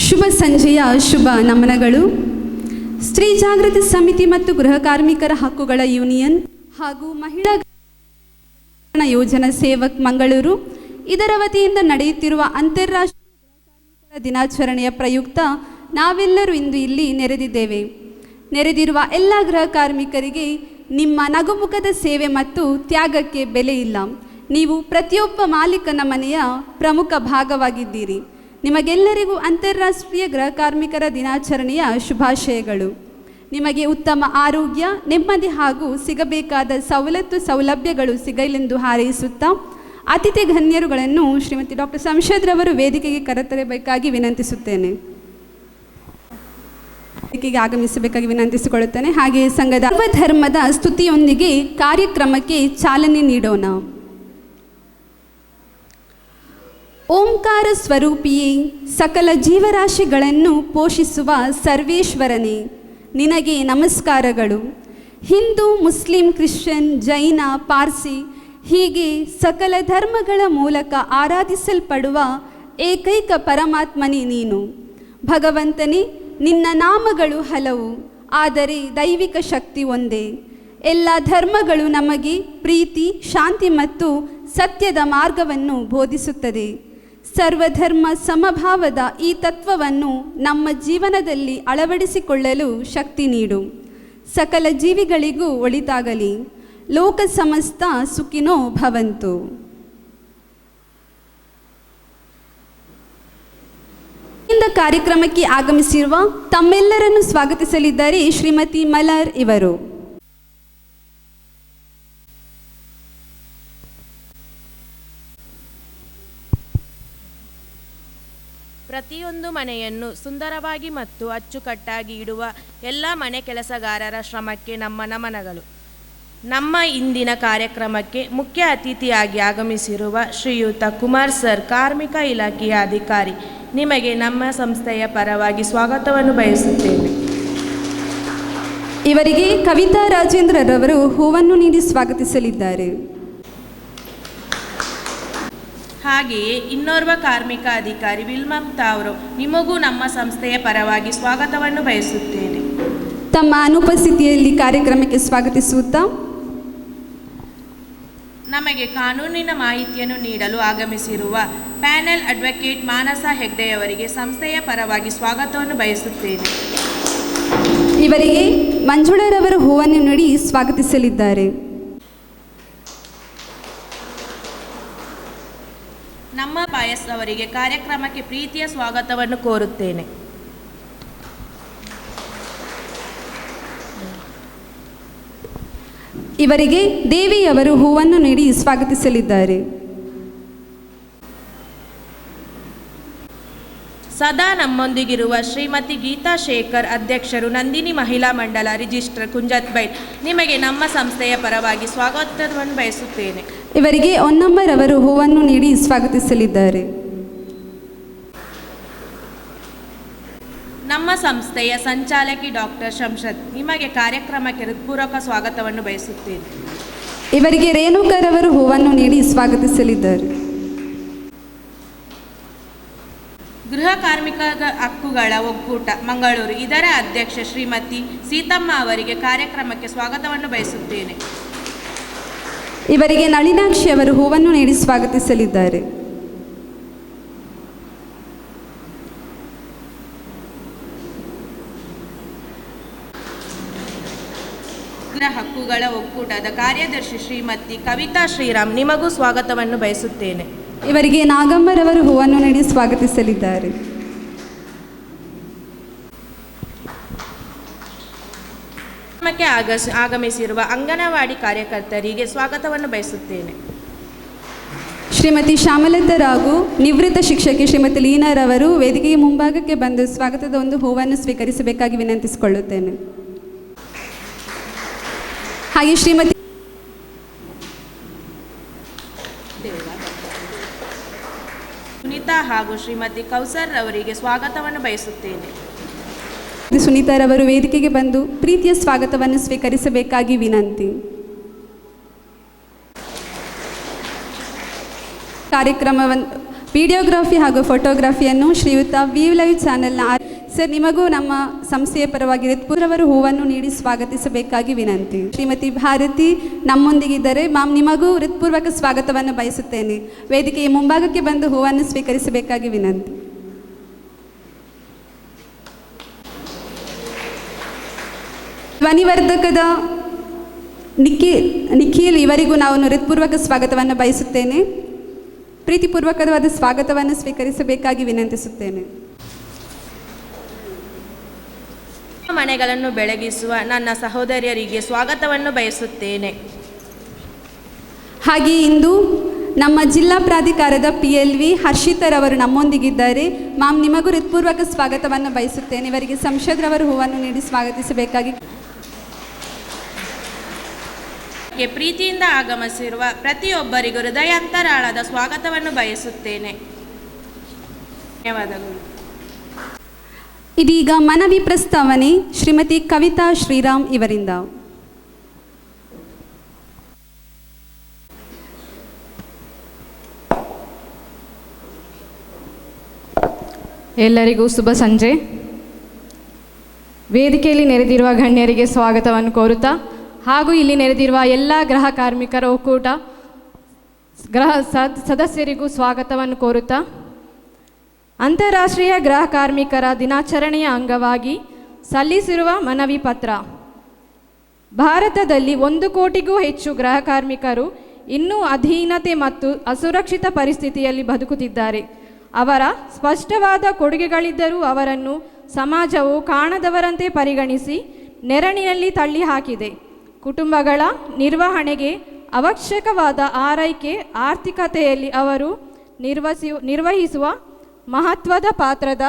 ಶುಭ ಸಂಜೆಯ ಶುಭ ನಮನಗಳು. ಸ್ತ್ರೀ ಜಾಗೃತಿ ಸಮಿತಿ ಮತ್ತು ಗೃಹ ಕಾರ್ಮಿಕರ ಹಕ್ಕುಗಳ ಯೂನಿಯನ್ ಹಾಗೂ ಮಹಿಳಾ ಯೋಜನಾ ಸೇವಕ್ ಮಂಗಳೂರು ಇದರ ವತಿಯಿಂದ ನಡೆಯುತ್ತಿರುವ ಅಂತಾರಾಷ್ಟ್ರೀಯ ಗೃಹ ಕಾರ್ಮಿಕರ ದಿನಾಚರಣೆಯ ಪ್ರಯುಕ್ತ ನಾವೆಲ್ಲರೂ ಇಂದು ಇಲ್ಲಿ ನೆರೆದಿದ್ದೇವೆ. ನೆರೆದಿರುವ ಎಲ್ಲ ಗೃಹ ಕಾರ್ಮಿಕರಿಗೆ ನಿಮ್ಮ ನಗುಮುಖದ ಸೇವೆ ಮತ್ತು ತ್ಯಾಗಕ್ಕೆ ಬೆಲೆ ಇಲ್ಲ. ನೀವು ಪ್ರತಿಯೊಬ್ಬ ಮಾಲೀಕನ ಮನೆಯ ಪ್ರಮುಖ ಭಾಗವಾಗಿದ್ದೀರಿ. ನಿಮಗೆಲ್ಲರಿಗೂ ಅಂತಾರಾಷ್ಟ್ರೀಯ ಗೃಹ ಕಾರ್ಮಿಕರ ದಿನಾಚರಣೆಯ ಶುಭಾಶಯಗಳು. ನಿಮಗೆ ಉತ್ತಮ ಆರೋಗ್ಯ, ನೆಮ್ಮದಿ ಹಾಗೂ ಸಿಗಬೇಕಾದ ಸೌಲಭ್ಯಗಳು ಸಿಗಲೆಂದು ಹಾರೈಸುತ್ತಾ ಅತಿಥಿ ಗಣ್ಯರುಗಳನ್ನು ಶ್ರೀಮತಿ ಡಾಕ್ಟರ್ ಸಂಶದ್ರವರು ವೇದಿಕೆಗೆ ಕರೆತರಬೇಕಾಗಿ ವಿನಂತಿಸುತ್ತೇನೆ. ವೇದಿಕೆಗೆ ಆಗಮಿಸಬೇಕಾಗಿ ವಿನಂತಿಸಿಕೊಳ್ಳುತ್ತೇನೆ. ಹಾಗೆಯೇ ಸಂಘದ ಸರ್ವಧರ್ಮದ ಸ್ತುತಿಯೊಂದಿಗೆ ಕಾರ್ಯಕ್ರಮಕ್ಕೆ ಚಾಲನೆ ನೀಡೋಣ. ಓಂಕಾರ ಸ್ವರೂಪಿಯೇ, ಸಕಲ ಜೀವರಾಶಿಗಳನ್ನು ಪೋಷಿಸುವ ಸರ್ವೇಶ್ವರನೇ, ನಿನಗೆ ನಮಸ್ಕಾರಗಳು. ಹಿಂದೂ, ಮುಸ್ಲಿಂ, ಕ್ರಿಶ್ಚಿಯನ್, ಜೈನ, ಪಾರ್ಸಿ ಹೀಗೆ ಸಕಲ ಧರ್ಮಗಳ ಮೂಲಕ ಆರಾಧಿಸಲ್ಪಡುವ ಏಕೈಕ ಪರಮಾತ್ಮನೇ ನೀನು. ಭಗವಂತನೇ, ನಿನ್ನ ನಾಮಗಳು ಹಲವು, ಆದರೆ ದೈವಿಕ ಶಕ್ತಿ ಒಂದೇ. ಎಲ್ಲ ಧರ್ಮಗಳು ನಮಗೆ ಪ್ರೀತಿ, ಶಾಂತಿ ಮತ್ತು ಸತ್ಯದ ಮಾರ್ಗವನ್ನು ಬೋಧಿಸುತ್ತದೆ. ಸರ್ವಧರ್ಮ ಸಮಭಾವದ ಈ ತತ್ವವನ್ನು ನಮ್ಮ ಜೀವನದಲ್ಲಿ ಅಳವಡಿಸಿಕೊಳ್ಳಲು ಶಕ್ತಿ ನೀಡು. ಸಕಲ ಜೀವಿಗಳಿಗೂ ಒಳಿತಾಗಲಿ. ಲೋಕ ಸಮಸ್ತ ಸುಖಿನೋ ಭವಂತು. ಇಂದ ಕಾರ್ಯಕ್ರಮಕ್ಕೆ ಆಗಮಿಸಿರುವ ತಮ್ಮೆಲ್ಲರನ್ನು ಸ್ವಾಗತಿಸಲಿದ್ದಾರೆ ಶ್ರೀಮತಿ ಮಲರ್ ಇವರು. ಪ್ರತಿಯೊಂದು ಮನೆಯನ್ನು ಸುಂದರವಾಗಿ ಮತ್ತು ಅಚ್ಚುಕಟ್ಟಾಗಿ ಇಡುವ ಎಲ್ಲ ಮನೆ ಕೆಲಸಗಾರರ ಶ್ರಮಕ್ಕೆ ನಮ್ಮ ನಮನಗಳು. ನಮ್ಮ ಇಂದಿನ ಕಾರ್ಯಕ್ರಮಕ್ಕೆ ಮುಖ್ಯ ಅತಿಥಿಯಾಗಿ ಆಗಮಿಸಿರುವ ಶ್ರೀಯುತ ಕುಮಾರ್ ಸರ್, ಕಾರ್ಮಿಕ ಇಲಾಖೆಯ ಅಧಿಕಾರಿ, ನಿಮಗೆ ನಮ್ಮ ಸಂಸ್ಥೆಯ ಪರವಾಗಿ ಸ್ವಾಗತವನ್ನು ಬಯಸುತ್ತೇವೆ. ಇವರಿಗೆ ಕವಿತಾ ರಾಜೇಂದ್ರರವರು ಹೂವನ್ನು ನೀಡಿ ಸ್ವಾಗತಿಸಲಿದ್ದಾರೆ. ಹಾಗೆಯೇ ಇನ್ನೋರ್ವ ಕಾರ್ಮಿಕ ಅಧಿಕಾರಿ ವಿಲ್ಮಕ್ತಾ ಅವರು, ನಿಮಗೂ ನಮ್ಮ ಸಂಸ್ಥೆಯ ಪರವಾಗಿ ಸ್ವಾಗತವನ್ನು ಬಯಸುತ್ತೇನೆ. ತಮ್ಮ ಅನುಪಸ್ಥಿತಿಯಲ್ಲಿ ಕಾರ್ಯಕ್ರಮಕ್ಕೆ ಸ್ವಾಗತಿಸುತ್ತಾ ನಮಗೆ ಕಾನೂನಿನ ಮಾಹಿತಿಯನ್ನು ನೀಡಲು ಆಗಮಿಸಿರುವ ಪ್ಯಾನೆಲ್ ಅಡ್ವೊಕೇಟ್ ಮಾನಸ ಹೆಗ್ಡೆಯವರಿಗೆ ಸಂಸ್ಥೆಯ ಪರವಾಗಿ ಸ್ವಾಗತವನ್ನು ಬಯಸುತ್ತೇನೆ. ಇವರಿಗೆ ಮಂಜುಳರವರು ಹೂವನ್ನು ನೀಡಿ ಸ್ವಾಗತಿಸಲಿದ್ದಾರೆ. ನಮ್ಮ ಪಾಯಸ್ ಅವರಿಗೆ ಕಾರ್ಯಕ್ರಮಕ್ಕೆ ಪ್ರೀತಿಯ ಸ್ವಾಗತವನ್ನು ಕೋರುತ್ತೇನೆ. ಇವರಿಗೆ ದೇವಿಯವರು ಹೂವನ್ನು ನೀಡಿ ಸ್ವಾಗತಿಸಲಿದ್ದಾರೆ. ಸದಾ ನಮ್ಮೊಂದಿಗಿರುವ ಶ್ರೀಮತಿ ಗೀತಾ ಶೇಖರ್, ಅಧ್ಯಕ್ಷರು, ನಂದಿನಿ ಮಹಿಳಾ ಮಂಡಲ, ರಿಜಿಸ್ಟ್ರಾರ್, ಕುಂಜತ್ಬೈಲ್, ನಿಮಗೆ ನಮ್ಮ ಸಂಸ್ಥೆಯ ಪರವಾಗಿ ಸ್ವಾಗತವನ್ನು ಬಯಸುತ್ತೇನೆ. ಇವರಿಗೆ ಹೊನ್ನಮ್ಮರ್ ಅವರು ಹೂವನ್ನು ನೀಡಿ ಸ್ವಾಗತಿಸಲಿದ್ದಾರೆ. ನಮ್ಮ ಸಂಸ್ಥೆಯ ಸಂಚಾಲಕಿ ಡಾಕ್ಟರ್ ಶಂಷದ್, ನಿಮಗೆ ಕಾರ್ಯಕ್ರಮಕ್ಕೆ ಹೃತ್ಪೂರ್ವಕ ಸ್ವಾಗತವನ್ನು ಬಯಸುತ್ತೇನೆ. ಇವರಿಗೆ ರೇಣುಕರ್ ಅವರು ಹೂವನ್ನು ನೀಡಿ ಸ್ವಾಗತಿಸಲಿದ್ದಾರೆ. ಗೃಹ ಕಾರ್ಮಿಕರ ಹಕ್ಕುಗಳ ಒಕ್ಕೂಟ ಮಂಗಳೂರು ಇದರ ಅಧ್ಯಕ್ಷ ಶ್ರೀಮತಿ ಸೀತಮ್ಮ ಅವರಿಗೆ ಕಾರ್ಯಕ್ರಮಕ್ಕೆ ಸ್ವಾಗತವನ್ನು ಬಯಸುತ್ತೇನೆ. ಇವರಿಗೆ ನಳಿನಾಕ್ಷಿ ಅವರು ಹೂವನ್ನು ನೀಡಿ ಸ್ವಾಗತಿಸಲಿದ್ದಾರೆ. ಗೃಹ ಹಕ್ಕುಗಳ ಒಕ್ಕೂಟದ ಕಾರ್ಯದರ್ಶಿ ಶ್ರೀಮತಿ ಕವಿತಾ ಶ್ರೀರಾಮ್, ನಿಮಗೂ ಸ್ವಾಗತವನ್ನು ಬಯಸುತ್ತೇನೆ. ಇವರಿಗೆ ನಾಗಮ್ಮರವರು ಹೂವನ್ನು ನೀಡಿ ಸ್ವಾಗತಿಸಲಿದ್ದಾರೆ. ಆಗಮಿಸಿರುವ ಅಂಗನವಾಡಿ ಕಾರ್ಯಕರ್ತರಿಗೆ ಸ್ವಾಗತವನ್ನು ಬಯಸುತ್ತೇನೆ. ಶ್ರೀಮತಿ ಶ್ಯಾಮಲತಾ ರಾಘು, ನಿವೃತ್ತ ಶಿಕ್ಷಕಿ ಶ್ರೀಮತಿ ಲೀನಾರವರು ವೇದಿಕೆಗೆ ಮುಂಭಾಗಕ್ಕೆ ಬಂದು ಸ್ವಾಗತದ ಒಂದು ಹೂವನ್ನು ಸ್ವೀಕರಿಸಬೇಕಾಗಿ ವಿನಂತಿಸಿಕೊಳ್ಳುತ್ತೇನೆ. ಹಾಗೆ ಶ್ರೀಮತಿ ಸುನೀತಾ ಹಾಗೂ ಶ್ರೀಮತಿ ಕೌಸರ್ ಅವರಿಗೆ ಸ್ವಾಗತವನ್ನು ಬಯಸುತ್ತೇನೆ. ಸುನೀತಾರವರು ವೇದಿಕೆಗೆ ಬಂದು ಪ್ರೀತಿಯ ಸ್ವಾಗತವನ್ನು ಸ್ವೀಕರಿಸಬೇಕಾಗಿ ವಿನಂತಿ. ವಿಡಿಯೋಗ್ರಫಿ ಹಾಗೂ ಫೋಟೋಗ್ರಫಿಯನ್ನು ಶ್ರೀಯುತ ವಿವ್ ಲೈವ್ ಚಾನೆಲ್ನ ಸರ್, ನಿಮಗೂ ನಮ್ಮ ಸಂಸ್ಥೆಯ ಪರವಾಗಿ ಹೃತ್ಪೂರ್ವಕ ಹೂವನ್ನು ನೀಡಿ ಸ್ವಾಗತಿಸಬೇಕಾಗಿ ವಿನಂತಿ. ಶ್ರೀಮತಿ ಭಾರತಿ ನಮ್ಮೊಂದಿಗಿದ್ದರೆ. ಮ್ಯಾಮ್, ನಿಮಗೂ ಹೃತ್ಪೂರ್ವಕ ಸ್ವಾಗತವನ್ನು ಬಯಸುತ್ತೇನೆ. ವೇದಿಕೆಯ ಮುಂಭಾಗಕ್ಕೆ ಬಂದು ಹೂವನ್ನು ಸ್ವೀಕರಿಸಬೇಕಾಗಿ ವಿನಂತಿ. ಧ್ವನಿವರ್ಧಕದ ನಿಖಿಲ್ ಇವರಿಗೂ ನಾವು ಹೃತ್ಪೂರ್ವಕ ಸ್ವಾಗತವನ್ನು ಬಯಸುತ್ತೇನೆ. ಪ್ರೀತಿಪೂರ್ವಕವಾದ ಸ್ವಾಗತವನ್ನು ಸ್ವೀಕರಿಸಬೇಕಾಗಿ ವಿನಂತಿಸುತ್ತೇನೆ. ಮನೆಗಳನ್ನು ಬೆಳಗಿಸುವ ನನ್ನ ಸಹೋದರಿಯರಿಗೆ ಸ್ವಾಗತವನ್ನು ಬಯಸುತ್ತೇನೆ. ಹಾಗೆ ಇಂದು ನಮ್ಮ ಜಿಲ್ಲಾ ಪ್ರಾಧಿಕಾರದ PLV ಹರ್ಷಿತರವರು ನಮ್ಮೊಂದಿಗಿದ್ದಾರೆ. ಮ್ಯಾಮ್, ನಿಮಗೂ ಹೃತ್ಪೂರ್ವಕ ಸ್ವಾಗತವನ್ನು ಬಯಸುತ್ತೇನೆ. ಇವರಿಗೆ ಸಂಸದ್ರವರು ಹೂವನ್ನು ನೀಡಿ ಸ್ವಾಗತಿಸಬೇಕಾಗಿ. ಪ್ರೀತಿಯಿಂದ ಆಗಮಿಸಿರುವ ಪ್ರತಿಯೊಬ್ಬರಿಗೂ ಹೃದಯಾಂತರಾಳದ ಸ್ವಾಗತವನ್ನು ಬಯಸುತ್ತೇನೆ. ಧನ್ಯವಾದಗಳು. ಇದೀಗ ಮನವಿ ಪ್ರಸ್ತಾವನೆ ಶ್ರೀಮತಿ ಕವಿತಾ ಶ್ರೀರಾಮ್ ಇವರಿಂದ. ಎಲ್ಲರಿಗೂ ಶುಭ ಸಂಜೆ. ವೇದಿಕೆಯಲ್ಲಿ ನೆರೆದಿರುವ ಗಣ್ಯರಿಗೆ ಸ್ವಾಗತವನ್ನು ಕೋರುತ್ತಾ ಹಾಗೂ ಇಲ್ಲಿ ನೆರೆದಿರುವ ಎಲ್ಲ ಗೃಹ ಕಾರ್ಮಿಕರ ಒಕ್ಕೂಟ ಸದಸ್ಯರಿಗೂ ಸ್ವಾಗತವನ್ನು ಕೋರುತ್ತಾ, ಅಂತಾರಾಷ್ಟ್ರೀಯ ಗೃಹ ಕಾರ್ಮಿಕರ ದಿನಾಚರಣೆಯ ಅಂಗವಾಗಿ ಸಲ್ಲಿಸಿರುವ ಮನವಿ ಪತ್ರ. ಭಾರತದಲ್ಲಿ 1 ಕೋಟಿಗೂ ಹೆಚ್ಚು ಗೃಹ ಕಾರ್ಮಿಕರು ಇನ್ನೂ ಅಧೀನತೆ ಮತ್ತು ಅಸುರಕ್ಷಿತ ಪರಿಸ್ಥಿತಿಯಲ್ಲಿ ಬದುಕುತ್ತಿದ್ದಾರೆ. ಅವರ ಸ್ಪಷ್ಟವಾದ ಕೊಡುಗೆಗಳಿದ್ದರೂ ಅವರನ್ನು ಸಮಾಜವು ಕಾಣದವರಂತೆ ಪರಿಗಣಿಸಿ ನೆರಳಿನಲ್ಲಿ ತಳ್ಳಿ ಹಾಕಿದೆ. ಕುಟುಂಬಗಳ ನಿರ್ವಹಣೆಗೆ ಅವಶ್ಯಕವಾದ ಆರೈಕೆ, ಆರ್ಥಿಕತೆಯಲ್ಲಿ ಅವರು ನಿರ್ವಹಿಸುವ ಮಹತ್ವದ ಪಾತ್ರದ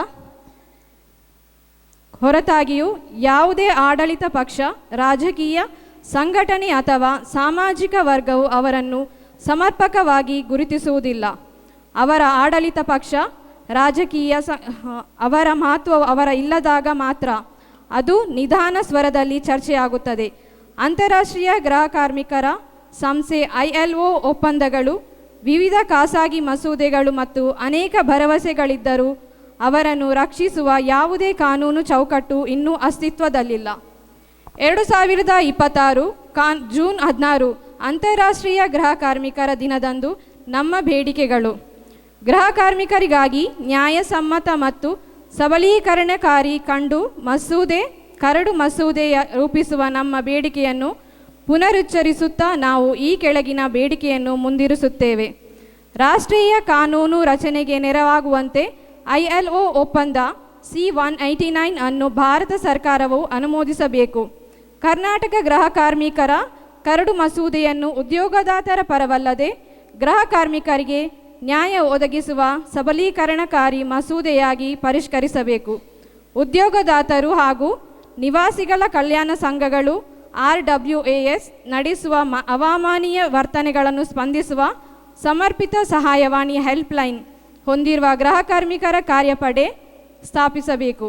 ಹೊರತಾಗಿಯೂ ಯಾವುದೇ ಆಡಳಿತ ಪಕ್ಷ, ರಾಜಕೀಯ ಸಂಘಟನೆ ಅಥವಾ ಸಾಮಾಜಿಕ ವರ್ಗವು ಅವರನ್ನು ಸಮರ್ಪಕವಾಗಿ ಗುರುತಿಸುವುದಿಲ್ಲ. ಅವರ ಆಡಳಿತ ಪಕ್ಷ, ರಾಜಕೀಯ ಅವರ ಮಹತ್ವವು ಅವರ ಇಲ್ಲದಾಗ ಮಾತ್ರ ಅದು ನಿಧಾನ ಸ್ವರದಲ್ಲಿ ಚರ್ಚೆಯಾಗುತ್ತದೆ. ಅಂತಾರಾಷ್ಟ್ರೀಯ ಗೃಹ ಕಾರ್ಮಿಕರ ಸಂಸ್ಥೆ ILO ಒಪ್ಪಂದಗಳು, ವಿವಿಧ ಖಾಸಗಿ ಮಸೂದೆಗಳು ಮತ್ತು ಅನೇಕ ಭರವಸೆಗಳಿದ್ದರೂ ಅವರನ್ನು ರಕ್ಷಿಸುವ ಯಾವುದೇ ಕಾನೂನು ಚೌಕಟ್ಟು ಇನ್ನೂ ಅಸ್ತಿತ್ವದಲ್ಲಿಲ್ಲ. 2026 ಜೂನ್ 16 ಅಂತಾರಾಷ್ಟ್ರೀಯ ಗೃಹ ಕಾರ್ಮಿಕರ ದಿನದಂದು ನಮ್ಮ ಬೇಡಿಕೆಗಳು: ಗೃಹ ಕಾರ್ಮಿಕರಿಗಾಗಿ ನ್ಯಾಯಸಮ್ಮತ ಮತ್ತು ಸಬಲೀಕರಣಕಾರಿ ಕರಡು ಮಸೂದೆಯ ರೂಪಿಸುವ ನಮ್ಮ ಬೇಡಿಕೆಯನ್ನು ಪುನರುಚ್ಚರಿಸುತ್ತಾ ನಾವು ಈ ಕೆಳಗಿನ ಬೇಡಿಕೆಯನ್ನು ಮುಂದಿರಿಸುತ್ತೇವೆ. ರಾಷ್ಟ್ರೀಯ ಕಾನೂನು ರಚನೆಗೆ ನೆರವಾಗುವಂತೆ ILO ಒಪ್ಪಂದ C-189 ಅನ್ನು ಭಾರತ ಸರ್ಕಾರವು ಅನುಮೋದಿಸಬೇಕು. ಕರ್ನಾಟಕ ಗೃಹ ಕಾರ್ಮಿಕರ ಕರಡು ಮಸೂದೆಯನ್ನು ಉದ್ಯೋಗದಾತರ ಪರವಲ್ಲದೆ ಗೃಹ ಕಾರ್ಮಿಕರಿಗೆ ನ್ಯಾಯ ಒದಗಿಸುವ ಸಬಲೀಕರಣಕಾರಿ ಮಸೂದೆಯಾಗಿ ಪರಿಷ್ಕರಿಸಬೇಕು. ಉದ್ಯೋಗದಾತರು ಹಾಗೂ ನಿವಾಸಿಗಳ ಕಲ್ಯಾಣ ಸಂಘಗಳು RWAS ನಡೆಸುವ ಅವಾಮಾನೀಯ ವರ್ತನೆಗಳನ್ನು ಸ್ಪಂದಿಸುವ ಸಮರ್ಪಿತ ಸಹಾಯವಾಣಿ ಹೆಲ್ಪ್ಲೈನ್ ಹೊಂದಿರುವ ಗೃಹ ಕಾರ್ಮಿಕರ ಕಾರ್ಯಪಡೆ ಸ್ಥಾಪಿಸಬೇಕು.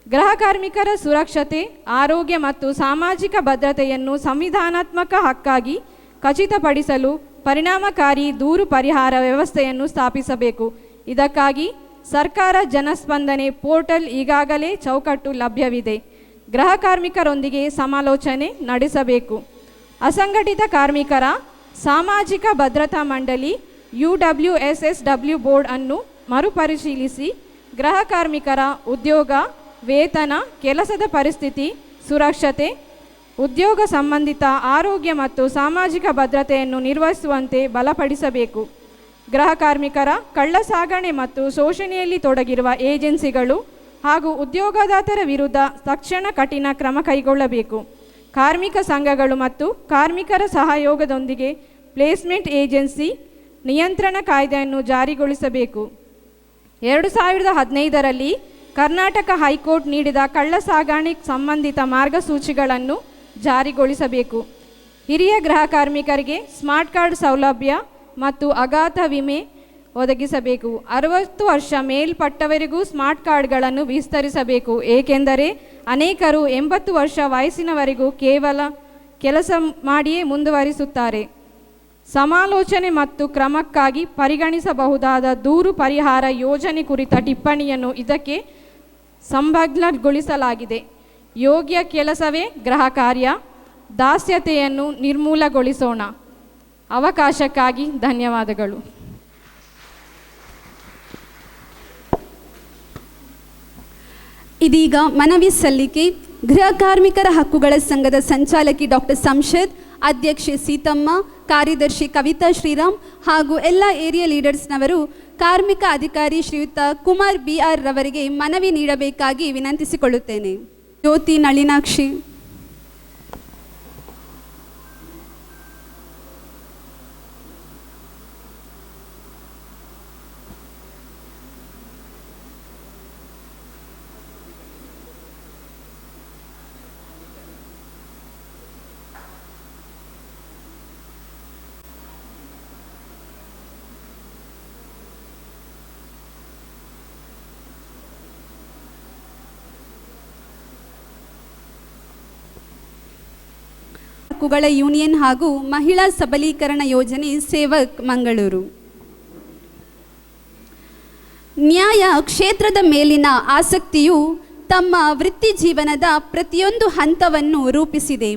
ಗೃಹ ಕಾರ್ಮಿಕರ ಸುರಕ್ಷತೆ, ಆರೋಗ್ಯ ಮತ್ತು ಸಾಮಾಜಿಕ ಭದ್ರತೆಯನ್ನು ಸಂವಿಧಾನಾತ್ಮಕ ಹಕ್ಕಾಗಿ ಖಚಿತಪಡಿಸಲು ಪರಿಣಾಮಕಾರಿ ದೂರು ಪರಿಹಾರ ವ್ಯವಸ್ಥೆಯನ್ನು ಸ್ಥಾಪಿಸಬೇಕು. ಇದಕ್ಕಾಗಿ ಸರ್ಕಾರ ಜನಸ್ಪಂದನೆ ಪೋರ್ಟಲ್ ಈಗಾಗಲೇ ಚೌಕಟ್ಟು ಲಭ್ಯವಿದೆ. ಗೃಹ ಕಾರ್ಮಿಕರೊಂದಿಗೆ ಸಮಾಲೋಚನೆ ನಡೆಸಬೇಕು. ಅಸಂಘಟಿತ ಕಾರ್ಮಿಕರ ಸಾಮಾಜಿಕ ಭದ್ರತಾ ಮಂಡಳಿ UWSSW ಬೋರ್ಡ್ ಅನ್ನು ಮರುಪರಿಶೀಲಿಸಿ ಗೃಹ ಕಾರ್ಮಿಕರ ಉದ್ಯೋಗ, ವೇತನ, ಕೆಲಸದ ಪರಿಸ್ಥಿತಿ, ಸುರಕ್ಷತೆ, ಉದ್ಯೋಗ ಸಂಬಂಧಿತ ಆರೋಗ್ಯ ಮತ್ತು ಸಾಮಾಜಿಕ ಭದ್ರತೆಯನ್ನು ನಿರ್ವಹಿಸುವಂತೆ ಬಲಪಡಿಸಬೇಕು. ಗೃಹ ಕಾರ್ಮಿಕರ ಕಳ್ಳಸಾಗಣೆ ಮತ್ತು ಶೋಷಣೆಯಲ್ಲಿ ತೊಡಗಿರುವ ಏಜೆನ್ಸಿಗಳು ಹಾಗೂ ಉದ್ಯೋಗದಾತರ ವಿರುದ್ಧ ತಕ್ಷಣ ಕಠಿಣ ಕ್ರಮ ಕೈಗೊಳ್ಳಬೇಕು. ಕಾರ್ಮಿಕ ಸಂಘಗಳು ಮತ್ತು ಕಾರ್ಮಿಕರ ಸಹಯೋಗದೊಂದಿಗೆ ಪ್ಲೇಸ್ಮೆಂಟ್ ಏಜೆನ್ಸಿ ನಿಯಂತ್ರಣ ಕಾಯ್ದೆಯನ್ನು ಜಾರಿಗೊಳಿಸಬೇಕು. 2015ರಲ್ಲಿ ಕರ್ನಾಟಕ ಹೈಕೋರ್ಟ್ ನೀಡಿದ ಕಳ್ಳಸಾಗಣೆ ಸಂಬಂಧಿತ ಮಾರ್ಗಸೂಚಿಗಳನ್ನು ಜಾರಿಗೊಳಿಸಬೇಕು. ಹಿರಿಯ ಗೃಹ ಕಾರ್ಮಿಕರಿಗೆ ಸ್ಮಾರ್ಟ್ ಕಾರ್ಡ್ ಸೌಲಭ್ಯ ಮತ್ತು ಅಘಾತ ವಿಮೆ ಒದಗಿಸಬೇಕು. 60 ವರ್ಷ ಮೇಲ್ಪಟ್ಟವರಿಗೂ ಸ್ಮಾರ್ಟ್ ಕಾರ್ಡ್ಗಳನ್ನು ವಿಸ್ತರಿಸಬೇಕು. ಏಕೆಂದರೆ ಅನೇಕರು 80 ವರ್ಷ ವಯಸ್ಸಿನವರೆಗೂ ಕೇವಲ ಕೆಲಸ ಮಾಡಿಯೇ ಮುಂದುವರಿಸುತ್ತಾರೆ. ಸಮಾಲೋಚನೆ ಮತ್ತು ಕ್ರಮಕ್ಕಾಗಿ ಪರಿಗಣಿಸಬಹುದಾದ ದೂರು ಪರಿಹಾರ ಯೋಜನೆ ಕುರಿತ ಟಿಪ್ಪಣಿಯನ್ನು ಇದಕ್ಕೆ ಸಂಲಗ್ನಗೊಳಿಸಲಾಗಿದೆ. ಯೋಗ್ಯ ಕೆಲಸವೇ ಗೃಹ ಕಾರ್ಯ. ದಾಸ್ಯತೆಯನ್ನು ನಿರ್ಮೂಲಗೊಳಿಸೋಣ. ಅವಕಾಶಕ್ಕಾಗಿ ಧನ್ಯವಾದಗಳು. ಇದೀಗ ಮನವಿ ಸಲ್ಲಿಕೆ. ಗೃಹ ಕಾರ್ಮಿಕರ ಹಕ್ಕುಗಳ ಸಂಘದ ಸಂಚಾಲಕಿ ಡಾಕ್ಟರ್ ಸಂಶದ್, ಅಧ್ಯಕ್ಷೆ ಸೀತಮ್ಮ, ಕಾರ್ಯದರ್ಶಿ ಕವಿತಾ ಶ್ರೀರಾಮ್ ಹಾಗೂ ಎಲ್ಲ ಏರಿಯಾ ಲೀಡರ್ಸ್ನವರು ಕಾರ್ಮಿಕ ಅಧಿಕಾರಿ ಶ್ರೀಯುತ ಕುಮಾರ್ BR ರವರಿಗೆ ಮನವಿ ನೀಡಬೇಕಾಗಿ ವಿನಂತಿಸಿಕೊಳ್ಳುತ್ತೇನೆ. ಜ್ಯೋತಿ ನಳಿನಾಕ್ಷಿ. ಹಕ್ಕುಗಳ ಯೂನಿಯನ್ ಹಾಗೂ ಮಹಿಳಾ ಸಬಲೀಕರಣ ಯೋಜನೆ ಸೇವಕ್ ಮಂಗಳೂರು. ನ್ಯಾಯ ಕ್ಷೇತ್ರದ ಮೇಲಿನ ಆಸಕ್ತಿಯು ತಮ್ಮ ವೃತ್ತಿ ಜೀವನದ ಪ್ರತಿಯೊಂದು ಹಂತವನ್ನು ರೂಪಿಸಿದೆ.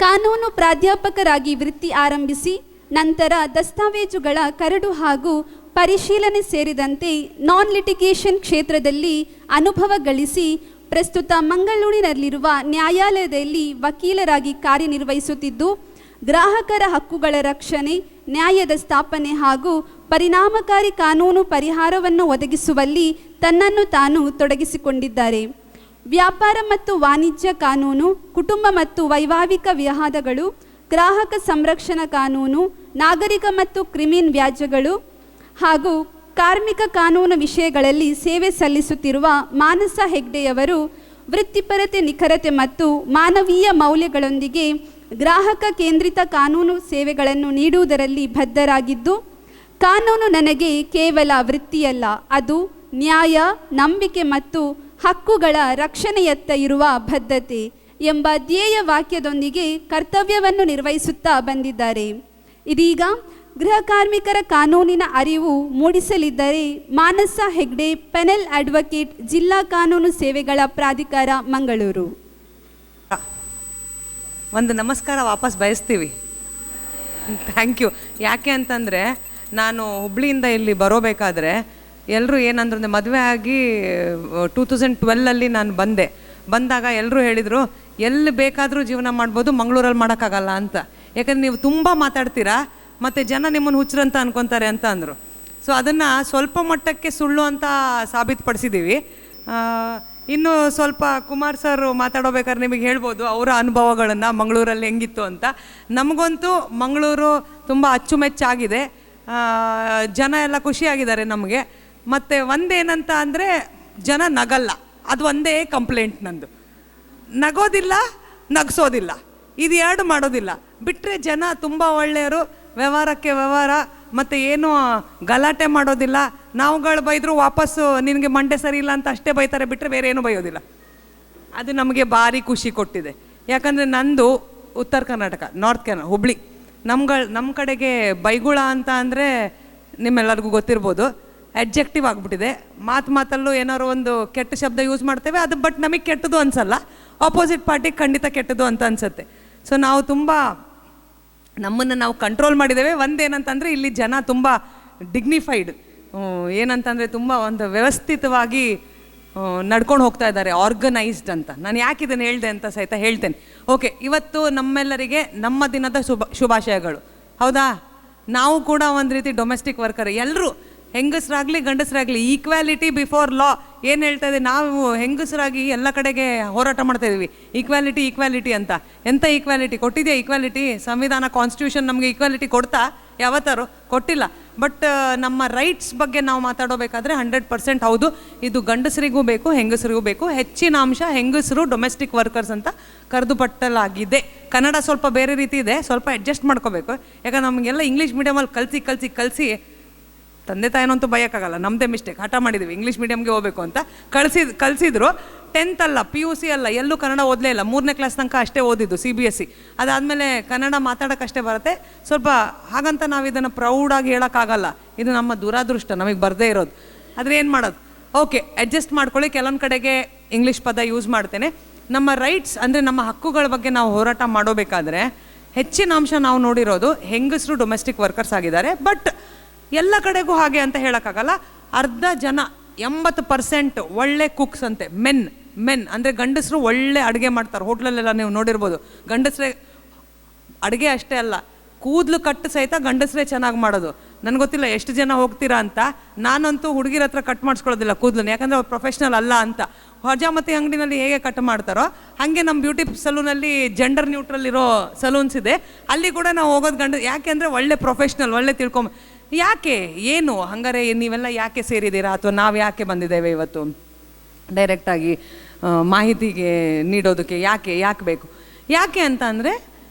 ಕಾನೂನು ಪ್ರಾಧ್ಯಾಪಕರಾಗಿ ವೃತ್ತಿ ಆರಂಭಿಸಿ ನಂತರ ದಸ್ತಾವೇಜುಗಳ ಕರಡು ಹಾಗೂ ಪರಿಶೀಲನೆ ಸೇರಿದಂತೆ ನಾನ್ ಲಿಟಿಗೇಷನ್ ಕ್ಷೇತ್ರದಲ್ಲಿ ಅನುಭವ ಗಳಿಸಿ ಪ್ರಸ್ತುತ ಮಂಗಳೂರಿನಲ್ಲಿರುವ ನ್ಯಾಯಾಲಯದಲ್ಲಿ ವಕೀಲರಾಗಿ ಕಾರ್ಯನಿರ್ವಹಿಸುತ್ತಿದ್ದು, ಗ್ರಾಹಕರ ಹಕ್ಕುಗಳ ರಕ್ಷಣೆ, ನ್ಯಾಯದ ಸ್ಥಾಪನೆ ಹಾಗೂ ಪರಿಣಾಮಕಾರಿ ಕಾನೂನು ಪರಿಹಾರವನ್ನು ಒದಗಿಸುವಲ್ಲಿ ತನ್ನನ್ನು ತಾನು ತೊಡಗಿಸಿಕೊಂಡಿದ್ದಾರೆ. ವ್ಯಾಪಾರ ಮತ್ತು ವಾಣಿಜ್ಯ ಕಾನೂನು, ಕುಟುಂಬ ಮತ್ತು ವೈವಾಹಿಕ ವಿವಾದಗಳು, ಗ್ರಾಹಕ ಸಂರಕ್ಷಣಾ ಕಾನೂನು, ನಾಗರಿಕ ಮತ್ತು ಕ್ರಿಮಿನಲ್ ವ್ಯಾಜ್ಯಗಳು ಹಾಗೂ ಕಾರ್ಮಿಕ ಕಾನೂನು ವಿಷಯಗಳಲ್ಲಿ ಸೇವೆ ಸಲ್ಲಿಸುತ್ತಿರುವ ಮಾನಸ ಹೆಗ್ಡೆಯವರು ವೃತ್ತಿಪರತೆ, ನಿಖರತೆ ಮತ್ತು ಮಾನವೀಯ ಮೌಲ್ಯಗಳೊಂದಿಗೆ ಗ್ರಾಹಕ ಕೇಂದ್ರಿತ ಕಾನೂನು ಸೇವೆಗಳನ್ನು ನೀಡುವುದರಲ್ಲಿ ಬದ್ಧರಾಗಿದ್ದು, ಕಾನೂನು ನನಗೆ ಕೇವಲ ವೃತ್ತಿಯಲ್ಲ, ಅದು ನ್ಯಾಯ, ನಂಬಿಕೆ ಮತ್ತು ಹಕ್ಕುಗಳ ರಕ್ಷಣೆಯತ್ತ ಇರುವ ಬದ್ಧತೆ ಎಂಬ ಧ್ಯೇಯ ವಾಕ್ಯದೊಂದಿಗೆ ಕರ್ತವ್ಯವನ್ನು ನಿರ್ವಹಿಸುತ್ತಾ ಬಂದಿದ್ದಾರೆ. ಇದೀಗ ಗೃಹ ಕಾರ್ಮಿಕರ ಕಾನೂನಿನ ಅರಿವು ಮೂಡಿಸಲಿದ್ದರೆ ಮಾನಸ ಹೆಗ್ಡೆ, ಪೆನಲ್ ಅಡ್ವೊಕೇಟ್, ಜಿಲ್ಲಾ ಕಾನೂನು ಸೇವೆಗಳ ಪ್ರಾಧಿಕಾರ, ಮಂಗಳೂರು. ಒಂದು ನಮಸ್ಕಾರ ವಾಪಸ್ ಬಯಸ್ತೀವಿ. Thank you. ಯಾಕೆ ಅಂತಂದರೆ ನಾನು ಹುಬ್ಳಿಯಿಂದ ಇಲ್ಲಿ ಬರೋಬೇಕಾದ್ರೆ ಎಲ್ಲರೂ ಏನಂದ್ರೆ, ಮದುವೆ ಆಗಿ 2012 ನಾನು ಬಂದಾಗ ಎಲ್ಲರೂ ಹೇಳಿದರು, ಎಲ್ಲಿ ಬೇಕಾದರೂ ಜೀವನ ಮಾಡ್ಬೋದು, ಮಂಗಳೂರಲ್ಲಿ ಮಾಡೋಕ್ಕಾಗಲ್ಲ ಅಂತ. ಯಾಕಂದರೆ ನೀವು ತುಂಬ ಮಾತಾಡ್ತೀರಾ ಮತ್ತು ಜನ ನಿಮ್ಮನ್ನು ಹುಚ್ಚರಂತ ಅನ್ಕೊತಾರೆ ಅಂತ ಅಂದರು. ಸೊ ಅದನ್ನು ಸ್ವಲ್ಪ ಮಟ್ಟಕ್ಕೆ ಸುಳ್ಳು ಅಂತ ಸಾಬೀತುಪಡಿಸಿದ್ದೀವಿ. ಇನ್ನು ಸ್ವಲ್ಪ ಕುಮಾರ್ ಸರ್ ಮಾತಾಡೋಬೇಕಾದ್ರೆ ನಿಮಗೆ ಹೇಳ್ಬೋದು ಅವರ ಅನುಭವಗಳನ್ನು ಮಂಗಳೂರಲ್ಲಿ ಹೆಂಗಿತ್ತು ಅಂತ. ನಮಗಂತೂ ಮಂಗಳೂರು ತುಂಬ ಅಚ್ಚುಮೆಚ್ಚಾಗಿದೆ. ಜನ ಎಲ್ಲ ಖುಷಿಯಾಗಿದ್ದಾರೆ ನಮಗೆ. ಮತ್ತು ಒಂದೇನಂತ ಅಂದರೆ ಜನ ನಗಲ್ಲ, ಅದು ಒಂದೇ ಕಂಪ್ಲೇಂಟ್ ನಂದು. ನಗೋದಿಲ್ಲ, ನಗಿಸೋದಿಲ್ಲ, ಇದು ಎರಡು ಮಾಡೋದಿಲ್ಲ. ಬಿಟ್ಟರೆ ಜನ ತುಂಬ ಒಳ್ಳೆಯವರು, ವ್ಯವಹಾರಕ್ಕೆ ವ್ಯವಹಾರ, ಮತ್ತು ಏನು ಗಲಾಟೆ ಮಾಡೋದಿಲ್ಲ. ನಾವುಗಳು ಬೈದರೂ ವಾಪಸ್ಸು ನಿನಗೆ ಮಂಡೆ ಸರಿ ಇಲ್ಲ ಅಂತ ಅಷ್ಟೇ ಬೈತಾರೆ, ಬಿಟ್ಟರೆ ಬೇರೆ ಏನೂ ಬೈಯೋದಿಲ್ಲ. ಅದು ನಮಗೆ ಭಾರಿ ಖುಷಿ ಕೊಟ್ಟಿದೆ. ಯಾಕಂದರೆ ನಂದು ಉತ್ತರ ಕರ್ನಾಟಕ, ನಾರ್ತ್ ಕರ್ನಾಟಕ, ಹುಬ್ಳಿ. ನಮ್ಮ ಕಡೆಗೆ ಬೈಗುಳ ಅಂತ ಅಂದರೆ ನಿಮ್ಮೆಲ್ಲರಿಗೂ ಗೊತ್ತಿರ್ಬೋದು, ಅಡ್ಜೆಕ್ಟಿವ್ ಆಗಿಬಿಟ್ಟಿದೆ. ಮಾತಲ್ಲೂ ಏನಾದ್ರು ಒಂದು ಕೆಟ್ಟ ಶಬ್ದ ಯೂಸ್ ಮಾಡ್ತೇವೆ, ಅದು ಬಟ್ ನಮಗೆ ಕೆಟ್ಟದು ಅನಿಸಲ್ಲ, ಆಪೋಸಿಟ್ ಪಾರ್ಟಿಗೆ ಖಂಡಿತ ಕೆಟ್ಟದು ಅಂತ ಅನಿಸುತ್ತೆ. ಸೊ ನಾವು ತುಂಬ ನಮ್ಮನ್ನು ನಾವು ಕಂಟ್ರೋಲ್ ಮಾಡಿದ್ದೇವೆ. ಒಂದೇನಂತಂದರೆ ಇಲ್ಲಿ ಜನ ತುಂಬ ಡಿಗ್ನಿಫೈಡ್, ಏನಂತಂದರೆ ತುಂಬ ಒಂದು ವ್ಯವಸ್ಥಿತವಾಗಿ ನಡ್ಕೊಂಡು ಹೋಗ್ತಾ ಇದ್ದಾರೆ, ಆರ್ಗನೈಸ್ಡ್ ಅಂತ. ನಾನು ಯಾಕೆ ಇದನ್ನು ಹೇಳಿದೆ ಅಂತ ಸಹಿತ ಹೇಳ್ತೇನೆ. ಓಕೆ, ಇವತ್ತು ನಮ್ಮೆಲ್ಲರಿಗೆ ನಮ್ಮ ದಿನದ ಶುಭಾಶಯಗಳು. ಹೌದಾ? ನಾವು ಕೂಡ ಒಂದು ರೀತಿ ಡೊಮೆಸ್ಟಿಕ್ ವರ್ಕರ್, ಎಲ್ಲರೂ ಹೆಂಗಸರಾಗಲಿ ಗಂಡಸರಾಗಲಿ ಈಕ್ವಾಲಿಟಿ ಬಿಫೋರ್ ಲಾ ಏನು ಹೇಳ್ತಾ ಇದೆ. ನಾವು ಹೆಂಗಸರಾಗಿ ಎಲ್ಲ ಕಡೆಗೆ ಹೋರಾಟ ಮಾಡ್ತಾ ಇದ್ದೀವಿ, ಈಕ್ವಾಲಿಟಿ ಅಂತ. ಎಂಥ ಈಕ್ವಾಲಿಟಿ ಕೊಟ್ಟಿದೆಯಾ? ಈಕ್ವಾಲಿಟಿ ಸಂವಿಧಾನ, ಕಾನ್ಸ್ಟಿಟ್ಯೂಷನ್ ನಮಗೆ ಈಕ್ವಾಲಿಟಿ ಕೊಡ್ತಾ? ಯಾವತ್ತಾರು ಕೊಟ್ಟಿಲ್ಲ. ಬಟ್ ನಮ್ಮ ರೈಟ್ಸ್ ಬಗ್ಗೆ ನಾವು ಮಾತಾಡೋಬೇಕಾದ್ರೆ 100% ಹೌದು, ಇದು ಗಂಡಸರಿಗೂ ಬೇಕು, ಹೆಂಗಸರಿಗೂ ಬೇಕು. ಹೆಚ್ಚಿನ ಅಂಶ ಹೆಂಗಸರು ಡೊಮೆಸ್ಟಿಕ್ ವರ್ಕರ್ಸ್ ಅಂತ ಕರೆದುಪಟ್ಟಲಾಗಿದೆ. ಕನ್ನಡ ಸ್ವಲ್ಪ ಬೇರೆ ರೀತಿ ಇದೆ, ಸ್ವಲ್ಪ ಅಡ್ಜಸ್ಟ್ ಮಾಡ್ಕೋಬೇಕು. ಯಾಕಂದ್ರೆ ನಮಗೆಲ್ಲ ಇಂಗ್ಲೀಷ್ ಮೀಡಿಯಮಲ್ಲಿ ಕಲಿಸಿ ತಂದೆ ತಾಯಿನಂತೂ ಬಯೋಕ್ಕಾಗಲ್ಲ, ನಮ್ಮದೇ ಮಿಸ್ಟೇಕ್, ಹಠ ಮಾಡಿದ್ದೀವಿ ಇಂಗ್ಲೀಷ್ ಮೀಡಿಯಮ್ಗೆ ಹೋಗಬೇಕು ಅಂತ ಕಳಿಸಿದ್ರು. 10th ಅಲ್ಲ, PUC ಅಲ್ಲ, ಎಲ್ಲೂ ಕನ್ನಡ ಓದಲೇ ಇಲ್ಲ. 3ನೇ ಕ್ಲಾಸ್ ತನಕ ಅಷ್ಟೇ ಓದಿದ್ದು CBSE. ಅದಾದಮೇಲೆ ಕನ್ನಡ ಮಾತಾಡೋಕ್ಕಷ್ಟೇ ಬರುತ್ತೆ ಸ್ವಲ್ಪ. ಹಾಗಂತ ನಾವು ಇದನ್ನು ಪ್ರೌಡಾಗಿ ಹೇಳೋಕ್ಕಾಗಲ್ಲ, ಇದು ನಮ್ಮ ದುರಾದೃಷ್ಟ, ನಮಗೆ ಬರದೇ ಇರೋದು. ಆದರೆ ಏನು ಮಾಡೋದು, ಓಕೆ ಅಡ್ಜಸ್ಟ್ ಮಾಡ್ಕೊಳ್ಳಿ. ಕೆಲವೊಂದು ಕಡೆಗೆ ಇಂಗ್ಲೀಷ್ ಪದ ಯೂಸ್ ಮಾಡ್ತೇನೆ. ನಮ್ಮ ರೈಟ್ಸ್ ಅಂದರೆ ನಮ್ಮ ಹಕ್ಕುಗಳ ಬಗ್ಗೆ ನಾವು ಹೋರಾಟ ಮಾಡೋಬೇಕಾದ್ರೆ ಹೆಚ್ಚಿನ ಅಂಶ ನಾವು ನೋಡಿರೋದು ಹೆಂಗಸರು ಡೊಮೆಸ್ಟಿಕ್ ವರ್ಕರ್ಸ್ ಆಗಿದ್ದಾರೆ. ಬಟ್ ಎಲ್ಲ ಕಡೆಗೂ ಹಾಗೆ ಅಂತ ಹೇಳೋಕ್ಕಾಗಲ್ಲ. ಅರ್ಧ ಜನ 80% ಒಳ್ಳೆ ಕುಕ್ಸ್ ಅಂತೆ, ಮೆನ್ ಅಂದರೆ ಗಂಡಸರು ಒಳ್ಳೆ ಅಡುಗೆ ಮಾಡ್ತಾರೆ. ಹೋಟ್ಲಲ್ಲೆಲ್ಲ ನೀವು ನೋಡಿರ್ಬೋದು, ಗಂಡಸರೇ ಅಡುಗೆ ಅಷ್ಟೇ ಅಲ್ಲ, ಕೂದಲು ಕಟ್ಟು ಸಹಿತ ಗಂಡಸರೇ ಚೆನ್ನಾಗಿ ಮಾಡೋದು. ನನಗೆ ಗೊತ್ತಿಲ್ಲ ಎಷ್ಟು ಜನ ಹೋಗ್ತೀರಾ ಅಂತ. ನಾನಂತೂ ಹುಡುಗಿರ ಹತ್ರ ಕಟ್ ಮಾಡಿಸ್ಕೊಳ್ಳೋದಿಲ್ಲ ಕೂದಲನ್ನು, ಯಾಕಂದರೆ ಅವ್ರು ಪ್ರೊಫೆಷ್ನಲ್ ಅಲ್ಲ ಅಂತ. ಹಜಾಮತಿ ಅಂಗಡಿನಲ್ಲಿ ಹೇಗೆ ಕಟ್ ಮಾಡ್ತಾರೋ ಹಾಗೆ ನಮ್ಮ ಬ್ಯೂಟಿ ಸಲೂನಲ್ಲಿ ಜೆಂಡರ್ ನ್ಯೂಟ್ರಲ್ ಇರೋ ಸಲೂನ್ಸ್ ಇದೆ, ಅಲ್ಲಿ ಕೂಡ ನಾವು ಹೋಗೋದು ಯಾಕೆ ಅಂದರೆ ಒಳ್ಳೆ ಪ್ರೊಫೆಷ್ನಲ್, ಒಳ್ಳೆ ಯಾಕೆ ಏನು ಹಂಗಾರೆ ನೀವೆಲ್ಲ ಯಾಕೆ ಸೇರಿದ್ದೀರಾ ಅಥವಾ ನಾವು ಯಾಕೆ ಬಂದಿದ್ದೇವೆ ಇವತ್ತು ಡೈರೆಕ್ಟಾಗಿ ಮಾಹಿತಿಗೆ ನೀಡೋದಕ್ಕೆ? ಯಾಕೆ ಬೇಕು? ಯಾಕೆ ಅಂತ ಅಂದರೆ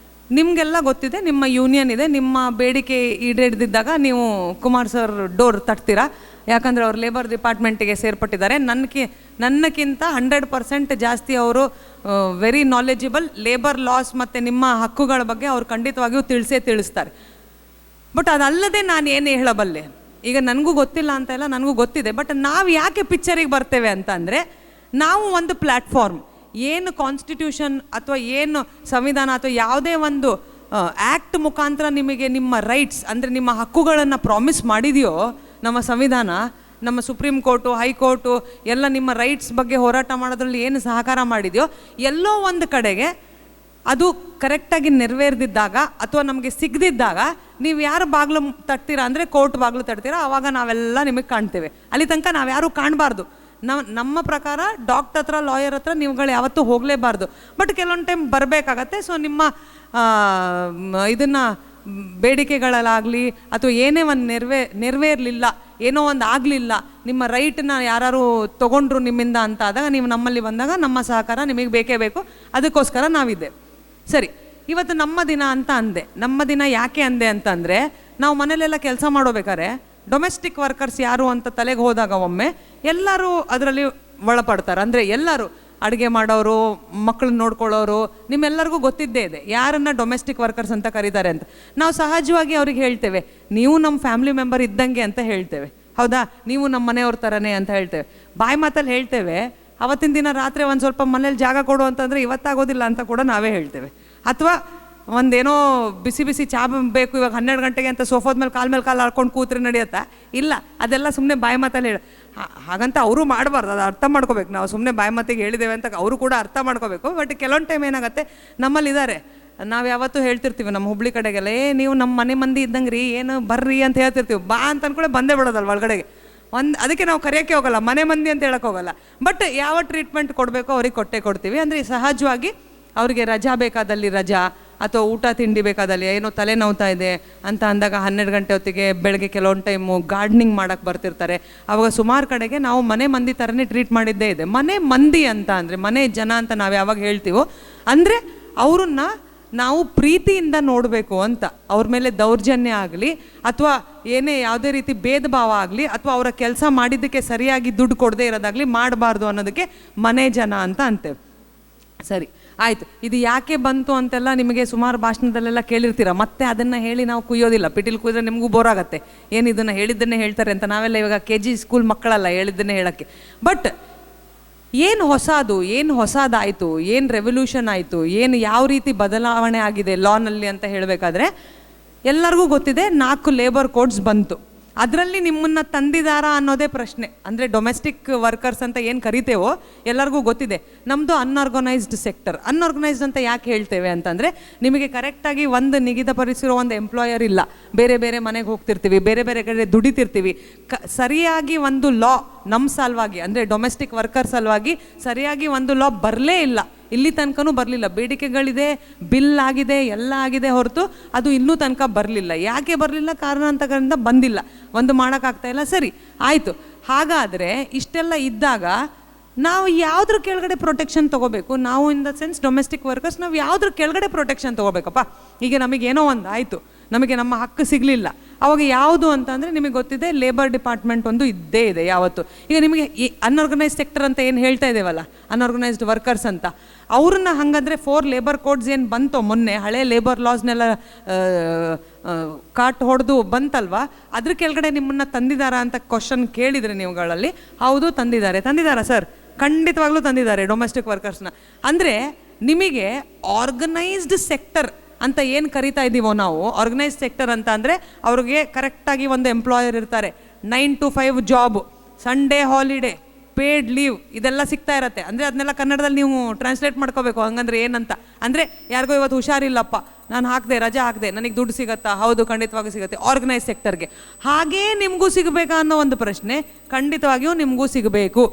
ನಿಮಗೆಲ್ಲ ಗೊತ್ತಿದೆ, ನಿಮ್ಮ ಯೂನಿಯನ್ ಇದೆ, ನಿಮ್ಮ ಬೇಡಿಕೆ ಈಡೇರಿದ್ದಾಗ ನೀವು ಕುಮಾರ್ ಸರ್ ಡೋರ್ ತಟ್ತೀರಾ. ಯಾಕಂದರೆ ಅವ್ರು ಲೇಬರ್ ಡಿಪಾರ್ಟ್ಮೆಂಟಿಗೆ ಸೇರ್ಪಟ್ಟಿದ್ದಾರೆ. ನನ್ನಕ್ಕಿಂತ 100% ಜಾಸ್ತಿ ಅವರು ವೆರಿ ನಾಲೆಜಬಲ್. ಲೇಬರ್ ಲಾಸ್ ಮತ್ತು ನಿಮ್ಮ ಹಕ್ಕುಗಳ ಬಗ್ಗೆ ಅವ್ರು ಖಂಡಿತವಾಗಿಯೂ ತಿಳಿಸ್ತಾರೆ. ಬಟ್ ಅದಲ್ಲದೆ ನಾನು ಏನು ಹೇಳಬಲ್ಲೆ, ಈಗ ನನಗೂ ಗೊತ್ತಿಲ್ಲ ಅಂತ ಇಲ್ಲ, ನನಗೂ ಗೊತ್ತಿದೆ. ಬಟ್ ನಾವು ಯಾಕೆ ಪಿಕ್ಚರಿಗೆ ಬರ್ತೇವೆ ಅಂತ ಅಂದರೆ, ನಾವು ಒಂದು ಪ್ಲ್ಯಾಟ್ಫಾರ್ಮ್, ಏನು ಕಾನ್ಸ್ಟಿಟ್ಯೂಷನ್ ಅಥವಾ ಏನು ಸಂವಿಧಾನ ಅಥವಾ ಯಾವುದೇ ಒಂದು ಆ್ಯಕ್ಟ್ ಮುಖಾಂತರ ನಿಮಗೆ ನಿಮ್ಮ ರೈಟ್ಸ್ ಅಂದರೆ ನಿಮ್ಮ ಹಕ್ಕುಗಳನ್ನು ಪ್ರಾಮಿಸ್ ಮಾಡಿದೆಯೋ ನಮ್ಮ ಸಂವಿಧಾನ, ನಮ್ಮ ಸುಪ್ರೀಂ ಕೋರ್ಟು, ಹೈಕೋರ್ಟು ಎಲ್ಲ ನಿಮ್ಮ ರೈಟ್ಸ್ ಬಗ್ಗೆ ಹೋರಾಟ ಮಾಡೋದ್ರಲ್ಲಿ ಏನು ಸಹಕಾರ ಮಾಡಿದೆಯೋ, ಎಲ್ಲೋ ಒಂದು ಕಡೆಗೆ ಅದು ಕರೆಕ್ಟಾಗಿ ನೆರವೇರ್ದಿದ್ದಾಗ ಅಥವಾ ನಮಗೆ ಸಿಗದಿದ್ದಾಗ ನೀವು ಯಾರು ಬಾಗಿಲು ತಟ್ತೀರಾ ಅಂದರೆ ಕೋರ್ಟ್ ಬಾಗಿಲು ತಟ್ತೀರಾ, ಆವಾಗ ನಾವೆಲ್ಲ ನಿಮಗೆ ಕಾಣ್ತೇವೆ. ಅಲ್ಲಿ ತನಕ ನಾವು ಯಾರೂ ಕಾಣಬಾರ್ದು. ನಮ್ಮ ಪ್ರಕಾರ ಡಾಕ್ಟರ್ ಹತ್ರ, ಲಾಯರ್ ಹತ್ರ ನೀವುಗಳು ಯಾವತ್ತೂ ಹೋಗಲೇಬಾರ್ದು. ಬಟ್ ಕೆಲವೊಂದು ಟೈಮ್ ಬರಬೇಕಾಗತ್ತೆ. ಸೊ ನಿಮ್ಮ ಇದನ್ನು ಬೇಡಿಕೆಗಳಲ್ಲಾಗಲಿ ಅಥವಾ ಏನೇ ಒಂದು ನೆರವೇರಲಿಲ್ಲ, ಏನೋ ಒಂದು ಆಗಲಿಲ್ಲ, ನಿಮ್ಮ ರೈಟನ್ನ ಯಾರು ತೊಗೊಂಡ್ರು ನಿಮ್ಮಿಂದ ಅಂತ ಆದಾಗ ನೀವು ನಮ್ಮಲ್ಲಿ ಬಂದಾಗ ನಮ್ಮ ಸಹಕಾರ ನಿಮಗೆ ಬೇಕೇ ಬೇಕು. ಅದಕ್ಕೋಸ್ಕರ ನಾವಿದ್ದೆ. ಸರಿ, ಇವತ್ತು ನಮ್ಮ ದಿನ ಅಂತ ಅಂದೆ. ನಮ್ಮ ದಿನ ಯಾಕೆ ಅಂದೆ ಅಂತಂದರೆ, ನಾವು ಮನೇಲೆಲ್ಲ ಕೆಲಸ ಮಾಡೋಬೇಕಾದ್ರೆ ಡೊಮೆಸ್ಟಿಕ್ ವರ್ಕರ್ಸ್ ಯಾರು ಅಂತ ತಲೆಗೆ ಹೋದಾಗ ಒಮ್ಮೆ ಎಲ್ಲರೂ ಅದರಲ್ಲಿ ಒಳಪಡ್ತಾರೆ. ಅಂದರೆ ಎಲ್ಲರೂ ಅಡುಗೆ ಮಾಡೋರು, ಮಕ್ಕಳನ್ನ ನೋಡ್ಕೊಳ್ಳೋರು, ನಿಮ್ಮೆಲ್ಲರಿಗೂ ಗೊತ್ತಿದ್ದೇ ಇದೆ ಯಾರನ್ನು ಡೊಮೆಸ್ಟಿಕ್ ವರ್ಕರ್ಸ್ ಅಂತ ಕರೀತಾರೆ ಅಂತ. ನಾವು ಸಹಜವಾಗಿ ಅವ್ರಿಗೆ ಹೇಳ್ತೇವೆ, ನೀವು ನಮ್ಮ ಫ್ಯಾಮಿಲಿ ಮೆಂಬರ್ ಇದ್ದಂಗೆ ಅಂತ ಹೇಳ್ತೇವೆ. ಹೌದಾ, ನೀವು ನಮ್ಮ ಮನೆಯವ್ರ ಥರನೇ ಅಂತ ಹೇಳ್ತೇವೆ. ಬಾಯಿ ಮಾತಲ್ಲಿ ಹೇಳ್ತೇವೆ. ಅವತ್ತಿನ ದಿನ ರಾತ್ರಿ ಒಂದು ಸ್ವಲ್ಪ ಮನೇಲಿ ಜಾಗ ಕೊಡು ಅಂತಂದರೆ ಇವತ್ತಾಗೋದಿಲ್ಲ ಅಂತ ಕೂಡ ನಾವೇ ಹೇಳ್ತೇವೆ. ಅಥವಾ ಒಂದೇನೋ ಬಿಸಿ ಚಾ ಬೇಕು ಇವಾಗ 12 ಗಂಟೆಗೆ ಅಂತ ಸೋಫಾದ ಮೇಲೆ ಕಾಲು ಹಾಕೊಂಡು ಕೂತ್ರೆ ನಡೆಯುತ್ತಾ? ಇಲ್ಲ, ಅದೆಲ್ಲ ಸುಮ್ಮನೆ ಬಾಯಿ ಮಾತಲ್ಲಿ ಹಾಗಂತ ಅವರು ಮಾಡಬಾರ್ದು. ಅದು ಅರ್ಥ ಮಾಡ್ಕೋಬೇಕು. ನಾವು ಸುಮ್ಮನೆ ಬಾಯಿ ಮಾತಿಗೆ ಹೇಳಿದ್ದೇವೆ ಅಂತ ಅವರು ಕೂಡ ಅರ್ಥ ಮಾಡ್ಕೋಬೇಕು. ಬಟ್ ಕೆಲವೊಂದು ಟೈಮ್ ಏನಾಗುತ್ತೆ, ನಮ್ಮಲ್ಲಿದ್ದಾರೆ, ನಾವು ಯಾವತ್ತೂ ಹೇಳ್ತಿರ್ತೀವಿ ನಮ್ಮ ಹುಬ್ಳಿ ಕಡೆಗೆಲ್ಲ, ನೀವು ನಮ್ಮ ಮನೆ ಮಂದಿ ಇದ್ದಂಗೆ ರೀ, ಏನು ಬರ್ರಿ ಅಂತ ಹೇಳ್ತಿರ್ತೀವಿ. ಬಾ ಅಂತ ಅಂದ್ಕೊಳ್ಳೆ ಬಂದೇ ಬಿಡೋದಲ್ವ ಒಳಗಡೆಗೆ. ಅದಕ್ಕೆ ನಾವು ಕರೆಯೋಕ್ಕೆ ಹೋಗಲ್ಲ, ಮನೆ ಮಂದಿ ಅಂತ ಹೇಳಕ್ಕೆ ಹೋಗಲ್ಲ. ಬಟ್ ಯಾವ ಟ್ರೀಟ್ಮೆಂಟ್ ಕೊಡಬೇಕೋ ಅವ್ರಿಗೆ ಕೊಡ್ತೀವಿ. ಅಂದರೆ ಸಹಜವಾಗಿ ಅವರಿಗೆ ರಜಾ ಬೇಕಾದಲ್ಲಿ ರಜಾ, ಅಥವಾ ಊಟ ತಿಂಡಿ ಬೇಕಾದಲ್ಲಿ, ಏನೋ ತಲೆ ನೋವ್ತಾ ಇದೆ ಅಂತ ಅಂದಾಗ 12 ಗಂಟೆ ಹೊತ್ತಿಗೆ ಬೆಳಗ್ಗೆ ಕೆಲವೊಂದು ಟೈಮು ಗಾರ್ಡನಿಂಗ್ ಮಾಡೋಕ್ಕೆ ಬರ್ತಿರ್ತಾರೆ. ಆವಾಗ ಸುಮಾರು ಕಡೆಗೆ ನಾವು ಮನೆ ಮಂದಿ ಥರನೇ ಟ್ರೀಟ್ ಮಾಡಿದ್ದೇ ಇದೆ. ಮನೆ ಮಂದಿ ಅಂತ ಅಂದರೆ ಮನೆ ಜನ ಅಂತ ನಾವು ಯಾವಾಗ ಹೇಳ್ತೀವೋ ಅಂದರೆ ಅವ್ರನ್ನ ನಾವು ಪ್ರೀತಿಯಿಂದ ನೋಡಬೇಕು ಅಂತ. ಅವ್ರ ಮೇಲೆ ದೌರ್ಜನ್ಯ ಆಗಲಿ ಅಥವಾ ಯಾವುದೇ ರೀತಿ ಭೇದ ಭಾವ ಆಗಲಿ ಅಥವಾ ಅವರ ಕೆಲಸ ಮಾಡಿದ್ದಕ್ಕೆ ಸರಿಯಾಗಿ ದುಡ್ಡು ಕೊಡದೇ ಇರೋದಾಗಲಿ ಮಾಡಬಾರ್ದು ಅನ್ನೋದಕ್ಕೆ ಮನೆ ಜನ ಅಂತ ಅಂತೇವೆ. ಸರಿ, ಆಯಿತು. ಇದು ಯಾಕೆ ಬಂತು ಅಂತೆಲ್ಲ ನಿಮಗೆ ಸುಮಾರು ಭಾಷಣದಲ್ಲೆಲ್ಲ ಕೇಳಿರ್ತೀರ. ಮತ್ತೆ ಅದನ್ನು ಹೇಳಿ ನಾವು ಕುಯ್ಯೋದಿಲ್ಲ. ಪಿಟೀಲ್ ಕುಯ್ದ್ರೆ ನಿಮಗೂ ಬೋರ್ ಆಗುತ್ತೆ. ಏನು ಇದನ್ನು ಹೇಳಿದ್ದನ್ನೇ ಹೇಳ್ತಾರೆ ಅಂತ. ನಾವೆಲ್ಲ ಇವಾಗ KG ಸ್ಕೂಲ್ ಮಕ್ಕಳಲ್ಲ ಹೇಳಿದ್ದನ್ನೇ ಹೇಳೋಕ್ಕೆ. ಬಟ್ ಏನು ಹೊಸದಾಯಿತು, ಏನು ರೆವಲ್ಯೂಷನ್ ಆಯಿತು, ಯಾವ ರೀತಿ ಬದಲಾವಣೆ ಆಗಿದೆ ಲಾನಲ್ಲಿ ಅಂತ ಹೇಳಬೇಕಾದ್ರೆ ಎಲ್ಲರಿಗೂ ಗೊತ್ತಿದೆ. 4 ಲೇಬರ್ ಕೋಡ್ಸ್ ಬಂತು. ಅದರಲ್ಲಿ ನಿಮ್ಮನ್ನು ತಂದಿದ್ದಾರಾ ಅನ್ನೋದೇ ಪ್ರಶ್ನೆ. ಅಂದರೆ ಡೊಮೆಸ್ಟಿಕ್ ವರ್ಕರ್ಸ್ ಅಂತ ಏನು ಕರಿತೇವೋ ಎಲ್ಲರಿಗೂ ಗೊತ್ತಿದೆ. ನಮ್ಮದು ಅನ್ಆರ್ಗನೈಸ್ಡ್ ಸೆಕ್ಟರ್. ಅನ್ಆರ್ಗನೈಸ್ಡ್ ಅಂತ ಯಾಕೆ ಹೇಳ್ತೇವೆ ಅಂತಂದರೆ, ನಿಮಗೆ ಕರೆಕ್ಟಾಗಿ ಒಂದು ನಿಗದಿಪಡಿಸಿರೋ ಒಂದು ಎಂಪ್ಲಾಯರ್ ಇಲ್ಲ. ಬೇರೆ ಮನೆಗೆ ಹೋಗ್ತಿರ್ತೀವಿ, ಬೇರೆ ಕಡೆ ದುಡಿತಿರ್ತೀವಿ. ಸರಿಯಾಗಿ ಒಂದು ಲಾ ನಮ್ಮ ಸಲುವಾಗಿ ಅಂದರೆ ಡೊಮೆಸ್ಟಿಕ್ ವರ್ಕರ್ ಸಲುವಾಗಿ ಸರಿಯಾಗಿ ಒಂದು ಲಾ ಬರಲೇ ಇಲ್ಲ. ಇಲ್ಲಿ ತನಕನೂ ಬರಲಿಲ್ಲ. ಬೇಡಿಕೆಗಳಿದೆ, ಬಿಲ್ ಆಗಿದೆ, ಎಲ್ಲ ಆಗಿದೆ, ಹೊರತು ಅದು ಇನ್ನೂ ತನಕ ಬರಲಿಲ್ಲ. ಯಾಕೆ ಬರಲಿಲ್ಲ? ಕಾರಣಾಂತರಗಳಿಂದ ಬಂದಿಲ್ಲ, ಒಂದು ಮಾಡೋಕ್ಕಾಗ್ತಾಯಿಲ್ಲ. ಸರಿ, ಆಯಿತು. ಹಾಗಾದರೆ ಇಷ್ಟೆಲ್ಲ ಇದ್ದಾಗ ನಾವು ಯಾವುದ್ರ ಕೆಳಗಡೆ ಪ್ರೊಟೆಕ್ಷನ್ ತೊಗೋಬೇಕು? ನಾವು in the sense domestic workers ನಾವು ಯಾವುದ್ರ ಕೆಳಗಡೆ ಪ್ರೊಟೆಕ್ಷನ್ ತೊಗೋಬೇಕಪ್ಪ? ಈಗ ನಮಗೇನೋ ಒಂದು ಆಯಿತು, ನಮಗೆ ನಮ್ಮ ಹಕ್ಕು ಸಿಗಲಿಲ್ಲ, ಅವಾಗ ಯಾವುದು ಅಂತಂದರೆ ನಿಮಗೆ ಗೊತ್ತಿದೆ, ಲೇಬರ್ ಡಿಪಾರ್ಟ್ಮೆಂಟ್ ಒಂದು ಇದ್ದೇ ಇದೆ ಯಾವತ್ತು. ಈಗ ನಿಮಗೆ ಈ ಅನ್ಆರ್ಗನೈಸ್ಡ್ ಸೆಕ್ಟರ್ ಅಂತ ಏನು ಹೇಳ್ತಾ ಇದ್ದೇವಲ್ಲ, ಅನ್ಆರ್ಗನೈಸ್ಡ್ ವರ್ಕರ್ಸ್ ಅಂತ, ಅವ್ರನ್ನ ಹಾಗಂದರೆ 4 ಲೇಬರ್ ಕೋಡ್ಸ್ ಏನು ಬಂತೋ ಮೊನ್ನೆ, ಹಳೆ ಲೇಬರ್ ಲಾಸ್ನೆಲ್ಲ ಕಾಟ್ ಹೊಡೆದು ಬಂತಲ್ವಾ, ಅದ್ರ ಕೆಳಗಡೆ ನಿಮ್ಮನ್ನು ತಂದಿದ್ದಾರಾ ಅಂತ ಕ್ವಶನ್ ಕೇಳಿದರೆ ನೀವುಗಳಲ್ಲಿ, ಹೌದು ತಂದಿದ್ದಾರಾ ಸರ್? ಖಂಡಿತವಾಗ್ಲೂ ತಂದಿದ್ದಾರೆ ಡೊಮೆಸ್ಟಿಕ್ ವರ್ಕರ್ಸ್ನ. ಅಂದರೆ ನಿಮಗೆ ಆರ್ಗನೈಸ್ಡ್ ಸೆಕ್ಟರ್ ಅಂತ ಏನು ಕರಿತಾ ಇದ್ದೀವೋ ನಾವು, ಆರ್ಗನೈಸ್ಡ್ ಸೆಕ್ಟರ್ ಅಂತ ಅಂದರೆ ಅವ್ರಿಗೆ ಕರೆಕ್ಟಾಗಿ ಒಂದು ಎಂಪ್ಲಾಯರ್ ಇರ್ತಾರೆ, 9 to 5 job, Sunday holiday, paid leave, ಇದೆಲ್ಲ ಸಿಗ್ತಾ ಇರತ್ತೆ. ಅಂದರೆ ಅದನ್ನೆಲ್ಲ ಕನ್ನಡದಲ್ಲಿ ನೀವು ಟ್ರಾನ್ಸ್ಲೇಟ್ ಮಾಡ್ಕೋಬೇಕು. ಹಂಗಂದ್ರೆ ಏನಂತ ಅಂದರೆ, ಯಾರಿಗೋ ಇವತ್ತು ಹುಷಾರಿಲ್ಲಪ್ಪ, ನಾನು ರಜೆ ಹಾಕಿದೆ, ನನಗೆ ದುಡ್ಡು ಸಿಗುತ್ತಾ? ಹೌದು, ಖಂಡಿತವಾಗಿ ಸಿಗುತ್ತೆ, ಆರ್ಗನೈಸ್ ಸೆಕ್ಟರ್ಗೆ. ಹಾಗೇ ನಿಮಗೂ ಸಿಗಬೇಕಾ ಅನ್ನೋ ಒಂದು ಪ್ರಶ್ನೆ, ಖಂಡಿತವಾಗಿಯೂ ನಿಮಗೂ ಸಿಗಬೇಕು.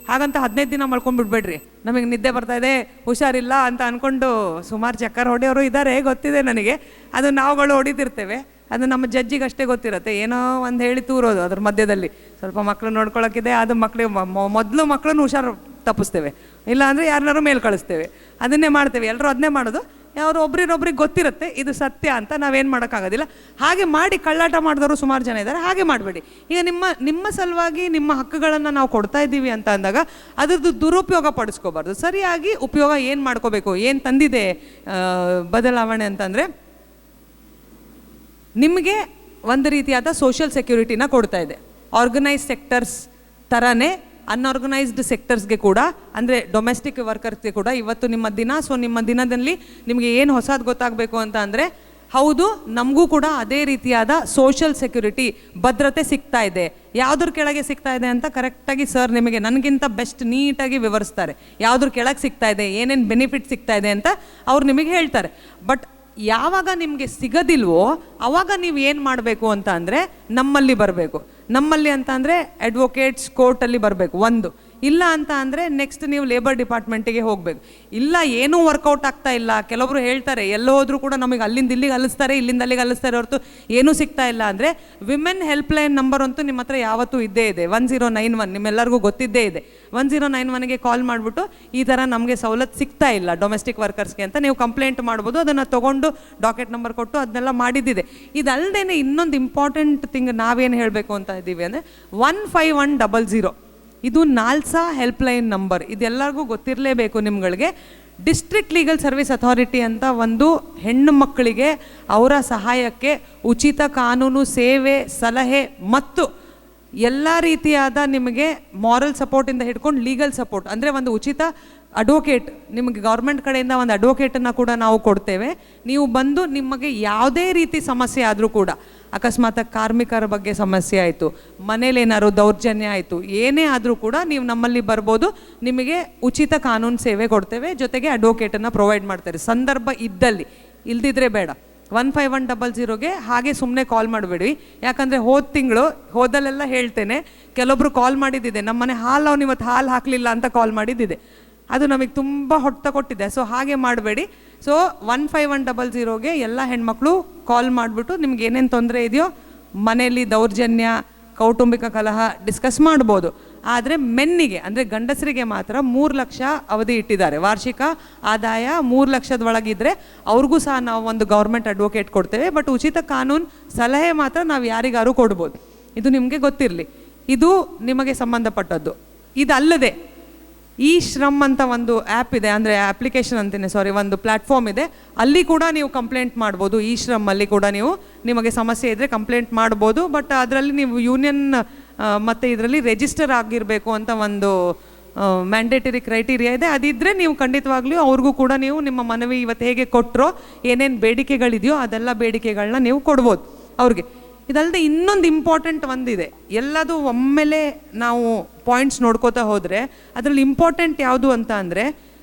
ಹಾಗಂತ 15 ದಿನ ಮಾಡ್ಕೊಂಡ್ಬಿಡ್ಬೇಡ್ರಿ, ನಮಗೆ ನಿದ್ದೆ ಬರ್ತಾ ಇದೆ, ಹುಷಾರಿಲ್ಲ ಅಂತ ಅಂದ್ಕೊಂಡು ಸುಮಾರು ಚಕ್ಕರ್ ಹೊಡೆಯೋರು ಇದ್ದಾರೆ, ಗೊತ್ತಿದೆ ನನಗೆ. ಅದು ನಾವುಗಳು ಹೊಡಿತಿರ್ತೇವೆ, ಅದು ನಮ್ಮ ಜಡ್ಜಿಗೆ ಅಷ್ಟೇ ಗೊತ್ತಿರುತ್ತೆ. ಏನೋ ಒಂದು ಹೇಳಿ ತೂರೋದು ಅದ್ರ ಮಧ್ಯದಲ್ಲಿ. ಸ್ವಲ್ಪ ಮಕ್ಕಳು ನೋಡ್ಕೊಳಕ್ಕಿದೆ, ಅದು ಮಕ್ಕಳಿಗೆ ಮೊದಲು ಮಕ್ಕಳನ್ನು ಹುಷಾರು ತಪ್ಪಿಸ್ತೇವೆ, ಇಲ್ಲಾಂದರೆ ಯಾರನ್ನಾರು ಮೇಲೆ ಕಳಿಸ್ತೇವೆ, ಅದನ್ನೇ ಮಾಡ್ತೇವೆ. ಎಲ್ಲರೂ ಅದನ್ನೇ ಮಾಡೋದು. ಯಾರು ಒಬ್ರಿಗೊಬ್ರಿಗೆ ಗೊತ್ತಿರುತ್ತೆ ಇದು ಸತ್ಯ ಅಂತ, ನಾವೇನು ಮಾಡೋಕ್ಕಾಗೋದಿಲ್ಲ. ಹಾಗೆ ಮಾಡಿ ಕಳ್ಳಾಟ ಮಾಡಿದವರು ಸುಮಾರು ಜನ ಇದ್ದಾರೆ. ಹಾಗೆ ಮಾಡಬೇಡಿ. ಈಗ ನಿಮ್ಮ ಸಲುವಾಗಿ ನಿಮ್ಮ ಹಕ್ಕುಗಳನ್ನು ನಾವು ಕೊಡ್ತಾ ಇದ್ದೀವಿ ಅಂತ ಅಂದಾಗ ಅದ್ರದ್ದು ದುರುಪಯೋಗ ಪಡಿಸ್ಕೋಬಾರ್ದು. ಸರಿಯಾಗಿ ಉಪಯೋಗ ಏನು ಮಾಡ್ಕೋಬೇಕು, ಏನು ತಂದಿದೆ ಬದಲಾವಣೆ ಅಂತಂದರೆ, ನಿಮಗೆ ಒಂದು ರೀತಿಯಾದ ಸೋಷಿಯಲ್ ಸೆಕ್ಯೂರಿಟಿನ ಕೊಡ್ತಾ ಇದೆ. ಆರ್ಗನೈಸ್ ಸೆಕ್ಟರ್ಸ್ ಥರನೇ ಅನ್ಆರ್ಗನೈಸ್ಡ್ ಸೆಕ್ಟರ್ಸ್ಗೆ ಕೂಡ, ಅಂದರೆ ಡೊಮೆಸ್ಟಿಕ್ ವರ್ಕರ್ಸ್ಗೆ ಕೂಡ ಇವತ್ತು ನಿಮ್ಮ ದಿನ. ಸೊ ನಿಮ್ಮ ದಿನದಲ್ಲಿ ನಿಮಗೆ ಏನು ಹೊಸದು ಗೊತ್ತಾಗಬೇಕು ಅಂತ ಅಂದರೆ, ಹೌದು ನಮಗೂ ಕೂಡ ಅದೇ ರೀತಿಯಾದ ಸೋಷಿಯಲ್ ಸೆಕ್ಯೂರಿಟಿ ಭದ್ರತೆ ಸಿಗ್ತಾ ಇದೆ. ಯಾವುದ್ರ ಕೆಳಗೆ ಸಿಗ್ತಾ ಇದೆ ಅಂತ ಕರೆಕ್ಟಾಗಿ ಸರ್ ನಿಮಗೆ ನನಗಿಂತ ಬೆಸ್ಟ್ ನೀಟಾಗಿ ವಿವರಿಸ್ತಾರೆ. ಯಾವುದ್ರ ಕೆಳಗೆ ಸಿಗ್ತಾ ಇದೆ, ಏನೇನು ಬೆನಿಫಿಟ್ ಸಿಗ್ತಾ ಇದೆ ಅಂತ ಅವ್ರು ನಿಮಗೆ ಹೇಳ್ತಾರೆ. ಬಟ್ ಯಾವಾಗ ನಿಮಗೆ ಸಿಗೋದಿಲ್ವೋ ಆವಾಗ ನೀವು ಏನು ಮಾಡಬೇಕು ಅಂತ ಅಂದರೆ, ನಮ್ಮಲ್ಲಿ ಬರಬೇಕು. ನಮ್ಮಲ್ಲಿ ಅಂತ ಅಂದರೆ ಅಡ್ವೊಕೇಟ್ಸ್ ಕೋರ್ಟಲ್ಲಿ ಬರಬೇಕು ಒಂದು. ಇಲ್ಲ ಅಂತ ಅಂದರೆ ನೆಕ್ಸ್ಟ್ ನೀವು ಲೇಬರ್ ಡಿಪಾರ್ಟ್ಮೆಂಟಿಗೆ ಹೋಗಬೇಕು. ಇಲ್ಲ ಏನೂ ವರ್ಕೌಟ್ ಆಗ್ತಾ ಇಲ್ಲ, ಕೆಲವೊಬ್ರು ಹೇಳ್ತಾರೆ ಎಲ್ಲೋ ಹೋದರೂ ಕೂಡ ನಮಗೆ ಅಲ್ಲಿಂದ ಇಲ್ಲಿಗೆ ಅಲಿಸ್ತಾರೆ, ಇಲ್ಲಿಂದ ಅಲ್ಲಿಗೆ ಅಲಿಸ್ತಾರೆ ಹೊರತು ಏನೂ ಸಿಗ್ತಾ ಇಲ್ಲ ಅಂದರೆ, ವಿಮೆನ್ ಹೆಲ್ಪ್ಲೈನ್ ನಂಬರ್ ಅಂತೂ ನಿಮ್ಮ ಹತ್ರ ಯಾವತ್ತೂ ಇದ್ದೇ ಇದೆ, 1091. ನಿಮ್ಮೆಲ್ಲರಿಗೂ ಗೊತ್ತಿದ್ದೇ ಇದೆ. 1091ಗೆ ಕಾಲ್ ಮಾಡಿಬಿಟ್ಟು ಈ ಥರ ನಮಗೆ ಸವಲತ್ತು ಸಿಗ್ತಾ ಇಲ್ಲ ಡೊಮೆಸ್ಟಿಕ್ ವರ್ಕರ್ಸ್ಗೆ ಅಂತ ನೀವು ಕಂಪ್ಲೇಂಟ್ ಮಾಡ್ಬೋದು. ಅದನ್ನು ತೊಗೊಂಡು ಡಾಕೆಟ್ ನಂಬರ್ ಕೊಟ್ಟು ಅದನ್ನೆಲ್ಲ ಮಾಡಿದ್ದಿದೆ. ಇದಲ್ಲದೆ ಇನ್ನೊಂದು ಇಂಪಾರ್ಟೆಂಟ್ ಥಿಂಗ್ ನಾವೇನು ಹೇಳಬೇಕು ಅಂತ ಇದ್ದೀವಿ ಅಂದರೆ, 15100 ಇದು ನಾಲ್ಸಾ ಹೆಲ್ಪ್ಲೈನ್ ನಂಬರ್. ಇದೆಲ್ಲರಿಗೂ ಗೊತ್ತಿರಲೇಬೇಕು ನಿಮ್ಗಳಿಗೆ. ಡಿಸ್ಟ್ರಿಕ್ಟ್ ಲೀಗಲ್ ಸರ್ವಿಸ್ ಅಥಾರಿಟಿ ಅಂತ ಒಂದು ಹೆಣ್ಣು ಮಕ್ಕಳಿಗೆ ಅವರ ಸಹಾಯಕ್ಕೆ ಉಚಿತ ಕಾನೂನು ಸೇವೆ, ಸಲಹೆ ಮತ್ತು ಎಲ್ಲ ರೀತಿಯಾದ ನಿಮಗೆ ಮಾರಲ್ ಸಪೋರ್ಟಿಂದ ಹಿಡ್ಕೊಂಡು ಲೀಗಲ್ ಸಪೋರ್ಟ್, ಅಂದರೆ ಒಂದು ಉಚಿತ ಅಡ್ವೊಕೇಟ್, ನಿಮಗೆ ಗೌರ್ಮೆಂಟ್ ಕಡೆಯಿಂದ ಒಂದು ಅಡ್ವೊಕೇಟನ್ನು ಕೂಡ ನಾವು ಕೊಡ್ತೇವೆ. ನೀವು ಬಂದು ನಿಮಗೆ ಯಾವುದೇ ರೀತಿ ಸಮಸ್ಯೆ ಆದರೂ ಕೂಡ, ಅಕಸ್ಮಾತ್ ಕಾರ್ಮಿಕರ ಬಗ್ಗೆ ಸಮಸ್ಯೆ ಆಯಿತು, ಮನೇಲಿ ಏನಾದ್ರು ದೌರ್ಜನ್ಯ ಆಯಿತು, ಏನೇ ಆದರೂ ಕೂಡ ನೀವು ನಮ್ಮಲ್ಲಿ ಬರ್ಬೋದು. ನಿಮಗೆ ಉಚಿತ ಕಾನೂನು ಸೇವೆ ಕೊಡ್ತೇವೆ, ಜೊತೆಗೆ ಅಡ್ವೊಕೇಟನ್ನು ಪ್ರೊವೈಡ್ ಮಾಡ್ತಾರೆ ಸಂದರ್ಭ ಇದ್ದಲ್ಲಿ. ಇಲ್ದಿದ್ರೆ ಬೇಡ. 15100ಗೆ ಹಾಗೆ ಸುಮ್ಮನೆ ಕಾಲ್ ಮಾಡಬೇಡಿ. ಯಾಕಂದರೆ ಹೋದಲ್ಲೆಲ್ಲ ಹೇಳ್ತೇನೆ, ಕೆಲವೊಬ್ರು ಕಾಲ್ ಮಾಡಿದ್ದಿದೆ, ನಮ್ಮನೆ ಹಾಲು ಅವ್ನು ಇವತ್ತು ಹಾಲು ಹಾಕಲಿಲ್ಲ ಅಂತ ಕಾಲ್ ಮಾಡಿದ್ದಿದೆ. ಅದು ನಮಗೆ ತುಂಬ ಹೊಟ್ಟೆ ಕೊಟ್ಟಿದೆ. ಸೊ ಹಾಗೆ ಮಾಡಬೇಡಿ. ಸೊ 15100ಗೆ ಎಲ್ಲ ಹೆಣ್ಮಕ್ಳು ಕಾಲ್ ಮಾಡಿಬಿಟ್ಟು ನಿಮ್ಗೆ ಏನೇನು ತೊಂದರೆ ಇದೆಯೋ, ಮನೆಯಲ್ಲಿ ದೌರ್ಜನ್ಯ, ಕೌಟುಂಬಿಕ ಕಲಹ ಡಿಸ್ಕಸ್ ಮಾಡ್ಬೋದು. ಆದರೆ ಮೆನ್ನಿಗೆ ಅಂದರೆ ಗಂಡಸರಿಗೆ ಮಾತ್ರ 3 ಲಕ್ಷ ಅವಧಿ ಇಟ್ಟಿದ್ದಾರೆ. ವಾರ್ಷಿಕ ಆದಾಯ 3 ಲಕ್ಷದ ಒಳಗಿದ್ರೆ ಅವ್ರಿಗೂ ಸಹ ನಾವು ಒಂದು ಗೌರ್ಮೆಂಟ್ ಅಡ್ವೊಕೇಟ್ ಕೊಡ್ತೇವೆ. ಬಟ್ ಉಚಿತ ಕಾನೂನು ಸಲಹೆ ಮಾತ್ರ ನಾವು ಯಾರಿಗಾರು ಕೊಡ್ಬೋದು. ಇದು ನಿಮಗೆ ಗೊತ್ತಿರಲಿ, ಇದು ನಿಮಗೆ ಸಂಬಂಧಪಟ್ಟದ್ದು. ಇದಲ್ಲದೆ ಈ ಶ್ರಮ್ ಅಂತ ಒಂದು ಆ್ಯಪ್ ಇದೆ, ಅಂದರೆ ಅಪ್ಲಿಕೇಶನ್ ಅಂತೀನಿ, ಒಂದು ಪ್ಲ್ಯಾಟ್ಫಾರ್ಮ್ ಇದೆ. ಅಲ್ಲಿ ಕೂಡ ನೀವು ಕಂಪ್ಲೇಂಟ್ ಮಾಡ್ಬೋದು. ಈ ಶ್ರಮಲ್ಲಿ ಕೂಡ ನಿಮಗೆ ಸಮಸ್ಯೆ ಇದ್ದರೆ ಕಂಪ್ಲೇಂಟ್ ಮಾಡ್ಬೋದು. ಬಟ್ ಅದರಲ್ಲಿ ನೀವು ಯೂನಿಯನ್ ಮತ್ತು ಇದರಲ್ಲಿ ರಿಜಿಸ್ಟರ್ ಆಗಿರಬೇಕು ಅಂತ ಒಂದು ಮ್ಯಾಂಡೇಟರಿ ಕ್ರೈಟೀರಿಯಾ ಇದೆ. ಅದಿದ್ದರೆ ನೀವು ಖಂಡಿತವಾಗ್ಲೂ ಅವ್ರಿಗೂ ಕೂಡ ನೀವು ನಿಮ್ಮ ಮನವಿ ಇವತ್ತು ಹೇಗೆ ಕೊಟ್ಟರೋ, ಏನೇನು ಬೇಡಿಕೆಗಳಿದೆಯೋ ಅದೆಲ್ಲ ಬೇಡಿಕೆಗಳನ್ನ ನೀವು ಕೊಡ್ಬೋದು ಅವ್ರಿಗೆ. ಇದಲ್ಲದೆ ಇನ್ನೊಂದು ಇಂಪಾರ್ಟೆಂಟ್ ಒಂದಿದೆ. ಎಲ್ಲದು ಒಮ್ಮೆಲೆ ನಾವು ಪಾಯಿಂಟ್ಸ್ ನೋಡ್ಕೋತಾ ಹೋದರೆ ಅದರಲ್ಲಿ ಇಂಪಾರ್ಟೆಂಟ್ ಯಾವುದು ಅಂತ ಅಂದರೆ,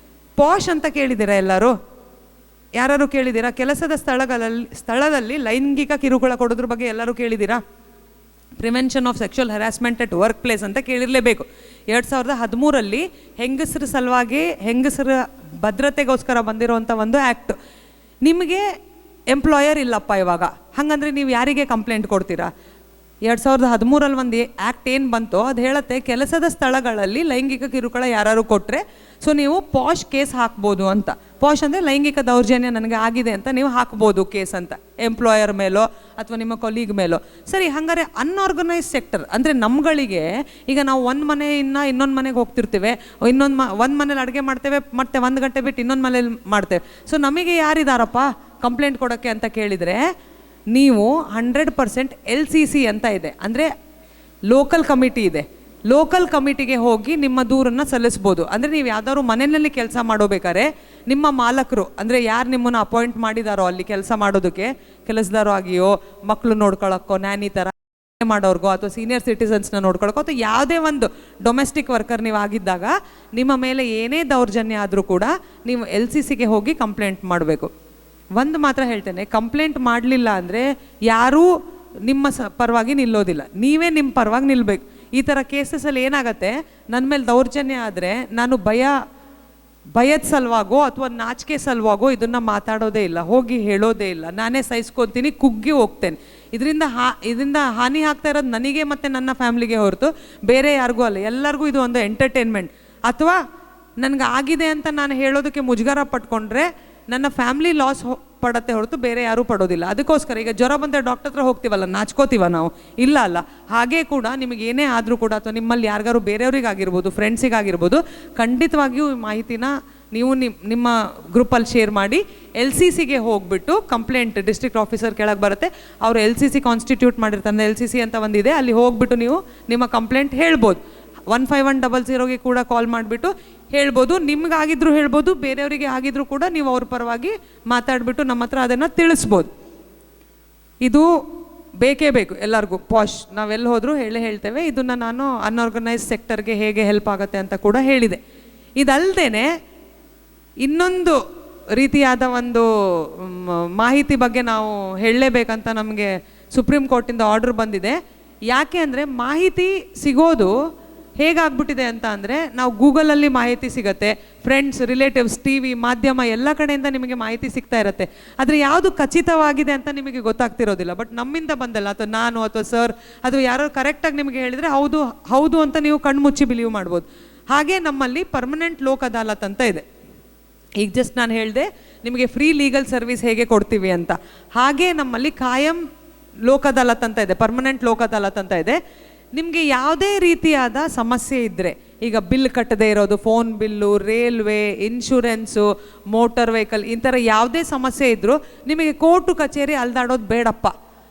ಪಾಶ್ ಅಂತ ಕೇಳಿದ್ದೀರಾ ಎಲ್ಲರೂ? ಯಾರು ಕೇಳಿದ್ದೀರಾ? ಕೆಲಸದ ಸ್ಥಳದಲ್ಲಿ ಲೈಂಗಿಕ ಕಿರುಕುಳ ಕೊಡೋದ್ರ ಬಗ್ಗೆ ಎಲ್ಲರೂ ಕೇಳಿದ್ದೀರಾ? Prevention of sexual harassment at work place ಅಂತ ಕೇಳಿರಲೇಬೇಕು. 2013 ಹೆಂಗಸರ ಸಲುವಾಗಿ, ಹೆಂಗಸರ ಭದ್ರತೆಗೋಸ್ಕರ ಬಂದಿರೋವಂಥ ಒಂದು ಆ್ಯಕ್ಟ್. ನಿಮಗೆ ಎಂಪ್ಲಾಯರ್ ಇಲ್ಲಪ್ಪ ಇವಾಗ, ಹಾಗಂದ್ರೆ ನೀವು ಯಾರಿಗೆ ಕಂಪ್ಲೇಂಟ್ ಕೊಡ್ತೀರಾ? 2013 ಒಂದು ಆ್ಯಕ್ಟ್ ಏನು ಬಂತೋ ಅದು ಹೇಳುತ್ತೆ, ಕೆಲಸದ ಸ್ಥಳಗಳಲ್ಲಿ ಲೈಂಗಿಕ ಕಿರುಕುಳ ಯಾರು ಕೊಟ್ಟರೆ ಸೊ ನೀವು ಪಾಶ್ ಕೇಸ್ ಹಾಕ್ಬೋದು ಅಂತ. ಪಾಶ್ ಅಂದರೆ ಲೈಂಗಿಕ ದೌರ್ಜನ್ಯ ನನಗೆ ಆಗಿದೆ ಅಂತ ನೀವು ಹಾಕ್ಬೋದು ಕೇಸ್ ಅಂತ, ಎಂಪ್ಲಾಯರ್ ಮೇಲೋ ಅಥವಾ ನಿಮ್ಮ ಕೊಲೀಗ್ ಮೇಲೋ. ಸರಿ, ಹಾಗಾದ್ರೆ ಅನ್ಆರ್ಗನೈಸ್ ಸೆಕ್ಟರ್ ಅಂದರೆ ನಮ್ಗಳಿಗೆ ಈಗ ನಾವು ಒಂದು ಮನೆಯಿಂದ ಇನ್ನೊಂದು ಮನೆಗೆ ಹೋಗ್ತಿರ್ತೇವೆ, ಒಂದು ಮನೇಲಿ ಅಡುಗೆ ಮಾಡ್ತೇವೆ, ಮತ್ತೆ 1 ಗಂಟೆ ಬಿಟ್ಟು ಇನ್ನೊಂದು ಮನೇಲಿ ಮಾಡ್ತೇವೆ. ಸೊ ನಮಗೆ ಯಾರಿದಾರಪ್ಪ ಕಂಪ್ಲೇಂಟ್ ಕೊಡೋಕ್ಕೆ ಅಂತ ಕೇಳಿದರೆ ನೀವು 100% LCC ಅಂತ ಇದೆ, ಅಂದರೆ ಲೋಕಲ್ ಕಮಿಟಿ ಇದೆ. ಲೋಕಲ್ ಕಮಿಟಿಗೆ ಹೋಗಿ ನಿಮ್ಮ ದೂರನ್ನು ಸಲ್ಲಿಸ್ಬೋದು. ಅಂದರೆ ನೀವು ಯಾವ್ದಾದ್ರು ಮನೆಯಲ್ಲಿ ಕೆಲಸ ಮಾಡೋಬೇಕಾದ್ರೆ ನಿಮ್ಮ ಮಾಲಕರು ಅಂದರೆ ಯಾರು ನಿಮ್ಮನ್ನು ಅಪಾಯಿಂಟ್ ಮಾಡಿದಾರೋ ಅಲ್ಲಿ ಕೆಲಸ ಮಾಡೋದಕ್ಕೆ, ಕೆಲಸದಾರೋ ಆಗಿಯೋ, ಮಕ್ಕಳು ನೋಡ್ಕೊಳ್ಳೋಕ್ಕೋ, ನ್ಯಾನಿ ಥರ ಮಾಡೋರ್ಗೋ ಅಥವಾ ಸೀನಿಯರ್ ಸಿಟಿಸನ್ಸ್ನ ನೋಡ್ಕೊಳ್ಳೋಕ್ಕೋ ಅಥವಾ ಯಾವುದೇ ಒಂದು ಡೊಮೆಸ್ಟಿಕ್ ವರ್ಕರ್ ನೀವು ಆಗಿದ್ದಾಗ ನಿಮ್ಮ ಮೇಲೆ ಏನೇ ದೌರ್ಜನ್ಯ ಆದರೂ ಕೂಡ ನೀವು LCCಗೆ ಹೋಗಿ ಕಂಪ್ಲೇಂಟ್ ಮಾಡಬೇಕು. ಒಂದು ಮಾತ್ರ ಹೇಳ್ತೇನೆ, ಕಂಪ್ಲೇಂಟ್ ಮಾಡಲಿಲ್ಲ ಅಂದರೆ ಯಾರೂ ನಿಮ್ಮ ಪರವಾಗಿ ನಿಲ್ಲೋದಿಲ್ಲ, ನೀವೇ ನಿಮ್ಮ ಪರವಾಗಿ ನಿಲ್ಲಬೇಕು. ಈ ಥರ ಕೇಸಸಲ್ಲಿ ಏನಾಗುತ್ತೆ, ನನ್ನ ಮೇಲೆ ದೌರ್ಜನ್ಯ ಆದರೆ ನಾನು ಭಯದ ಸಲುವಾಗೋ ಅಥವಾ ನಾಚಿಕೆ ಸಲುವಾಗೋ ಇದನ್ನು ಮಾತಾಡೋದೇ ಇಲ್ಲ, ಹೋಗಿ ಹೇಳೋದೇ ಇಲ್ಲ, ನಾನೇ ಸಹಿಸ್ಕೊತೀನಿ, ಕುಗ್ಗಿ ಹೋಗ್ತೇನೆ. ಇದರಿಂದ ಹಾನಿ ಆಗ್ತಾ ಇರೋದು ನನಗೆ ಮತ್ತು ನನ್ನ ಫ್ಯಾಮ್ಲಿಗೆ ಹೊರತು ಬೇರೆ ಯಾರಿಗೂ ಅಲ್ಲ, ಎಲ್ಲರಿಗೂ ಇದು ಒಂದು ಎಂಟರ್ಟೈನ್ಮೆಂಟ್. ಅಥವಾ ನನಗೆ ಆಗಿದೆ ಅಂತ ನಾನು ಹೇಳೋದಕ್ಕೆ ಮುಜುಗರ ಪಟ್ಕೊಂಡ್ರೆ ನನ್ನ ಫ್ಯಾಮ್ಲಿ ಲಾಸ್ ಪಡತ್ತೆ ಹೊರತು ಬೇರೆ ಯಾರೂ ಪಡೋದಿಲ್ಲ. ಅದಕ್ಕೋಸ್ಕರ ಈಗ ಜ್ವರ ಬಂದರೆ ಡಾಕ್ಟರ್ ಹತ್ರ ಹೋಗ್ತೀವಲ್ಲ, ನಾಚ್ಕೋತೀವ ನಾವು? ಇಲ್ಲ ಅಲ್ಲ. ಹಾಗೆ ಕೂಡ ನಿಮಗೆ ಏನೇ ಆದರೂ ಕೂಡ ಅಥವಾ ನಿಮ್ಮಲ್ಲಿ ಯಾರಿಗಾರು ಬೇರೆಯವ್ರಿಗಾಗಿರ್ಬೋದು, ಫ್ರೆಂಡ್ಸಿಗಾಗಿರ್ಬೋದು, ಖಂಡಿತವಾಗಿಯೂ ಈ ಮಾಹಿತಿನ ನೀವು ನಿಮ್ಮ ಗ್ರೂಪಲ್ಲಿ ಶೇರ್ ಮಾಡಿ LCCಗೆ ಹೋಗ್ಬಿಟ್ಟು ಕಂಪ್ಲೇಂಟ್ ಡಿಸ್ಟ್ರಿಕ್ಟ್ ಆಫೀಸರ್ ಕೆಳಗೆ ಬರುತ್ತೆ, ಅವರು LCC ಕಾನ್ಸ್ಟಿಟ್ಯೂಟ್ ಮಾಡಿರ್ತಾರೆ, LCC ಅಂತ ಒಂದಿದೆ, ಅಲ್ಲಿ ಹೋಗ್ಬಿಟ್ಟು ನೀವು ನಿಮ್ಮ ಕಂಪ್ಲೇಂಟ್ ಹೇಳ್ಬೋದು. 15100ಗೆ ಕೂಡ ಕಾಲ್ ಮಾಡಿಬಿಟ್ಟು ಹೇಳ್ಬೋದು. ನಿಮ್ಗಾಗಿದ್ರು ಹೇಳ್ಬೋದು, ಬೇರೆಯವರಿಗೆ ಆಗಿದ್ರು ಕೂಡ ನೀವು ಅವ್ರ ಪರವಾಗಿ ಮಾತಾಡಿಬಿಟ್ಟು ನಮ್ಮ ಹತ್ರ ಅದನ್ನು ತಿಳಿಸ್ಬೋದು. ಇದು ಬೇಕೇ ಬೇಕು ಎಲ್ಲರಿಗೂ. ಪಾಶ್ ನಾವೆಲ್ಲಿ ಹೋದರೂ ಹೇಳ್ತೇವೆ. ಇದನ್ನು ನಾನು ಅನ್ಆರ್ಗನೈಸ್ ಸೆಕ್ಟರ್ಗೆ ಹೇಗೆ ಹೆಲ್ಪ್ ಆಗುತ್ತೆ ಅಂತ ಕೂಡ ಹೇಳಿದೆ. ಇದಲ್ಲದೆ ಇನ್ನೊಂದು ರೀತಿಯಾದ ಒಂದು ಮಾಹಿತಿ ಬಗ್ಗೆ ನಾವು ಹೇಳಲೇಬೇಕಂತ ನಮಗೆ ಸುಪ್ರೀಂ ಕೋರ್ಟಿಂದ ಆರ್ಡರ್ ಬಂದಿದೆ. ಯಾಕೆ ಅಂದರೆ ಮಾಹಿತಿ ಸಿಗೋದು ಹೇಗಾಗ್ಬಿಟ್ಟಿದೆ ಅಂತ ಅಂದರೆ, ನಾವು ಗೂಗಲಲ್ಲಿ ಮಾಹಿತಿ ಸಿಗುತ್ತೆ, ಫ್ರೆಂಡ್ಸ್, ರಿಲೇಟಿವ್ಸ್, TV, ಮಾಧ್ಯಮ ಎಲ್ಲ ಕಡೆಯಿಂದ ನಿಮಗೆ ಮಾಹಿತಿ ಸಿಗ್ತಾ ಇರುತ್ತೆ. ಆದರೆ ಯಾವುದು ಖಚಿತವಾಗಿದೆ ಅಂತ ನಿಮಗೆ ಗೊತ್ತಾಗ್ತಿರೋದಿಲ್ಲ. ಬಟ್ ನಮ್ಮಿಂದ ಬಂದಲ್ಲ, ಅಥವಾ ನಾನು ಅಥವಾ ಸರ್ ಅಥವಾ ಯಾರು ಕರೆಕ್ಟಾಗಿ ನಿಮಗೆ ಹೇಳಿದರೆ ಹೌದು ಅಂತ ನೀವು ಕಣ್ಮುಚ್ಚಿ ಬಿಲೀವ್ ಮಾಡ್ಬೋದು. ಹಾಗೆ ನಮ್ಮಲ್ಲಿ ಪರ್ಮನೆಂಟ್ ಲೋಕ್ ಅದಾಲತ್ ಅಂತ ಇದೆ. ಈಗ ಜಸ್ಟ್ ನಾನು ಹೇಳಿದೆ ನಿಮಗೆ ಫ್ರೀ ಲೀಗಲ್ ಸರ್ವಿಸ್ ಹೇಗೆ ಕೊಡ್ತೀವಿ ಅಂತ, ಹಾಗೆ ನಮ್ಮಲ್ಲಿ ಕಾಯಂ ಲೋಕ್ ಅದಾಲತ್ ಅಂತ ಇದೆ, ಪರ್ಮನೆಂಟ್ ಲೋಕ್ ಅದಾಲತ್ ಅಂತ ಇದೆ. ನಿಮಗೆ ಯಾವುದೇ ರೀತಿಯಾದ ಸಮಸ್ಯೆ ಇದ್ದರೆ, ಈಗ ಬಿಲ್ ಕಟ್ಟದೇ ಇರೋದು, phone bill, railway, insurance, motor vehicle, ಈ ಥರ ಯಾವುದೇ ಸಮಸ್ಯೆ ಇದ್ದರೂ ನಿಮಗೆ ಕೋರ್ಟು ಕಚೇರಿ ಅಲ್ದಾಡೋದು ಬೇಡಪ್ಪ.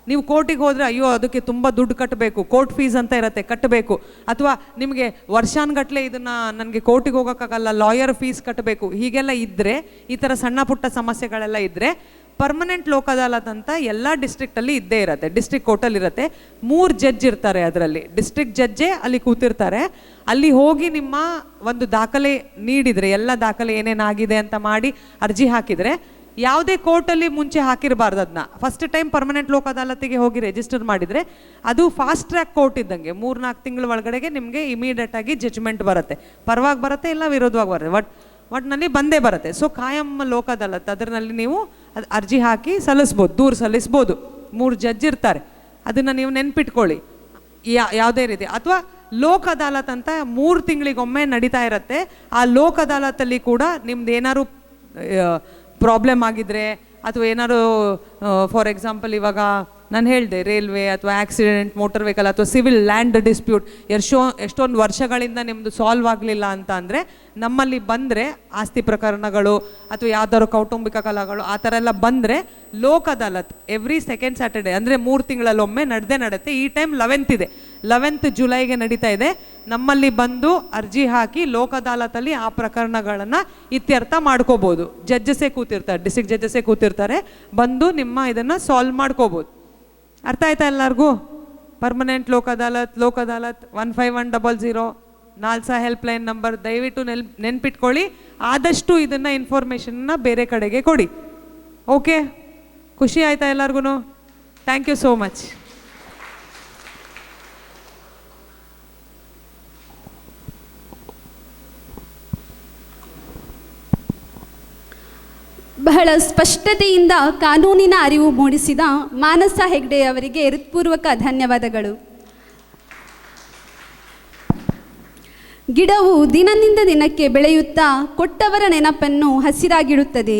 ನೀವು ಕೋರ್ಟಿಗೆ ಹೋದರೆ ಅಯ್ಯೋ ಅದಕ್ಕೆ ತುಂಬ ದುಡ್ಡು ಕಟ್ಟಬೇಕು, ಕೋರ್ಟ್ ಫೀಸ್ ಅಂತ ಇರುತ್ತೆ, ಕಟ್ಟಬೇಕು. ಅಥವಾ ನಿಮಗೆ ವರ್ಷಾನುಗಟ್ಟಲೆ ಇದನ್ನು ನನಗೆ ಕೋರ್ಟಿಗೆ ಹೋಗೋಕ್ಕಾಗಲ್ಲ, ಲಾಯರ್ ಫೀಸ್ ಕಟ್ಟಬೇಕು, ಹೀಗೆಲ್ಲ ಇದ್ದರೆ, ಈ ಥರ ಸಣ್ಣ ಪುಟ್ಟ ಸಮಸ್ಯೆಗಳೆಲ್ಲ ಇದ್ದರೆ ಪರ್ಮನೆಂಟ್ ಲೋಕ್ ಅದಾಲತ್ ಅಂತ ಎಲ್ಲ ಡಿಸ್ಟ್ರಿಕ್ಟಲ್ಲಿ ಇದ್ದೇ ಇರುತ್ತೆ. ಡಿಸ್ಟ್ರಿಕ್ಟ್ ಕೋರ್ಟಲ್ಲಿ ಇರುತ್ತೆ. 3 ಜಡ್ಜ್ ಇರ್ತಾರೆ ಅದರಲ್ಲಿ, ಡಿಸ್ಟ್ರಿಕ್ಟ್ ಜಡ್ಜೇ ಅಲ್ಲಿ ಕೂತಿರ್ತಾರೆ. ಅಲ್ಲಿ ಹೋಗಿ ನಿಮ್ಮ ಒಂದು ದಾಖಲೆ ನೀಡಿದರೆ, ಎಲ್ಲ ದಾಖಲೆ ಏನೇನಾಗಿದೆ ಅಂತ ಮಾಡಿ ಅರ್ಜಿ ಹಾಕಿದರೆ, ಯಾವುದೇ ಕೋರ್ಟಲ್ಲಿ ಮುಂಚೆ ಹಾಕಿರಬಾರ್ದು ಅದನ್ನ. ಫಸ್ಟ್ ಟೈಮ್ ಪರ್ಮನೆಂಟ್ ಲೋಕ್ ಅದಾಲತಿಗೆ ಹೋಗಿ ರಿಜಿಸ್ಟರ್ ಮಾಡಿದರೆ ಅದು ಫಾಸ್ಟ್ ಟ್ರ್ಯಾಕ್ ಕೋರ್ಟ್ ಇದ್ದಂಗೆ, 3-4 ತಿಂಗಳ ಒಳಗಡೆಗೆ ನಿಮಗೆ ಇಮಿಡಿಯೇಟಾಗಿ ಜಡ್ಜ್ಮೆಂಟ್ ಬರುತ್ತೆ. ಪರವಾಗಿ ಬರುತ್ತೆ, ಇಲ್ಲ ವಿರೋಧವಾಗಿ ಬರುತ್ತೆ, ಒಟ್ಟಿನಲ್ಲಿ ಬಂದೇ ಬರುತ್ತೆ. ಸೊ ಕಾಯಂ ಲೋಕ್ ಅದಾಲತ್ ಅದರಲ್ಲಿ ನೀವು ಅರ್ಜಿ ಹಾಕಿ ಸಲ್ಲಿಸ್ಬೋದು, ದೂರು ಸಲ್ಲಿಸ್ಬೋದು. 3 ಜಡ್ಜ್ ಇರ್ತಾರೆ, ಅದನ್ನು ನೀವು ನೆನ್ಪಿಟ್ಕೊಳ್ಳಿ. ಯಾವುದೇ ರೀತಿ ಅಥವಾ ಲೋಕ್ ಅದಾಲತ್ ಅಂತ 3 ತಿಂಗಳಿಗೊಮ್ಮೆ ನಡೀತಾ ಇರುತ್ತೆ. ಆ ಲೋಕ್ ಅದಾಲತಲ್ಲಿ ಕೂಡ ನಿಮ್ದು ಏನಾದ್ರು ಪ್ರಾಬ್ಲಮ್ ಆಗಿದ್ರೆ ಅಥವಾ ಏನಾದ್ರು ಫಾರ್ ಎಕ್ಸಾಂಪಲ್ ಇವಾಗ ನಾನು ಹೇಳಿದೆ ರೈಲ್ವೆ ಅಥವಾ ಆಕ್ಸಿಡೆಂಟ್, ಮೋಟರ್ ವೆಹಿಕಲ್ ಅಥವಾ ಸಿವಿಲ್ ಲ್ಯಾಂಡ್ ಡಿಸ್ಪ್ಯೂಟ್ ಎಷ್ಟೊಂದು ವರ್ಷಗಳಿಂದ ನಿಮ್ಮದು ಸಾಲ್ವ್ ಆಗಲಿಲ್ಲ ಅಂತ ಅಂದರೆ ನಮ್ಮಲ್ಲಿ ಬಂದರೆ, ಆಸ್ತಿ ಪ್ರಕರಣಗಳು ಅಥವಾ ಯಾವ್ದಾದ್ರು ಕೌಟುಂಬಿಕ ಕಲಹಗಳು ಆ ಥರ ಎಲ್ಲ ಬಂದರೆ Lok Adalat every second Saturday ಅಂದರೆ 3 ತಿಂಗಳಲ್ಲೊಮ್ಮೆ ನಡೆಯುತ್ತೆ. ಈ ಟೈಮ್ 11th ಇದೆ, 11th ಜುಲೈಗೆ ನಡೀತಾ ಇದೆ. ನಮ್ಮಲ್ಲಿ ಬಂದು ಅರ್ಜಿ ಹಾಕಿ ಲೋಕ್ ಅದಾಲತಲ್ಲಿ ಆ ಪ್ರಕರಣಗಳನ್ನು ಇತ್ಯರ್ಥ ಮಾಡ್ಕೋಬೋದು. ಜಡ್ಜಸ್ಸೇ ಕೂತಿರ್ತಾರೆ, ಡಿಸ್ಟ್ರಿಕ್ಟ್ ಜಡ್ಜಸ್ಸೇ ಕೂತಿರ್ತಾರೆ, ಬಂದು ನಿಮ್ಮ ಇದನ್ನು ಸಾಲ್ವ್ ಮಾಡ್ಕೋಬೋದು. ಅರ್ಥ ಆಯ್ತಾ ಎಲ್ಲರಿಗೂ? Permanent Lok Adalat 15100 ನಾಲ್ಸಾ helpline number, ದಯವಿಟ್ಟು ನೆನ್ಪಿಟ್ಕೊಳ್ಳಿ. ಆದಷ್ಟು ಇದನ್ನು ಇನ್ಫಾರ್ಮೇಷನ್ನ ಬೇರೆ ಕಡೆಗೆ ಕೊಡಿ. ಓಕೆ, ಖುಷಿ ಆಯ್ತಾ ಎಲ್ಲರಿಗೂ? Thank you so much. ಬಹಳ ಸ್ಪಷ್ಟತೆಯಿಂದ ಕಾನೂನಿನ ಅರಿವು ಮೂಡಿಸಿದ ಮಾನಸ ಹೆಗ್ಡೆ ಅವರಿಗೆ ಹೃತ್ಪೂರ್ವಕ ಧನ್ಯವಾದಗಳು. ಗಿಡವು ದಿನದಿಂದ ದಿನಕ್ಕೆ ಬೆಳೆಯುತ್ತಾ ಕೊಟ್ಟವರ ನೆನಪನ್ನು ಹಸಿರಾಗಿಡುತ್ತದೆ.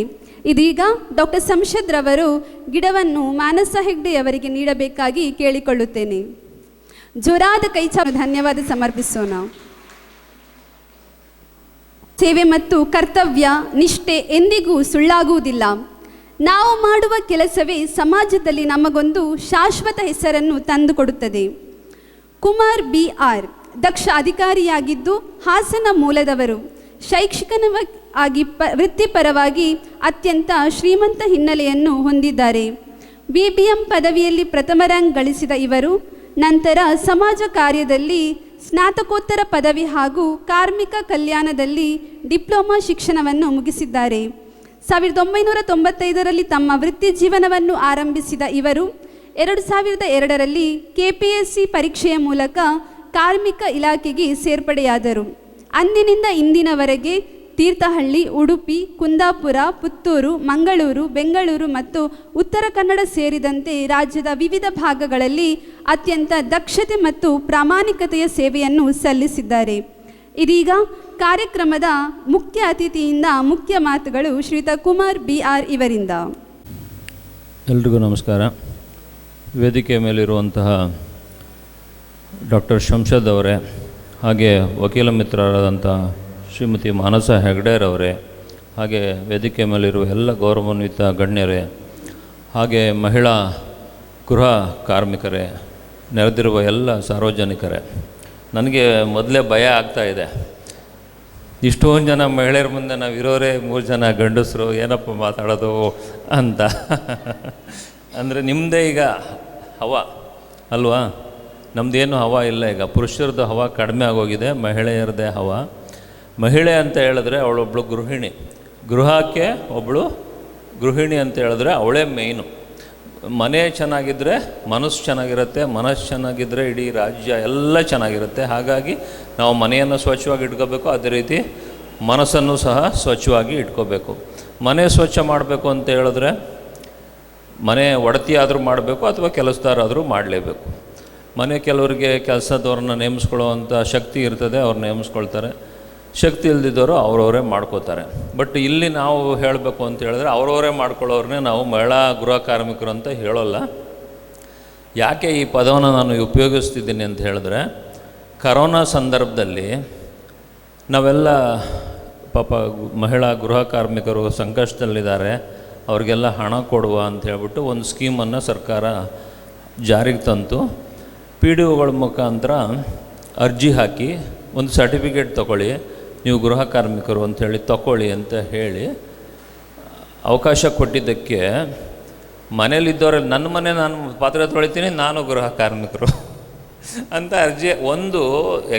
ಇದೀಗ ಡಾಕ್ಟರ್ ಸಂಶದ್ ರವರು ಗಿಡವನ್ನು ಮಾನಸ ಹೆಗ್ಡೆಯವರಿಗೆ ನೀಡಬೇಕಾಗಿ ಕೇಳಿಕೊಳ್ಳುತ್ತೇನೆ. ಜೋರಾದ ಕೈಚಾಚಿ ಧನ್ಯವಾದ ಸಮರ್ಪಿಸೋಣ. ಸೇವೆ ಮತ್ತು ಕರ್ತವ್ಯ ನಿಷ್ಠೆ ಎಂದಿಗೂ ಸುಳ್ಳಾಗುವುದಿಲ್ಲ. ನಾವು ಮಾಡುವ ಕೆಲಸವೇ ಸಮಾಜದಲ್ಲಿ ನಮಗೊಂದು ಶಾಶ್ವತ ಹೆಸರನ್ನು ತಂದುಕೊಡುತ್ತದೆ. ಕುಮಾರ್ BR ದಕ್ಷ ಅಧಿಕಾರಿಯಾಗಿದ್ದು ಹಾಸನ ಮೂಲದವರು. ಶೈಕ್ಷಣಿಕವಾಗಿ ವೃತ್ತಿಪರವಾಗಿ ಅತ್ಯಂತ ಶ್ರೀಮಂತ ಹಿನ್ನೆಲೆಯನ್ನು ಹೊಂದಿದ್ದಾರೆ. BBM ಪದವಿಯಲ್ಲಿ ಪ್ರಥಮ ರ್ಯಾಂಕ್ ಗಳಿಸಿದ ಇವರು ನಂತರ ಸಮಾಜ ಕಾರ್ಯದಲ್ಲಿ ಸ್ನಾತಕೋತ್ತರ ಪದವಿ ಹಾಗೂ ಕಾರ್ಮಿಕ ಕಲ್ಯಾಣದಲ್ಲಿ ಡಿಪ್ಲೊಮಾ ಶಿಕ್ಷಣವನ್ನು ಮುಗಿಸಿದ್ದಾರೆ. 1995ರಲ್ಲಿ ತಮ್ಮ ವೃತ್ತಿ ಜೀವನವನ್ನು ಆರಂಭಿಸಿದ ಇವರು 2002ರಲ್ಲಿ KPSC ಪರೀಕ್ಷೆಯ ಮೂಲಕ ಕಾರ್ಮಿಕ ಇಲಾಖೆಗೆ ಸೇರ್ಪಡೆಯಾದರು. ಅಂದಿನಿಂದ ಇಂದಿನವರೆಗೆ ತೀರ್ಥಹಳ್ಳಿ, ಉಡುಪಿ, ಕುಂದಾಪುರ, ಪುತ್ತೂರು, ಮಂಗಳೂರು, ಬೆಂಗಳೂರು ಮತ್ತು ಉತ್ತರ ಕನ್ನಡ ಸೇರಿದಂತೆ ರಾಜ್ಯದ ವಿವಿಧ ಭಾಗಗಳಲ್ಲಿ ಅತ್ಯಂತ ದಕ್ಷತೆ ಮತ್ತು ಪ್ರಾಮಾಣಿಕತೆಯ ಸೇವೆಯನ್ನು ಸಲ್ಲಿಸಿದ್ದಾರೆ. ಇದೀಗ ಕಾರ್ಯಕ್ರಮದ ಮುಖ್ಯ ಅತಿಥಿಯಿಂದ ಮುಖ್ಯ ಮಾತುಗಳು ಶ್ರೀಯುತ ಕುಮಾರ್ BR ಇವರಿಂದ. ಎಲ್ರಿಗೂ ನಮಸ್ಕಾರ. ವೇದಿಕೆ ಮೇಲಿರುವಂತಹ ಡಾಕ್ಟರ್ ಶಂಶದ್ ಅವರೇ, ಹಾಗೆ ವಕೀಲ ಮಿತ್ರರಾದಂಥ ಶ್ರೀಮತಿ ಮಾನಸ ಹೆಗ್ಡೆರವರೇ, ಹಾಗೆ ವೇದಿಕೆ ಮೇಲಿರುವ ಎಲ್ಲ ಗೌರವಾನ್ವಿತ ಗಣ್ಯರೇ, ಹಾಗೆ ಮಹಿಳಾ ಗೃಹ ಕಾರ್ಮಿಕರೇ, ನೆರೆದಿರುವ ಎಲ್ಲ ಸಾರ್ವಜನಿಕರೇ, ನನಗೆ ಮೊದಲೇ ಭಯ ಆಗ್ತಾಯಿದೆ. ಇಷ್ಟೊಂದು ಜನ ಮಹಿಳೆಯರ ಮುಂದೆ ನಾವು ಇರೋರೇ 3 ಜನ ಗಂಡಸರು, ಏನಪ್ಪ ಮಾತಾಡೋದು ಅಂತ. ಅಂದರೆ ನಿಮ್ಮದೇ ಈಗ ಹವಾ ಅಲ್ವಾ? ನಮ್ಮದೇನು ಹವಾ ಇಲ್ಲ. ಈಗ ಪುರುಷರದ್ದು ಹವಾ ಕಡಿಮೆ ಆಗೋಗಿದೆ, ಮಹಿಳೆಯರದೇ ಹವಾ. ಮಹಿಳೆ ಅಂತ ಹೇಳಿದ್ರೆ ಅವಳೊಬ್ಬಳು ಗೃಹಿಣಿ, ಗೃಹಕ್ಕೆ ಒಬ್ಬಳು ಗೃಹಿಣಿ ಅಂತ ಹೇಳಿದ್ರೆ ಅವಳೇ ಮೇಯ್ನು. ಮನೆ ಚೆನ್ನಾಗಿದ್ದರೆ ಮನಸ್ಸು ಚೆನ್ನಾಗಿರುತ್ತೆ, ಮನಸ್ಸು ಚೆನ್ನಾಗಿದ್ದರೆ ಇಡೀ ರಾಜ್ಯ ಎಲ್ಲ ಚೆನ್ನಾಗಿರುತ್ತೆ. ಹಾಗಾಗಿ ನಾವು ಮನೆಯನ್ನು ಸ್ವಚ್ಛವಾಗಿ ಇಟ್ಕೋಬೇಕು, ಅದೇ ರೀತಿ ಮನಸ್ಸನ್ನು ಸಹ ಸ್ವಚ್ಛವಾಗಿ ಇಟ್ಕೋಬೇಕು. ಮನೆ ಸ್ವಚ್ಛ ಮಾಡಬೇಕು ಅಂತ ಹೇಳಿದ್ರೆ ಮನೆ ಒಡತಿ ಆದರೂ ಮಾಡಬೇಕು ಅಥವಾ ಕೆಲಸದಾರಾದರೂ ಮಾಡಲೇಬೇಕು. ಮನೆ ಕೆಲವರಿಗೆ ಕೆಲಸದವ್ರನ್ನ ನೇಮಿಸ್ಕೊಳ್ಳೋವಂಥ ಶಕ್ತಿ ಇರ್ತದೆ, ಅವ್ರು ನೇಮಿಸ್ಕೊಳ್ತಾರೆ. ಶಕ್ತಿ ಇಲ್ದಿದ್ದವರು ಅವರವರೇ ಮಾಡ್ಕೋತಾರೆ. ಬಟ್ ಇಲ್ಲಿ ನಾವು ಹೇಳಬೇಕು ಅಂತ ಹೇಳಿದ್ರೆ ಅವರವರೇ ಮಾಡ್ಕೊಳ್ಳೋರನ್ನೇ ನಾವು ಮಹಿಳಾ ಗೃಹ ಕಾರ್ಮಿಕರು ಅಂತ ಹೇಳೋಲ್ಲ. ಯಾಕೆ ಈ ಪದವನ್ನು ನಾನು ಉಪಯೋಗಿಸ್ತಿದ್ದೀನಿ ಅಂತ ಹೇಳಿದ್ರೆ, ಕರೋನಾ ಸಂದರ್ಭದಲ್ಲಿ ನಾವೆಲ್ಲ ಪಾಪ ಮಹಿಳಾ ಗೃಹ ಕಾರ್ಮಿಕರು ಸಂಕಷ್ಟದಲ್ಲಿದ್ದಾರೆ, ಅವ್ರಿಗೆಲ್ಲ ಹಣ ಕೊಡುವ ಅಂತ ಹೇಳ್ಬಿಟ್ಟು ಒಂದು ಸ್ಕೀಮನ್ನು ಸರ್ಕಾರ ಜಾರಿಗೆ ತಂತು. PDOಗಳ ಮುಖಾಂತರ ಅರ್ಜಿ ಹಾಕಿ ಒಂದು ಸರ್ಟಿಫಿಕೇಟ್ ತೊಗೊಳ್ಳಿ, ನೀವು ಗೃಹ ಕಾರ್ಮಿಕರು ಅಂಥೇಳಿ ತಗೊಳ್ಳಿ ಅಂತ ಹೇಳಿ ಅವಕಾಶ ಕೊಟ್ಟಿದ್ದಕ್ಕೆ ಮನೇಲಿದ್ದವರಲ್ಲಿ ನನ್ನ ಮನೆ ನಾನು ಪಾತ್ರೆ ತೊಳಿತೀನಿ, ನಾನು ಗೃಹ ಕಾರ್ಮಿಕರು ಅಂತ ಅರ್ಜಿ. ಒಂದು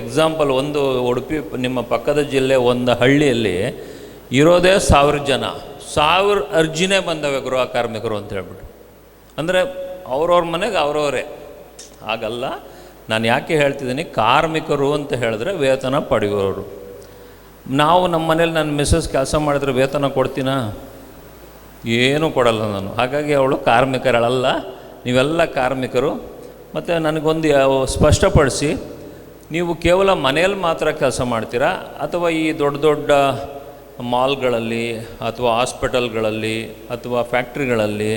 ಎಕ್ಸಾಂಪಲ್, ಒಂದು ಉಡುಪಿ ನಿಮ್ಮ ಪಕ್ಕದ ಜಿಲ್ಲೆ ಒಂದು ಹಳ್ಳಿಯಲ್ಲಿ ಇರೋದೇ 1000 ಜನ, 1000 ಅರ್ಜಿನೇ ಬಂದವೆ ಗೃಹ ಕಾರ್ಮಿಕರು ಅಂತ ಹೇಳ್ಬಿಟ್ಟು. ಅಂದರೆ ಅವ್ರವ್ರ ಮನೆಗೆ ಅವರವರೇ. ಹಾಗಲ್ಲ, ನಾನು ಯಾಕೆ ಹೇಳ್ತಿದ್ದೀನಿ, ಕಾರ್ಮಿಕರು ಅಂತ ಹೇಳಿದ್ರೆ ವೇತನ ಪಡೆಯೋರು. ನಾವು ನಮ್ಮ ಮನೇಲಿ ನನ್ನ ಮಿಸ್ಸಸ್ ಕೆಲಸ ಮಾಡಿದ್ರೆ ವೇತನ ಕೊಡ್ತೀನಾ? ಏನೂ ಕೊಡಲ್ಲ ನಾನು. ಹಾಗಾಗಿ ಅವಳು ಕಾರ್ಮಿಕರಲ್ಲ, ನೀವೆಲ್ಲ ಕಾರ್ಮಿಕರು. ಮತ್ತು ನನಗೊಂದು ಸ್ಪಷ್ಟಪಡಿಸಿ, ನೀವು ಕೇವಲ ಮನೆಯಲ್ಲಿ ಮಾತ್ರ ಕೆಲಸ ಮಾಡ್ತೀರಾ ಅಥವಾ ಈ ದೊಡ್ಡ ದೊಡ್ಡ ಮಾಲ್ಗಳಲ್ಲಿ ಅಥವಾ ಹಾಸ್ಪಿಟಲ್ಗಳಲ್ಲಿ ಅಥವಾ ಫ್ಯಾಕ್ಟ್ರಿಗಳಲ್ಲಿ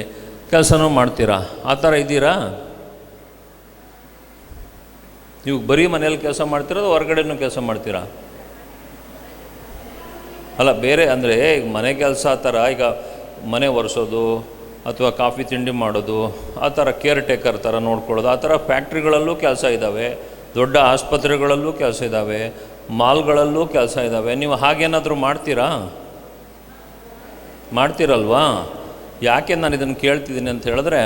ಕೆಲಸನೂ ಮಾಡ್ತೀರಾ? ಆ ಥರ ಇದ್ದೀರಾ? ನೀವು ಬರೀ ಮನೇಲಿ ಕೆಲಸ ಮಾಡ್ತೀರಾ ಅಥವಾ ಹೊರಗಡೆನೂ ಕೆಲಸ ಮಾಡ್ತೀರಾ? ಅಲ್ಲ, ಬೇರೆ ಅಂದರೆ ಈಗ ಮನೆ ಕೆಲಸ ಆ ಥರ, ಈಗ ಮನೆ ಒರೆಸೋದು ಅಥವಾ ಕಾಫಿ ತಿಂಡಿ ಮಾಡೋದು, ಆ ಥರ ಕೇರ್ ಟೇಕರ್ ಥರ ನೋಡ್ಕೊಳ್ಳೋದು, ಆ ಥರ ಫ್ಯಾಕ್ಟ್ರಿಗಳಲ್ಲೂ ಕೆಲಸ ಇದ್ದಾವೆ, ದೊಡ್ಡ ಆಸ್ಪತ್ರೆಗಳಲ್ಲೂ ಕೆಲಸ ಇದ್ದಾವೆ, ಮಾಲ್ಗಳಲ್ಲೂ ಕೆಲಸ ಇದ್ದಾವೆ. ನೀವು ಹಾಗೇನಾದರೂ ಮಾಡ್ತೀರಾ? ಮಾಡ್ತೀರಲ್ವಾ? ಯಾಕೆ ನಾನು ಇದನ್ನು ಕೇಳ್ತಿದ್ದೀನಿ ಅಂತ ಹೇಳಿದ್ರೆ,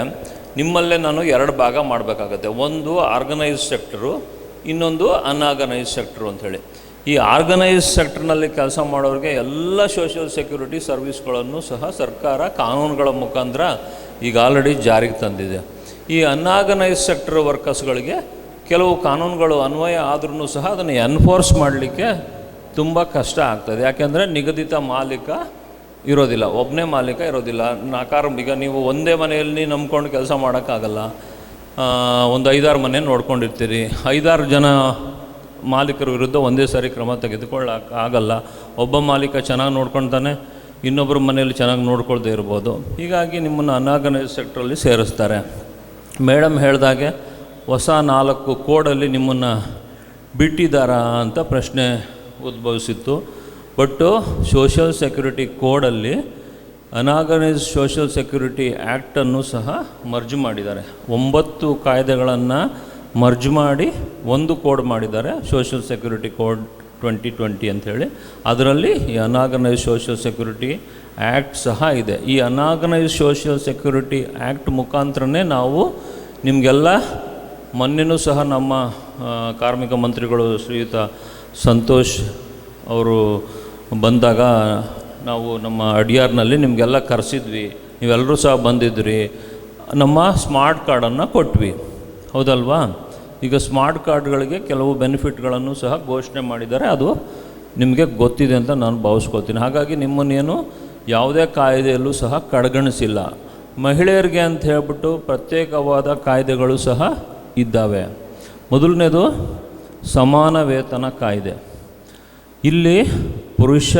ನಿಮ್ಮಲ್ಲೇ ನಾನು 2 ಭಾಗ ಮಾಡಬೇಕಾಗತ್ತೆ. ಒಂದು ಆರ್ಗನೈಸ್ ಸೆಕ್ಟರು, ಇನ್ನೊಂದು ಅನ್ಆರ್ಗನೈಸ್ ಸೆಕ್ಟ್ರು ಅಂಥೇಳಿ. ಈ ಆರ್ಗನೈಸ್ ಸೆಕ್ಟರ್ನಲ್ಲಿ ಕೆಲಸ ಮಾಡೋರಿಗೆ ಎಲ್ಲ ಸೋಷಿಯಲ್ ಸೆಕ್ಯೂರಿಟಿ ಸರ್ವಿಸ್ಗಳನ್ನು ಸಹ ಸರ್ಕಾರ ಕಾನೂನುಗಳ ಮುಖಾಂತರ ಈಗ ಆಲ್ರೆಡಿ ಜಾರಿಗೆ ತಂದಿದೆ. ಈ ಅನ್ಆರ್ಗನೈಸ್ ಸೆಕ್ಟರ್ ವರ್ಕರ್ಸ್ಗಳಿಗೆ ಕೆಲವು ಕಾನೂನುಗಳು ಅನ್ವಯ ಆದ್ರೂ ಸಹ ಅದನ್ನು ಎನ್ಫೋರ್ಸ್ ಮಾಡಲಿಕ್ಕೆ ತುಂಬ ಕಷ್ಟ ಆಗ್ತದೆ. ಯಾಕೆಂದರೆ ನಿಗದಿತ ಮಾಲೀಕ ಇರೋದಿಲ್ಲ, ಒಬ್ಬನೇ ಮಾಲೀಕ ಇರೋದಿಲ್ಲ. ಈಗ ನೀವು ಒಂದೇ ಮನೆಯಲ್ಲಿ ನಂಬ್ಕೊಂಡು ಕೆಲಸ ಮಾಡೋಕ್ಕಾಗಲ್ಲ. ಒಂದು 5-6 ಮನೆ ನೋಡ್ಕೊಂಡಿರ್ತೀರಿ. 5-6 ಜನ ಮಾಲೀಕರ ವಿರುದ್ಧ ಒಂದೇ ಸಾರಿ ಕ್ರಮ ತೆಗೆದುಕೊಳ್ಳೋಕ್ಕಾಗಲ್ಲ. ಒಬ್ಬ ಮಾಲೀಕ ಚೆನ್ನಾಗಿ ನೋಡ್ಕೊಳ್ತಾನೆ, ಇನ್ನೊಬ್ಬರ ಮನೆಯಲ್ಲಿ ಚೆನ್ನಾಗಿ ನೋಡ್ಕೊಳ್ದೇ ಇರ್ಬೋದು. ಹೀಗಾಗಿ ನಿಮ್ಮನ್ನು ಅನ್ಆರ್ಗನೈಸ್ಡ್ ಸೆಕ್ಟ್ರಲ್ಲಿ ಸೇರಿಸ್ತಾರೆ. ಮೇಡಮ್ ಹೇಳಿದಾಗೆ ಹೊಸ 4 ಕೋಡಲ್ಲಿ ನಿಮ್ಮನ್ನು ಬಿಟ್ಟಿದ್ದಾರಾ ಅಂತ ಪ್ರಶ್ನೆ ಉದ್ಭವಿಸಿತ್ತು. ಬಟ್ಟು ಸೋಷಿಯಲ್ ಸೆಕ್ಯೂರಿಟಿ ಕೋಡಲ್ಲಿ ಅನ್ಆರ್ಗನೈಸ್ಡ್ ಸೋಷಿಯಲ್ ಸೆಕ್ಯೂರಿಟಿ ಆ್ಯಕ್ಟನ್ನು ಸಹ ಮರ್ಜ್ ಮಾಡಿದ್ದಾರೆ. 9 ಕಾಯ್ದೆಗಳನ್ನು ಮರ್ಜ್ ಮಾಡಿ ಒಂದು ಕೋಡ್ ಮಾಡಿದ್ದಾರೆ, ಸೋಷಿಯಲ್ ಸೆಕ್ಯೂರಿಟಿ ಕೋಡ್ 2020 ಅಂಥೇಳಿ. ಅದರಲ್ಲಿ ಈ ಅನ್ಆರ್ಗನೈಸ್ಡ್ ಸೋಷಿಯಲ್ ಸೆಕ್ಯೂರಿಟಿ ಆ್ಯಕ್ಟ್ ಸಹ ಇದೆ. ಈ ಅನ್ಆರ್ಗನೈಸ್ಡ್ ಸೋಷಿಯಲ್ ಸೆಕ್ಯೂರಿಟಿ ಆ್ಯಕ್ಟ್ ಮುಖಾಂತರನೇ ನಾವು ನಿಮಗೆಲ್ಲ ಮೊನ್ನೆನೂ ಸಹ ನಮ್ಮ ಕಾರ್ಮಿಕ ಮಂತ್ರಿಗಳು ಶ್ರೀಯುತ ಸಂತೋಷ್ ಅವರು ಬಂದಾಗ ನಾವು ನಮ್ಮ ಅಡಿಯಾರ್ನಲ್ಲಿ ನಿಮಗೆಲ್ಲ ಕರೆಸಿದ್ವಿ, ನೀವೆಲ್ಲರೂ ಸಹ ಬಂದಿದ್ರಿ. ನಮ್ಮ ಸ್ಮಾರ್ಟ್ ಕಾರ್ಡನ್ನು ಕೊಟ್ವಿ, ಹೌದಲ್ವಾ? ಈಗ ಸ್ಮಾರ್ಟ್ ಕಾರ್ಡ್ಗಳಿಗೆ ಕೆಲವು ಬೆನಿಫಿಟ್ಗಳನ್ನು ಸಹ ಘೋಷಣೆ ಮಾಡಿದ್ದಾರೆ. ಅದು ನಿಮಗೆ ಗೊತ್ತಿದೆ ಅಂತ ನಾನು ಭಾವಿಸ್ಕೊಳ್ತೀನಿ. ಹಾಗಾಗಿ ನಿಮ್ಮನ್ನೇನು ಯಾವುದೇ ಕಾಯ್ದೆಯಲ್ಲೂ ಸಹ ಕಡೆಗಣಿಸಿಲ್ಲ. ಮಹಿಳೆಯರಿಗೆ ಅಂತ ಹೇಳ್ಬಿಟ್ಟು ಪ್ರತ್ಯೇಕವಾದ ಕಾಯ್ದೆಗಳು ಸಹ ಇದ್ದಾವೆ. ಮೊದಲನೇದು ಸಮಾನ ವೇತನ ಕಾಯ್ದೆ. ಇಲ್ಲಿ ಪುರುಷ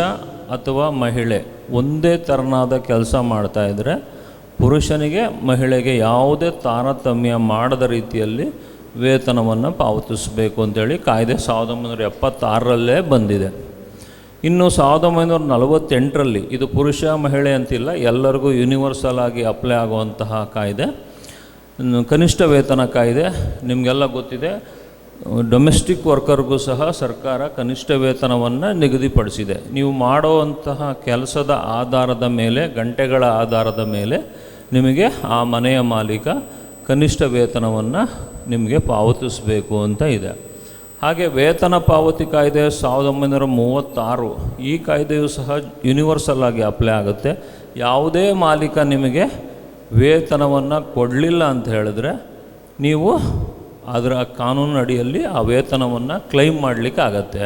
ಅಥವಾ ಮಹಿಳೆ ಒಂದೇ ಥರನಾದ ಕೆಲಸ ಮಾಡ್ತಾಯಿದ್ರೆ ಪುರುಷನಿಗೆ ಮಹಿಳೆಗೆ ಯಾವುದೇ ತಾರತಮ್ಯ ಮಾಡದ ರೀತಿಯಲ್ಲಿ ವೇತನವನ್ನು ಪಾವತಿಸಬೇಕು ಅಂತೇಳಿ ಕಾಯ್ದೆ 1976ರಲ್ಲೇ ಬಂದಿದೆ. ಇನ್ನು 1948ರಲ್ಲಿ ಇದು ಪುರುಷ ಮಹಿಳೆ ಅಂತಿಲ್ಲ, ಎಲ್ಲರಿಗೂ ಯೂನಿವರ್ಸಲ್ ಆಗಿ ಅಪ್ಲೈ ಆಗುವಂತಹ ಕಾಯ್ದೆ ಕನಿಷ್ಠ ವೇತನ ಕಾಯ್ದೆ. ನಿಮಗೆಲ್ಲ ಗೊತ್ತಿದೆ, ಡೊಮೆಸ್ಟಿಕ್ ವರ್ಕರ್ಗೂ ಸಹ ಸರ್ಕಾರ ಕನಿಷ್ಠ ವೇತನವನ್ನು ನಿಗದಿಪಡಿಸಿದೆ. ನೀವು ಮಾಡುವಂತಹ ಕೆಲಸದ ಆಧಾರದ ಮೇಲೆ, ಗಂಟೆಗಳ ಆಧಾರದ ಮೇಲೆ ನಿಮಗೆ ಆ ಮನೆಯ ಮಾಲೀಕ ಕನಿಷ್ಠ ವೇತನವನ್ನು ನಿಮಗೆ ಪಾವತಿಸಬೇಕು ಅಂತ ಇದೆ. ಹಾಗೆ ವೇತನ ಪಾವತಿ ಕಾಯ್ದೆ 1936, ಈ ಕಾಯ್ದೆಯು ಸಹ ಯೂನಿವರ್ಸಲ್ ಆಗಿ ಅಪ್ಲೈ ಆಗುತ್ತೆ. ಯಾವುದೇ ಮಾಲೀಕ ನಿಮಗೆ ವೇತನವನ್ನು ಕೊಡಲಿಲ್ಲ ಅಂತ ಹೇಳಿದ್ರೆ ನೀವು ಅದರ ಕಾನೂನು ಅಡಿಯಲ್ಲಿ ಆ ವೇತನವನ್ನು ಕ್ಲೈಮ್ ಮಾಡಲಿಕ್ಕೆ ಆಗತ್ತೆ.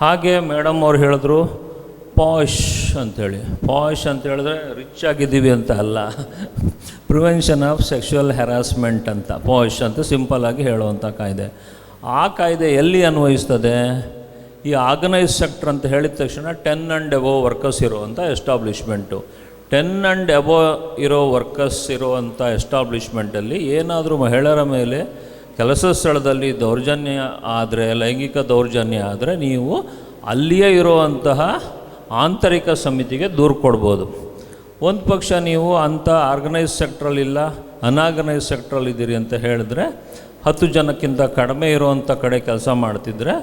ಹಾಗೆ ಮೇಡಮ್ ಅವ್ರು ಹೇಳಿದ್ರು ಪಾಶ್ ಅಂಥೇಳಿ. ಪಾಶ್ ಅಂತ ಹೇಳಿದ್ರೆ ರಿಚ್ ಆಗಿದ್ದೀವಿ ಅಂತ ಅಲ್ಲ, ಪ್ರಿವೆನ್ಷನ್ ಆಫ್ ಸೆಕ್ಷುವಲ್ ಹ್ಯಾರಾಸ್ಮೆಂಟ್ ಅಂತ ಪಾಶ್ ಅಂತ ಸಿಂಪಲ್ಲಾಗಿ ಹೇಳುವಂಥ ಕಾಯ್ದೆ. ಆ ಕಾಯ್ದೆ ಎಲ್ಲಿ ಅನ್ವಯಿಸ್ತದೆ? ಈ ಆರ್ಗನೈಸ್ ಸೆಕ್ಟರ್ ಅಂತ ಹೇಳಿದ ತಕ್ಷಣ 10 and above ವರ್ಕರ್ಸ್ ಇರುವಂಥ ಎಸ್ಟಾಬ್ಲಿಷ್ಮೆಂಟು. 10 and above ಇರೋ ವರ್ಕರ್ಸ್ ಇರುವಂಥ ಎಸ್ಟಾಬ್ಲಿಷ್ಮೆಂಟಲ್ಲಿ ಏನಾದರೂ ಮಹಿಳೆಯರ ಮೇಲೆ ಕೆಲಸ ಸ್ಥಳದಲ್ಲಿ ದೌರ್ಜನ್ಯ ಆದರೆ, ಲೈಂಗಿಕ ದೌರ್ಜನ್ಯ ಆದರೆ ನೀವು ಅಲ್ಲಿಯೇ ಇರುವಂತಹ ಆಂತರಿಕ ಸಮಿತಿಗೆ ದೂರು ಕೊಡ್ಬೋದು. ಒಂದು ಪಕ್ಷ ನೀವು ಅಂಥ ಆರ್ಗನೈಸ್ ಸೆಕ್ಟ್ರಲ್ಲಿಲ್ಲ, ಅನ್ಆರ್ಗನೈಸ್ ಸೆಕ್ಟ್ರಲ್ಲಿದ್ದೀರಿ ಅಂತ ಹೇಳಿದ್ರೆ 10 ಜನಕ್ಕಿಂತ ಕಡಿಮೆ ಇರುವಂಥ ಕಡೆ ಕೆಲಸ ಮಾಡ್ತಿದ್ರೆ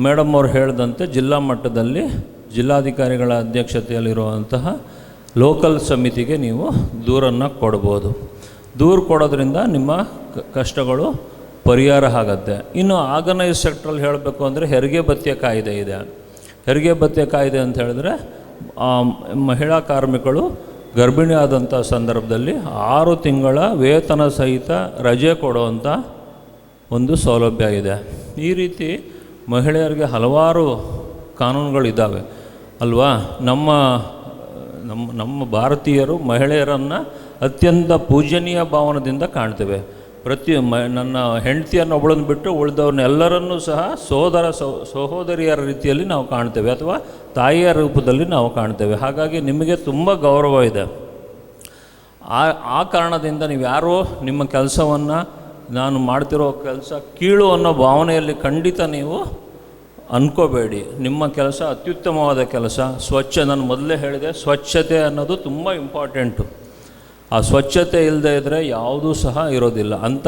ಮೇಡಮ್ ಅವ್ರು ಹೇಳಿದಂತೆ ಜಿಲ್ಲಾ ಮಟ್ಟದಲ್ಲಿ ಜಿಲ್ಲಾಧಿಕಾರಿಗಳ ಅಧ್ಯಕ್ಷತೆಯಲ್ಲಿರುವಂತಹ ಲೋಕಲ್ ಸಮಿತಿಗೆ ನೀವು ದೂರನ್ನು ಕೊಡ್ಬೋದು. ದೂರು ಕೊಡೋದ್ರಿಂದ ನಿಮ್ಮ ಕಷ್ಟಗಳು ಪರಿಹಾರ ಆಗತ್ತೆ. ಇನ್ನು ಆರ್ಗನೈಸ್ ಸೆಕ್ಟ್ರಲ್ಲಿ ಹೇಳಬೇಕು ಅಂದರೆ ಹೆರಿಗೆ ಭತ್ಯೆ ಕಾಯ್ದೆ ಇದೆ. ಹೆರಿಗೆ ಭತ್ಯೆ ಕಾಯ್ದೆ ಅಂತ ಹೇಳಿದ್ರೆ ಮಹಿಳಾ ಕಾರ್ಮಿಕರು ಗರ್ಭಿಣಿ ಆದಂಥ ಸಂದರ್ಭದಲ್ಲಿ 6 ತಿಂಗಳ ವೇತನ ಸಹಿತ ರಜೆ ಕೊಡುವಂಥ ಒಂದು ಸೌಲಭ್ಯ ಇದೆ. ಈ ರೀತಿ ಮಹಿಳೆಯರಿಗೆ ಹಲವಾರು ಕಾನೂನುಗಳಿದ್ದಾವೆ ಅಲ್ವಾ? ನಮ್ಮ ಭಾರತೀಯರು ಮಹಿಳೆಯರನ್ನು ಅತ್ಯಂತ ಪೂಜನೀಯ ಭಾವನದಿಂದ ಕಾಣ್ತೇವೆ. ನನ್ನ ಹೆಂಡತಿಯನ್ನು ಒಬ್ಬಳನ್ನು ಬಿಟ್ಟು ಉಳಿದವ್ರನ್ನೆಲ್ಲರನ್ನೂ ಸಹ ಸಹೋದರಿಯರ ರೀತಿಯಲ್ಲಿ ನಾವು ಕಾಣ್ತೇವೆ, ಅಥವಾ ತಾಯಿಯ ರೂಪದಲ್ಲಿ ನಾವು ಕಾಣ್ತೇವೆ. ಹಾಗಾಗಿ ನಿಮಗೆ ತುಂಬ ಗೌರವ ಇದೆ. ಆ ಕಾರಣದಿಂದ ನೀವು ಯಾರೋ ನಿಮ್ಮ ಕೆಲಸವನ್ನು, ನಾನು ಮಾಡ್ತಿರೋ ಕೆಲಸ ಕೀಳು ಅನ್ನೋ ಭಾವನೆಯಲ್ಲಿ ಖಂಡಿತ ನೀವು ಅಂದ್ಕೋಬೇಡಿ. ನಿಮ್ಮ ಕೆಲಸ ಅತ್ಯುತ್ತಮವಾದ ಕೆಲಸ. ನಾನು ಮೊದಲೇ ಹೇಳಿದೆ, ಸ್ವಚ್ಛತೆ ಅನ್ನೋದು ತುಂಬ ಇಂಪಾರ್ಟೆಂಟು. ಆ ಸ್ವಚ್ಛತೆ ಇಲ್ಲದೆ ಇದ್ದರೆ ಯಾವುದೂ ಸಹ ಇರೋದಿಲ್ಲ. ಅಂಥ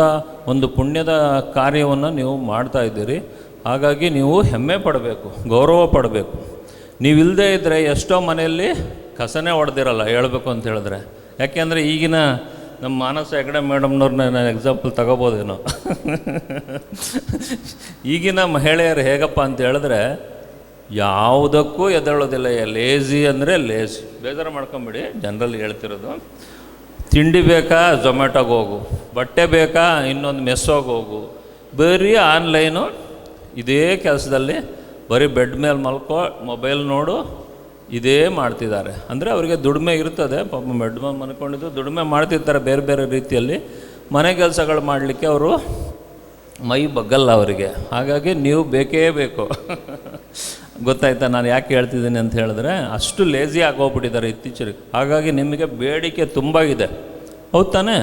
ಒಂದು ಪುಣ್ಯದ ಕಾರ್ಯವನ್ನು ನೀವು ಮಾಡ್ತಾಯಿದ್ದೀರಿ. ಹಾಗಾಗಿ ನೀವು ಹೆಮ್ಮೆ ಪಡಬೇಕು, ಗೌರವ ಪಡಬೇಕು. ನೀವಿಲ್ಲದೆ ಇದ್ದರೆ ಎಷ್ಟೋ ಮನೆಯಲ್ಲಿ ಕಸನೇ ಹೊಡೆದಿರಲ್ಲ, ಹೇಳಬೇಕು ಅಂತ ಹೇಳಿದ್ರೆ. ಯಾಕೆಂದರೆ ಈಗಿನ ನಮ್ಮ ಮಾನಸ ಹೆಗಡೆ ಮೇಡಮ್ನವ್ರನ್ನ ನಾನು ಎಕ್ಸಾಂಪಲ್ ತಗೋಬೋದೇನೋ. ಈಗಿನ ಮಹಿಳೆಯರು ಹೇಗಪ್ಪ ಅಂತ ಹೇಳಿದ್ರೆ ಯಾವುದಕ್ಕೂ ಎದ್ದೇಳೋದಿಲ್ಲ. ಲೇಝಿ ಅಂದರೆ ಲೇಝಿ. ಬೇಜಾರು ಮಾಡ್ಕೊಂಬಿಡಿ, ಜನರಲ್ಲಿ ಹೇಳ್ತಿರೋದು. ತಿಂಡಿ ಬೇಕಾ ಝೊಮ್ಯಾಟೋಗೆ ಹೋಗು, ಬಟ್ಟೆ ಬೇಕಾ ಇನ್ನೊಂದು ಮೆಸ್ಸೋಗಿ ಹೋಗು, ಬರೀ ಆನ್ಲೈನು ಇದೇ ಕೆಲಸದಲ್ಲಿ. ಬರೀ ಬೆಡ್ ಮೇಲೆ ಮಲ್ಕೋ, ಮೊಬೈಲ್ ನೋಡು, ಇದೇ ಮಾಡ್ತಿದ್ದಾರೆ. ಅಂದರೆ ಅವರಿಗೆ ದುಡಿಮೆ ಇರ್ತದೆ, ಪಾಪ ಮೆಡ್ಮ ಮನ್ಕೊಂಡಿದ್ದು ದುಡಿಮೆ ಮಾಡ್ತಿರ್ತಾರೆ ಬೇರೆ ಬೇರೆ ರೀತಿಯಲ್ಲಿ. ಮನೆ ಕೆಲಸಗಳು ಮಾಡಲಿಕ್ಕೆ ಅವರು ಮೈ ಬಗ್ಗಲ್ಲ ಅವರಿಗೆ. ಹಾಗಾಗಿ ನೀವು ಬೇಕೇ ಬೇಕು. ಗೊತ್ತಾಯ್ತಾ ನಾನು ಯಾಕೆ ಹೇಳ್ತಿದ್ದೀನಿ ಅಂತ ಹೇಳಿದ್ರೆ, ಅಷ್ಟು ಲೇಜಿ ಆಗೋಗ್ಬಿಟ್ಟಿದ್ದಾರೆ ಇತ್ತೀಚೆಗೆ. ಹಾಗಾಗಿ ನಿಮಗೆ ಬೇಡಿಕೆ ತುಂಬ ಇದೆ, ಹೌದು ತಾನೇ?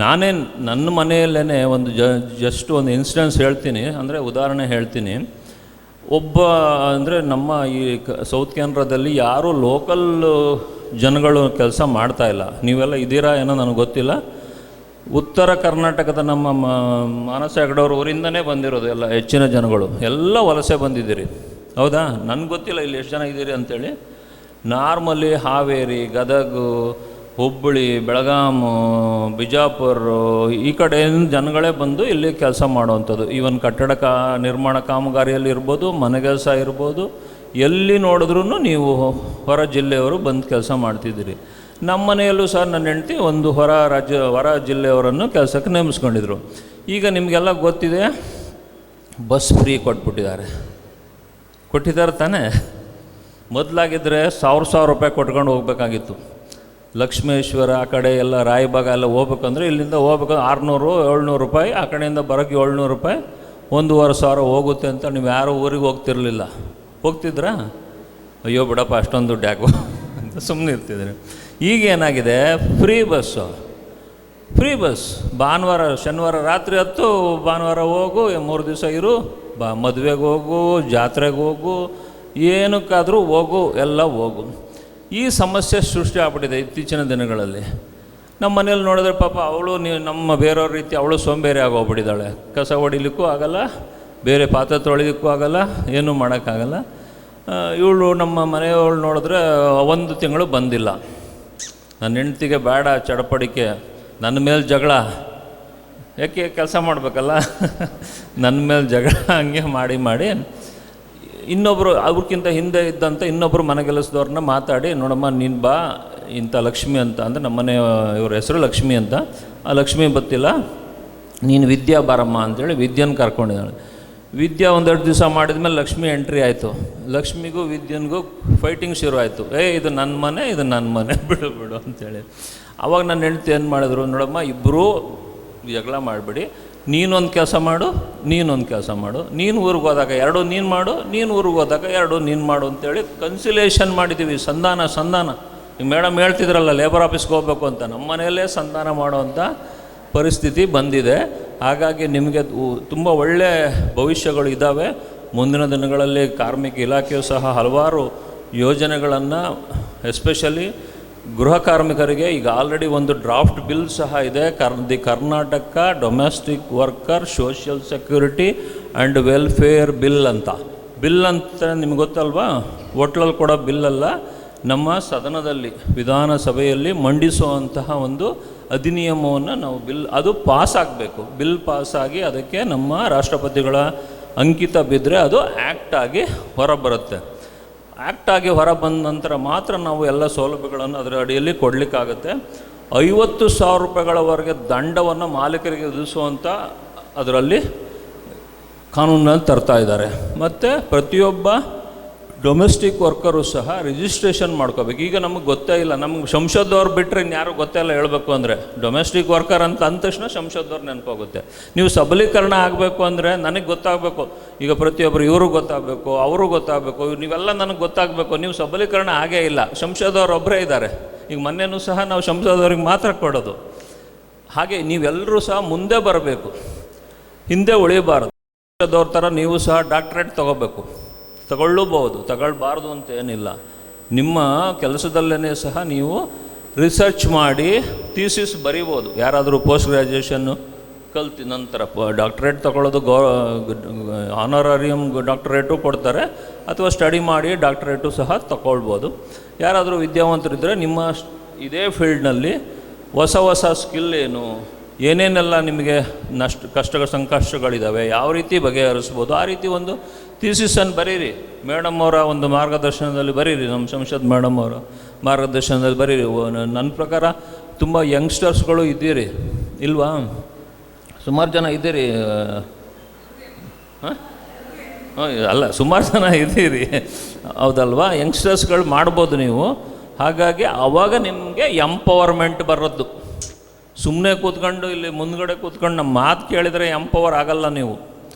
ನಾನೇ ನನ್ನ ಮನೆಯಲ್ಲೇ ಒಂದು ಜಸ್ಟ್ ಒಂದು ಇನ್ಸಿಡೆನ್ಸ್ ಹೇಳ್ತೀನಿ, ಅಂದರೆ ಉದಾಹರಣೆ ಹೇಳ್ತೀನಿ. ಒಬ್ಬ ಅಂದರೆ ನಮ್ಮ ಈ ಸೌತ್ ಕೆನರಾದಲ್ಲಿ ಯಾರೂ ಲೋಕಲ್ ಜನಗಳು ಕೆಲಸ ಮಾಡ್ತಾಯಿಲ್ಲ. ನೀವೆಲ್ಲ ಇದ್ದೀರಾ ಏನೋ ನನಗೆ ಗೊತ್ತಿಲ್ಲ. ಉತ್ತರ ಕರ್ನಾಟಕದ ನಮ್ಮ ಮಾನಸ ಹೆಗಡೆಯವ್ರ ಊರಿಂದನೇ ಬಂದಿರೋದು ಎಲ್ಲ ಹೆಚ್ಚಿನ ಜನಗಳು, ಎಲ್ಲ ವಲಸೆ ಬಂದಿದ್ದೀರಿ, ಹೌದಾ? ನನಗೆ ಗೊತ್ತಿಲ್ಲ ಇಲ್ಲಿ ಎಷ್ಟು ಜನ ಇದ್ದೀರಿ ಅಂಥೇಳಿ. ನಾರ್ಮಲಿ ಹಾವೇರಿ, ಗದಗ, ಹುಬ್ಬಳ್ಳಿ, ಬೆಳಗಾಮು, ಬಿಜಾಪುರ ಈ ಕಡೆಯಿಂದ ಜನಗಳೇ ಬಂದು ಇಲ್ಲಿ ಕೆಲಸ ಮಾಡುವಂಥದ್ದು. ಈವನ್ ಕಟ್ಟಡ ನಿರ್ಮಾಣ ಕಾಮಗಾರಿಯಲ್ಲಿ ಇರ್ಬೋದು, ಮನೆ ಕೆಲಸ ಇರ್ಬೋದು, ಎಲ್ಲಿ ನೋಡಿದ್ರೂ ನೀವು ಹೊರ ಜಿಲ್ಲೆಯವರು ಬಂದು ಕೆಲಸ ಮಾಡ್ತಿದ್ದೀರಿ. ನಮ್ಮ ಮನೆಯಲ್ಲೂ ಸಹ ನನ್ನ ಹೆಂಡತಿ ಒಂದು ಹೊರ ಜಿಲ್ಲೆಯವರನ್ನು ಕೆಲಸಕ್ಕೆ ನೇಮಿಸ್ಕೊಂಡಿದ್ರು. ಈಗ ನಿಮಗೆಲ್ಲ ಗೊತ್ತಿದೆ, ಬಸ್ ಫ್ರೀ ಕೊಟ್ಟಿದ್ದಾರೆ ತಾನೇ? ಮೊದಲಾಗಿದ್ದರೆ 1000 ರೂಪಾಯಿ ಕೊಟ್ಕೊಂಡು ಹೋಗ್ಬೇಕಾಗಿತ್ತು. ಲಕ್ಷ್ಮೇಶ್ವರ ಆ ಕಡೆ ಎಲ್ಲ ರಾಯಬಾಗ ಎಲ್ಲ ಹೋಗ್ಬೇಕಂದ್ರೆ ಇಲ್ಲಿಂದ ಹೋಗ್ಬೇಕಂದ್ರೆ 600-700 ರೂಪಾಯಿ, ಆ ಕಡೆಯಿಂದ ಬರೋಕ್ಕೆ 700 ರೂಪಾಯಿ, 1500 ಹೋಗುತ್ತೆ ಅಂತ ನೀವು ಯಾರೂ ಊರಿಗೆ ಹೋಗ್ತಿರಲಿಲ್ಲ. ಹೋಗ್ತಿದ್ರಾ? ಅಯ್ಯೋ ಬಿಡಪ್ಪ ಅಷ್ಟೊಂದು ದುಡ್ಡು ಯಾಕೋ ಅಂತ ಸುಮ್ಮನೆ ಇರ್ತಿದ್ರು. ಈಗ ಏನಾಗಿದೆ, ಫ್ರೀ ಬಸ್. ಭಾನುವಾರ ಶನಿವಾರ ರಾತ್ರಿ ಹತ್ತು, ಭಾನುವಾರ ಹೋಗು, 3 ದಿವಸ ಇರು, ಮದುವೆಗೆ ಹೋಗು, ಜಾತ್ರೆಗೆ ಹೋಗು, ಏನಕ್ಕಾದರೂ ಹೋಗು, ಎಲ್ಲ ಹೋಗು. ಈ ಸಮಸ್ಯೆ ಸೃಷ್ಟಿ ಆಗ್ಬಿಟ್ಟಿದೆ ಇತ್ತೀಚಿನ ದಿನಗಳಲ್ಲಿ. ನಮ್ಮ ಮನೇಲಿ ನೋಡಿದ್ರೆ ಪಾಪ ಅವಳು ನಮ್ಮ ಬೇರೆಯವ್ರ ರೀತಿ ಅವಳು ಸೋಂಬೇರಿ ಆಗೋಗ್ಬಿಟ್ಟಿದ್ದಾಳೆ. ಕಸ ಹೊಡಿಲಿಕ್ಕೂ ಆಗಲ್ಲ, ಬೇರೆ ಪಾತ್ರೆ ತೊಳಿಲಿಕ್ಕೂ ಆಗಲ್ಲ, ಏನೂ ಮಾಡೋಕ್ಕಾಗಲ್ಲ. ಇವಳು ನಮ್ಮ ಮನೆಯವಳು ನೋಡಿದ್ರೆ 1 ತಿಂಗಳು ಬಂದಿಲ್ಲ. ನನ್ನ ಹೆಂಡ್ತಿಗೆ ಬೇಡ ಚಡಪಡಿಕೆ, ನನ್ನ ಮೇಲೆ ಜಗಳ, ಯಾಕೆ ಕೆಲಸ ಮಾಡಬೇಕಲ್ಲ, ನನ್ನ ಮೇಲೆ ಜಗಳ ಹಂಗೆ ಮಾಡಿ ಇನ್ನೊಬ್ಬರು ಅವ್ರಿಗಿಂತ ಹಿಂದೆ ಇದ್ದಂಥ ಇನ್ನೊಬ್ಬರು ಮನೆಗೆಲಸದವ್ರನ್ನ ಮಾತಾಡಿ, ನೋಡಮ್ಮ ನೀನು ಬಾ, ಇಂಥ ಲಕ್ಷ್ಮಿ ಅಂತ, ಅಂದರೆ ನಮ್ಮನೆ ಇವ್ರ ಹೆಸರು ಲಕ್ಷ್ಮಿ ಅಂತ, ಆ ಲಕ್ಷ್ಮಿ ಗೊತ್ತಿಲ್ಲ, ನೀನು ವಿದ್ಯಾ ಬಾರಮ್ಮ ಅಂತೇಳಿ ವಿದ್ಯೆನ ಕರ್ಕೊಂಡಿದ್ದಾಳೆ. ವಿದ್ಯಾ 1-2 ದಿವಸ ಮಾಡಿದ್ಮೇಲೆ ಲಕ್ಷ್ಮಿ ಎಂಟ್ರಿ ಆಯಿತು. ಲಕ್ಷ್ಮಿಗೂ ವಿದ್ಯನ್ಗೂ ಫೈಟಿಂಗ್ ಶುರು ಆಯಿತು. ಇದು ನನ್ನ ಮನೆ ಬಿಡು ಅಂತೇಳಿ. ಆವಾಗ ನನ್ನ ಹೆಂಡ್ತಿ ಏನು ಮಾಡಿದ್ರು, ನೋಡಮ್ಮ ಇಬ್ಬರೂ ಜಗಳ ಮಾಡಿಬಿಡಿ, ನೀನೊಂದು ಕೆಲಸ ಮಾಡು, ನೀನೊಂದು ಕೆಲಸ ಮಾಡು, ನೀನು ಊರಿಗೆ ಹೋದಾಗ 2 ನೀನು ಮಾಡು, ನೀನು ಊರಿಗೆ ಹೋದಾಗ 2 ನೀನು ಮಾಡು ಅಂತೇಳಿ ಕನ್ಸಿಲೇಷನ್ ಮಾಡಿದ್ದೀವಿ. ಸಂಧಾನ ಈಗ ಮೇಡಮ್ ಹೇಳ್ತಿದ್ರಲ್ಲ ಲೇಬರ್ ಆಫೀಸ್ಗೆ ಹೋಗ್ಬೇಕು ಅಂತ, ನಮ್ಮ ಮನೆಯಲ್ಲೇ ಸಂಧಾನ ಮಾಡುವಂಥ ಪರಿಸ್ಥಿತಿ ಬಂದಿದೆ. ಹಾಗಾಗಿ ನಿಮಗೆ ತುಂಬ ಒಳ್ಳೆಯ ಭವಿಷ್ಯಗಳು ಇದ್ದಾವೆ. ಮುಂದಿನ ದಿನಗಳಲ್ಲಿ ಕಾರ್ಮಿಕ ಇಲಾಖೆಯು ಸಹ ಹಲವಾರು ಯೋಜನೆಗಳನ್ನು, ಎಸ್ಪೆಷಲಿ ಗೃಹ ಕಾರ್ಮಿಕರಿಗೆ ಈಗ ಆಲ್ರೆಡಿ ಒಂದು ಡ್ರಾಫ್ಟ್ ಬಿಲ್ ಸಹ ಇದೆ, the Karnataka domestic worker social security and welfare bill ಅಂತ. ಬಿಲ್ ಅಂತ ನಿಮ್ಗೆ ಗೊತ್ತಲ್ವಾ? ಹೋಟ್ಲಲ್ಲಿ ಕೊಡೋ ಬಿಲ್ಲಲ್ಲ, ನಮ್ಮ ಸದನದಲ್ಲಿ ವಿಧಾನಸಭೆಯಲ್ಲಿ ಮಂಡಿಸುವಂತಹ ಒಂದು ಅಧಿನಿಯಮವನ್ನು ನಾವು ಅದು ಪಾಸ್ ಆಗಬೇಕು. ಬಿಲ್ ಪಾಸಾಗಿ ಅದಕ್ಕೆ ನಮ್ಮ ರಾಷ್ಟ್ರಪತಿಗಳ ಅಂಕಿತ ಬಿದ್ದರೆ ಅದು ಆ್ಯಕ್ಟಾಗಿ ಹೊರಬರುತ್ತೆ. ಆ್ಯಕ್ಟಾಗಿ ಹೊರ ಬಂದ ನಂತರ ಮಾತ್ರ ನಾವು ಎಲ್ಲ ಸೌಲಭ್ಯಗಳನ್ನು ಅದರ ಅಡಿಯಲ್ಲಿ ಕೊಡಲಿಕ್ಕಾಗತ್ತೆ. 50,000 ರೂಪಾಯಿಗಳವರೆಗೆ ದಂಡವನ್ನು ಮಾಲೀಕರಿಗೆ ವಿಧಿಸುವಂಥ ಅದರಲ್ಲಿ ಕಾನೂನನ್ನು ತರ್ತಾ ಇದ್ದಾರೆ. ಮತ್ತು ಪ್ರತಿಯೊಬ್ಬ ಡೊಮೆಸ್ಟಿಕ್ ವರ್ಕರು ಸಹ ರಿಜಿಸ್ಟ್ರೇಷನ್ ಮಾಡ್ಕೋಬೇಕು. ಈಗ ನಮಗೆ ಗೊತ್ತೇ ಇಲ್ಲ, ನಮ್ಗೆ ಸಂಸದವ್ರು ಬಿಟ್ಟರೆ ಇನ್ಯಾರು ಗೊತ್ತೇ ಇಲ್ಲ ಹೇಳಬೇಕು ಅಂದರೆ. ಡೊಮೆಸ್ಟಿಕ್ ವರ್ಕರ್ ಅಂತ ಅಂದ ತಕ್ಷಣ ಸಂಸದವ್ರು ನೆನಪಾಗುತ್ತೆ. ನೀವು ಸಬಲೀಕರಣ ಆಗಬೇಕು ಅಂದರೆ ನನಗೆ ಗೊತ್ತಾಗಬೇಕು, ಈಗ ಪ್ರತಿಯೊಬ್ಬರು ಇವರು ಗೊತ್ತಾಗಬೇಕು, ಅವರು ಗೊತ್ತಾಗಬೇಕು, ನೀವೆಲ್ಲ ನನಗೆ ಗೊತ್ತಾಗಬೇಕು. ನೀವು ಸಬಲೀಕರಣ ಆಗೇ ಇಲ್ಲ, ಸಂಸದವ್ರು ಒಬ್ಬರೇ ಇದ್ದಾರೆ. ಈಗ ಮೊನ್ನೆನೂ ಸಹ ನಾವು ಸಂಸದವ್ರಿಗೆ ಮಾತ್ರ ಕೊಡೋದು. ಹಾಗೆ ನೀವೆಲ್ಲರೂ ಸಹ ಮುಂದೆ ಬರಬೇಕು, ಹಿಂದೆ ಉಳಿಬಾರ್ದು. ಸಂಸದವ್ರ ಥರ ನೀವು ಸಹ ಡಾಕ್ಟ್ರೇಟ್ ತಗೊಳ್ಳಬಹುದು, ತಗೊಳ್ಬಾರ್ದು ಅಂತ ಏನಿಲ್ಲ. ನಿಮ್ಮ ಕೆಲಸದಲ್ಲೇ ಸಹ ನೀವು ರಿಸರ್ಚ್ ಮಾಡಿ ಥೀಸಿಸ್ ಬರಿಬೋದು. ಯಾರಾದರೂ ಪೋಸ್ಟ್ ಗ್ರ್ಯಾಜುಯೇಷನ್ನು ಕಲ್ತು ನಂತರ ಡಾಕ್ಟ್ರೇಟ್ ತಗೊಳ್ಳೋದು ಆನರಾರಿಯಮ್ ಡಾಕ್ಟ್ರೇಟು ಕೊಡ್ತಾರೆ, ಅಥವಾ ಸ್ಟಡಿ ಮಾಡಿ ಡಾಕ್ಟ್ರೇಟು ಸಹ ತಗೊಳ್ಬೋದು. ಯಾರಾದರೂ ವಿದ್ಯಾವಂತರಿದ್ದರೆ ನಿಮ್ಮ ಇದೇ ಫೀಲ್ಡ್ನಲ್ಲಿ ಹೊಸ ಸ್ಕಿಲ್ ಏನೇನೆಲ್ಲ ನಿಮಗೆ ಸಂಕಷ್ಟಗಳಿದ್ದಾವೆ, ಯಾವ ರೀತಿ ಬಗೆಹರಿಸ್ಬೋದು, ಆ ರೀತಿ ಒಂದು ಥೀಸಿಸನ್ನು ಬರೀರಿ. ಮೇಡಮ್ ಅವರ ಒಂದು ಮಾರ್ಗದರ್ಶನದಲ್ಲಿ ಬರೀರಿ, ನಮ್ಮ ಸಂಸದ್ ಮೇಡಮ್ ಅವರ ಮಾರ್ಗದರ್ಶನದಲ್ಲಿ ಬರೀರಿ. ನನ್ನ ಪ್ರಕಾರ ತುಂಬ ಯಂಗ್ಸ್ಟರ್ಸ್ಗಳು ಇದ್ದೀರಿ ಇಲ್ವಾ? ಸುಮಾರು ಜನ ಇದ್ದೀರಿ. ಹಾಂ, ಅಲ್ಲ, ಸುಮಾರು ಜನ ಇದ್ದೀರಿ, ಹೌದಲ್ವಾ? ಯಂಗ್ಸ್ಟರ್ಸ್ಗಳು ಮಾಡ್ಬೋದು ನೀವು. ಹಾಗಾಗಿ ಆವಾಗ ನಿಮಗೆ ಎಂಪವರ್ಮೆಂಟ್ ಬರೋದು. ಸುಮ್ಮನೆ ಕೂತ್ಕೊಂಡು ಇಲ್ಲಿ ಮುಂದ್ಗಡೆ ಕೂತ್ಕೊಂಡು ನಮ್ಮ ಮಾತು ಕೇಳಿದರೆ ಎಂಪವರ್ ಆಗಲ್ಲ ನೀವು.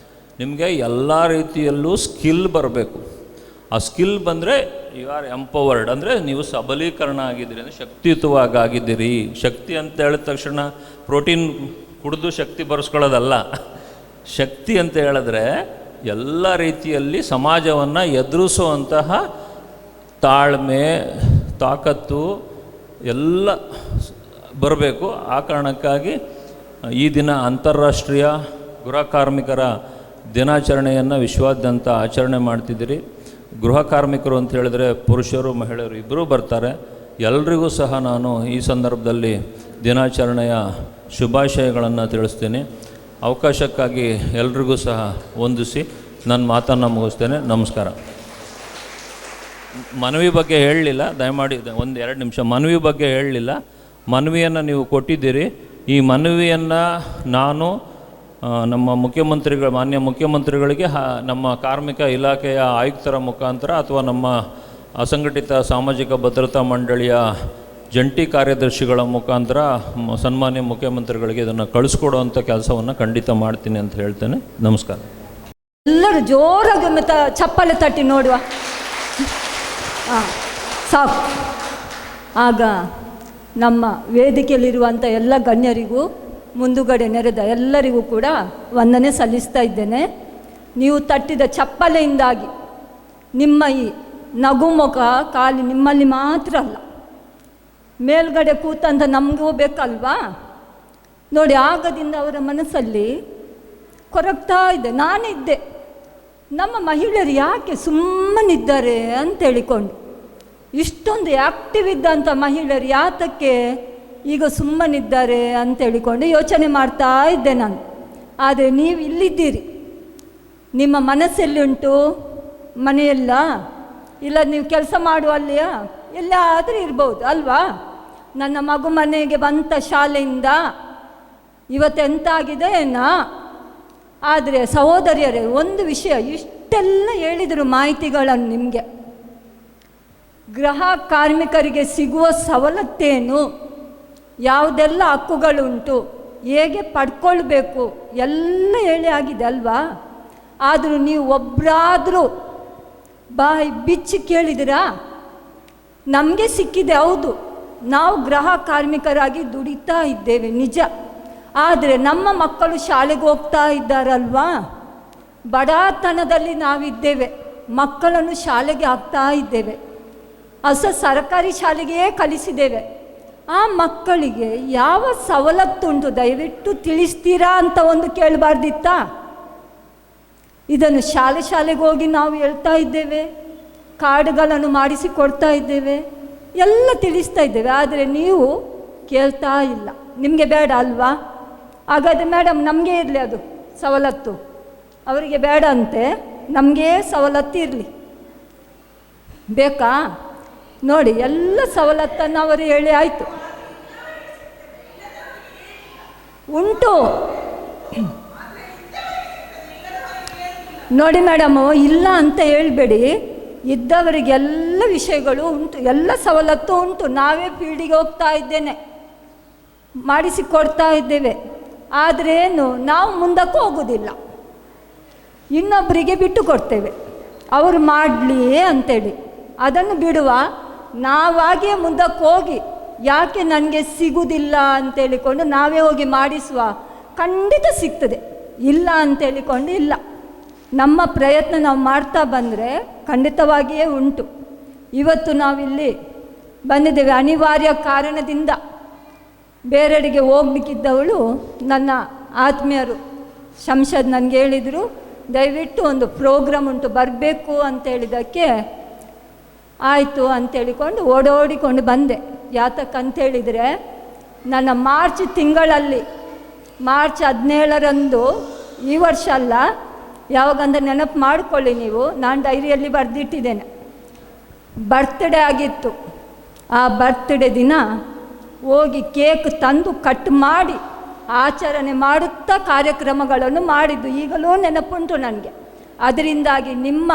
ನಿಮಗೆ ಎಲ್ಲ ರೀತಿಯಲ್ಲೂ ಸ್ಕಿಲ್ ಬರಬೇಕು. ಆ ಸ್ಕಿಲ್ ಬಂದರೆ ಯು ಆರ್ ಎಂಪವರ್ಡ್, ಅಂದರೆ ನೀವು ಸಬಲೀಕರಣ ಆಗಿದ್ದೀರಿ, ಅಂದರೆ ಶಕ್ತಿಯುತವಾಗಿ ಆಗಿದ್ದೀರಿ. ಶಕ್ತಿ ಅಂತ ಹೇಳಿದ ತಕ್ಷಣ ಪ್ರೋಟೀನ್ ಕುಡಿದು ಶಕ್ತಿ ಬರೆಸ್ಕೊಳ್ಳೋದಲ್ಲ. ಶಕ್ತಿ ಅಂತ ಹೇಳಿದ್ರೆ ಎಲ್ಲ ರೀತಿಯಲ್ಲಿ ಸಮಾಜವನ್ನು ಎದುರಿಸುವಂತಹ ತಾಳ್ಮೆ, ತಾಕತ್ತು ಎಲ್ಲ ಬರಬೇಕು. ಆ ಕಾರಣಕ್ಕಾಗಿ ಈ ದಿನ ಅಂತಾರಾಷ್ಟ್ರೀಯ ಗೃಹ ಕಾರ್ಮಿಕರ ದಿನಾಚರಣೆಯನ್ನು ವಿಶ್ವಾದ್ಯಂತ ಆಚರಣೆ ಮಾಡ್ತಿದ್ದೀರಿ. ಗೃಹ ಕಾರ್ಮಿಕರು ಅಂತ ಹೇಳಿದ್ರೆ ಪುರುಷರು ಮಹಿಳೆಯರು ಇಬ್ಬರೂ ಬರ್ತಾರೆ. ಎಲ್ರಿಗೂ ಸಹ ನಾನು ಈ ಸಂದರ್ಭದಲ್ಲಿ ದಿನಾಚರಣೆಯ ಶುಭಾಶಯಗಳನ್ನು ತಿಳಿಸ್ತೀನಿ. ಅವಕಾಶಕ್ಕಾಗಿ ಎಲ್ರಿಗೂ ಸಹ ವಂದಿಸಿ ನನ್ನ ಮಾತನ್ನು ಮುಗಿಸ್ತೇನೆ. ನಮಸ್ಕಾರ. ಮನವಿ ಬಗ್ಗೆ ಹೇಳಲಿಲ್ಲ, ದಯಮಾಡಿ 1-2 ನಿಮಿಷ. ಮನವಿ ಬಗ್ಗೆ ಹೇಳಲಿಲ್ಲ. ಮನವಿಯನ್ನು ನೀವು ಕೊಟ್ಟಿದ್ದೀರಿ. ಈ ಮನವಿಯನ್ನು ನಾನು ನಮ್ಮ ಮಾನ್ಯ ಮುಖ್ಯಮಂತ್ರಿಗಳಿಗೆ ನಮ್ಮ ಕಾರ್ಮಿಕ ಇಲಾಖೆಯ ಆಯುಕ್ತರ ಮುಖಾಂತರ ಅಥವಾ ನಮ್ಮ ಅಸಂಘಟಿತ ಸಾಮಾಜಿಕ ಭದ್ರತಾ ಮಂಡಳಿಯ ಜಂಟಿ ಕಾರ್ಯದರ್ಶಿಗಳ ಮುಖಾಂತರ ಸನ್ಮಾನ್ಯ ಮುಖ್ಯಮಂತ್ರಿಗಳಿಗೆ ಇದನ್ನು ಕಳಿಸ್ಕೊಡುವಂಥ ಕೆಲಸವನ್ನು ಖಂಡಿತ ಮಾಡ್ತೀನಿ ಅಂತ ಹೇಳ್ತೇನೆ. ನಮಸ್ಕಾರ. ಎಲ್ಲರೂ ಜೋರಾಗಿ ಚಪ್ಪಲೆ ತಟ್ಟಿ ನೋಡುವ. ಸಾಕು. ಆಗ ನಮ್ಮ ವೇದಿಕೆಯಲ್ಲಿರುವಂಥ ಎಲ್ಲ ಗಣ್ಯರಿಗೂ ಮುಂದುಗಡೆ ನೆರೆದ ಎಲ್ಲರಿಗೂ ಕೂಡ ವಂದನೆ ಸಲ್ಲಿಸ್ತಾ ಇದ್ದೇನೆ. ನೀವು ತಟ್ಟಿದ ಚಪ್ಪಲೆಯಿಂದಾಗಿ ನಿಮ್ಮ ಈ ನಗುಮುಖ ಖಾಲಿ ನಿಮ್ಮಲ್ಲಿ ಮಾತ್ರ ಅಲ್ಲ, ಮೇಲ್ಗಡೆ ಕೂತಂತ ನಮಗೂ ಬೇಕಲ್ವಾ ನೋಡಿ. ಆಗದಿಂದ ಅವರ ಮನಸ್ಸಲ್ಲಿ ಕೊರಗ್ತಾ ಇದೆ. ನಾನಿದ್ದೆ, ನಮ್ಮ ಮಹಿಳೆಯರು ಯಾಕೆ ಸುಮ್ಮನಿದ್ದಾರೆ ಅಂತೇಳಿಕೊಂಡು, ಇಷ್ಟೊಂದು ಆ್ಯಕ್ಟಿವ್ ಇದ್ದಂಥ ಮಹಿಳೆಯರು ಯಾತಕ್ಕೆ ಈಗ ಸುಮ್ಮನಿದ್ದಾರೆ ಅಂತೇಳಿಕೊಂಡು ಯೋಚನೆ ಮಾಡ್ತಾ ಇದ್ದೆ ನಾನು. ಆದರೆ ನೀವು ಇಲ್ಲಿದ್ದೀರಿ. ನಿಮ್ಮ ಮನಸ್ಸೆಲ್ಲಿ ಉಂಟು? ಮನೆಯಲ್ಲ, ಇಲ್ಲ ನೀವು ಕೆಲಸ ಮಾಡುವಲ್ಲಿಯಾ, ಎಲ್ಲಾದರೂ ಇರ್ಬೋದು ಅಲ್ವಾ? ನನ್ನ ಮಗು ಮನೆಗೆ ಬಂತ ಶಾಲೆಯಿಂದ ಇವತ್ತೆಂತಾಗಿದೆ ಏನಾ. ಆದರೆ ಸಹೋದರಿಯರೇ, ಒಂದು ವಿಷಯ, ಇಷ್ಟೆಲ್ಲ ಹೇಳಿದರು ಮಾಹಿತಿಗಳನ್ನು ನಿಮಗೆ. ಗೃಹ ಕಾರ್ಮಿಕರಿಗೆ ಸಿಗುವ ಸವಲತ್ತೇನು, ಯಾವುದೆಲ್ಲ ಹಕ್ಕುಗಳುಂಟು, ಹೇಗೆ ಪಡ್ಕೊಳ್ಬೇಕು ಎಲ್ಲ ಹೇಳಿ ಆಗಿದೆ ಅಲ್ವಾ? ಆದರೂ ನೀವು ಒಬ್ಬರಾದರೂ ಬಾಯಿ ಬಿಚ್ಚಿ ಕೇಳಿದಿರಾ? ನಮಗೆ ಸಿಕ್ಕಿದೆ, ಹೌದು, ನಾವು ಗೃಹ ಕಾರ್ಮಿಕರಾಗಿ ದುಡಿತಾ ಇದ್ದೇವೆ ನಿಜ. ಆದರೆ ನಮ್ಮ ಮಕ್ಕಳು ಶಾಲೆಗೆ ಹೋಗ್ತಾ ಇದ್ದಾರಲ್ವಾ? ಬಡತನದಲ್ಲಿ ನಾವಿದ್ದೇವೆ, ಮಕ್ಕಳನ್ನು ಶಾಲೆಗೆ ಹಾಕ್ತಾ ಇದ್ದೇವೆ, ಸರ್ಕಾರಿ ಶಾಲೆಗೆಯೇ ಕಲಿಸಿದ್ದೇವೆ. ಆ ಮಕ್ಕಳಿಗೆ ಯಾವ ಸವಲತ್ತುಂಟು ದಯವಿಟ್ಟು ತಿಳಿಸ್ತೀರಾ ಅಂತ ಒಂದು ಕೇಳಬಾರ್ದಿತ್ತಾ? ಇದನ್ನು ಶಾಲೆಗೆ ಹೋಗಿ ನಾವು ಹೇಳ್ತಾ ಇದ್ದೇವೆ, ಕಾರ್ಡ್ಗಳನ್ನು ಮಾಡಿಸಿ ಕೊಡ್ತಾ ಇದ್ದೇವೆ, ಎಲ್ಲ ತಿಳಿಸ್ತಾ ಇದ್ದೇವೆ. ಆದರೆ ನೀವು ಕೇಳ್ತಾ ಇಲ್ಲ. ನಿಮಗೆ ಬೇಡ ಅಲ್ವಾ? ಹಾಗಾದರೆ ಮೇಡಮ್ ನಮಗೆ ಇರಲಿ ಅದು ಸವಲತ್ತು, ಅವರಿಗೆ ಬೇಡ ಅಂತೆ, ನಮಗೇ ಸವಲತ್ತು ಇರಲಿ ಬೇಕಾ? ನೋಡಿ, ಎಲ್ಲ ಸವಲತ್ತನ್ನು ಅವರು ಹೇಳಿ ಆಯಿತು. ಉಂಟು ನೋಡಿ ಮೇಡಮು, ಇಲ್ಲ ಅಂತ ಹೇಳಬೇಡಿ. ಇದ್ದವರಿಗೆಲ್ಲ ವಿಷಯಗಳು ಉಂಟು, ಎಲ್ಲ ಸವಲತ್ತು ಉಂಟು. ನಾವೇ ಫೀಲ್ಡಿಗೆ ಹೋಗ್ತಾ ಇದ್ದೇನೆ, ಮಾಡಿಸಿಕೊಡ್ತಾ ಇದ್ದೇವೆ. ಆದರೆ ಏನು, ನಾವು ಮುಂದಕ್ಕೆ ಹೋಗೋದಿಲ್ಲ, ಇನ್ನೊಬ್ಬರಿಗೆ ಬಿಟ್ಟು ಕೊಡ್ತೇವೆ, ಅವರು ಮಾಡಲಿ ಅಂತೇಳಿ. ಅದನ್ನು ಬಿಡುವ, ನಾವಾಗೇ ಮುಂದಕ್ಕೆ ಹೋಗಿ ಯಾಕೆ ನನಗೆ ಸಿಗುವುದಿಲ್ಲ ಅಂತೇಳಿಕೊಂಡು ನಾವೇ ಹೋಗಿ ಮಾಡಿಸುವ. ಖಂಡಿತ ಸಿಗ್ತದೆ, ಇಲ್ಲ ಅಂತೇಳಿಕೊಂಡು ಇಲ್ಲ. ನಮ್ಮ ಪ್ರಯತ್ನ ನಾವು ಮಾಡ್ತಾ ಬಂದರೆ ಖಂಡಿತವಾಗಿಯೇ ಉಂಟು. ಇವತ್ತು ನಾವಿಲ್ಲಿ ಬಂದಿದ್ದೇವೆ ಅನಿವಾರ್ಯ ಕಾರಣದಿಂದ. ಬೇರೆಡೆಗೆ ಹೋಗ್ಲಿಕ್ಕಿದ್ದವಳು ನನ್ನ ಆತ್ಮೀಯರು ಶಂಷದ್ ನನಗೆ ಹೇಳಿದರು, ದಯವಿಟ್ಟು ಒಂದು ಪ್ರೋಗ್ರಾಮ್ ಉಂಟು ಬರಬೇಕು ಅಂತೇಳಿದ್ದಕ್ಕೆ ಆಯಿತು ಅಂತೇಳಿಕೊಂಡು ಓಡೋಡಿಕೊಂಡು ಬಂದೆ. ಯಾತಕ್ಕಂತೇಳಿದರೆ ನನ್ನ ಮಾರ್ಚ್ ತಿಂಗಳಲ್ಲಿ ಮಾರ್ಚ್ 17ರಂದು ಈ ವರ್ಷ ಅಲ್ಲ, ಯಾವಾಗಂದ್ರೆ ನೆನಪು ಮಾಡಿಕೊಳ್ಳಿ ನೀವು, ನಾನು ಡೈರಿಯಲ್ಲಿ ಬರೆದಿಟ್ಟಿದ್ದೇನೆ. ಬರ್ತ್ಡೇ ಆಗಿತ್ತು. ಆ ಬರ್ತ್ಡೇ ದಿನ ಹೋಗಿ ಕೇಕ್ ತಂದು ಕಟ್ ಮಾಡಿ ಆಚರಣೆ ಮಾಡುತ್ತಾ ಕಾರ್ಯಕ್ರಮಗಳನ್ನು ಮಾಡಿದ್ದು ಈಗಲೂ ನೆನಪುಂಟು ನನಗೆ. ಅದರಿಂದಾಗಿ ನಿಮ್ಮ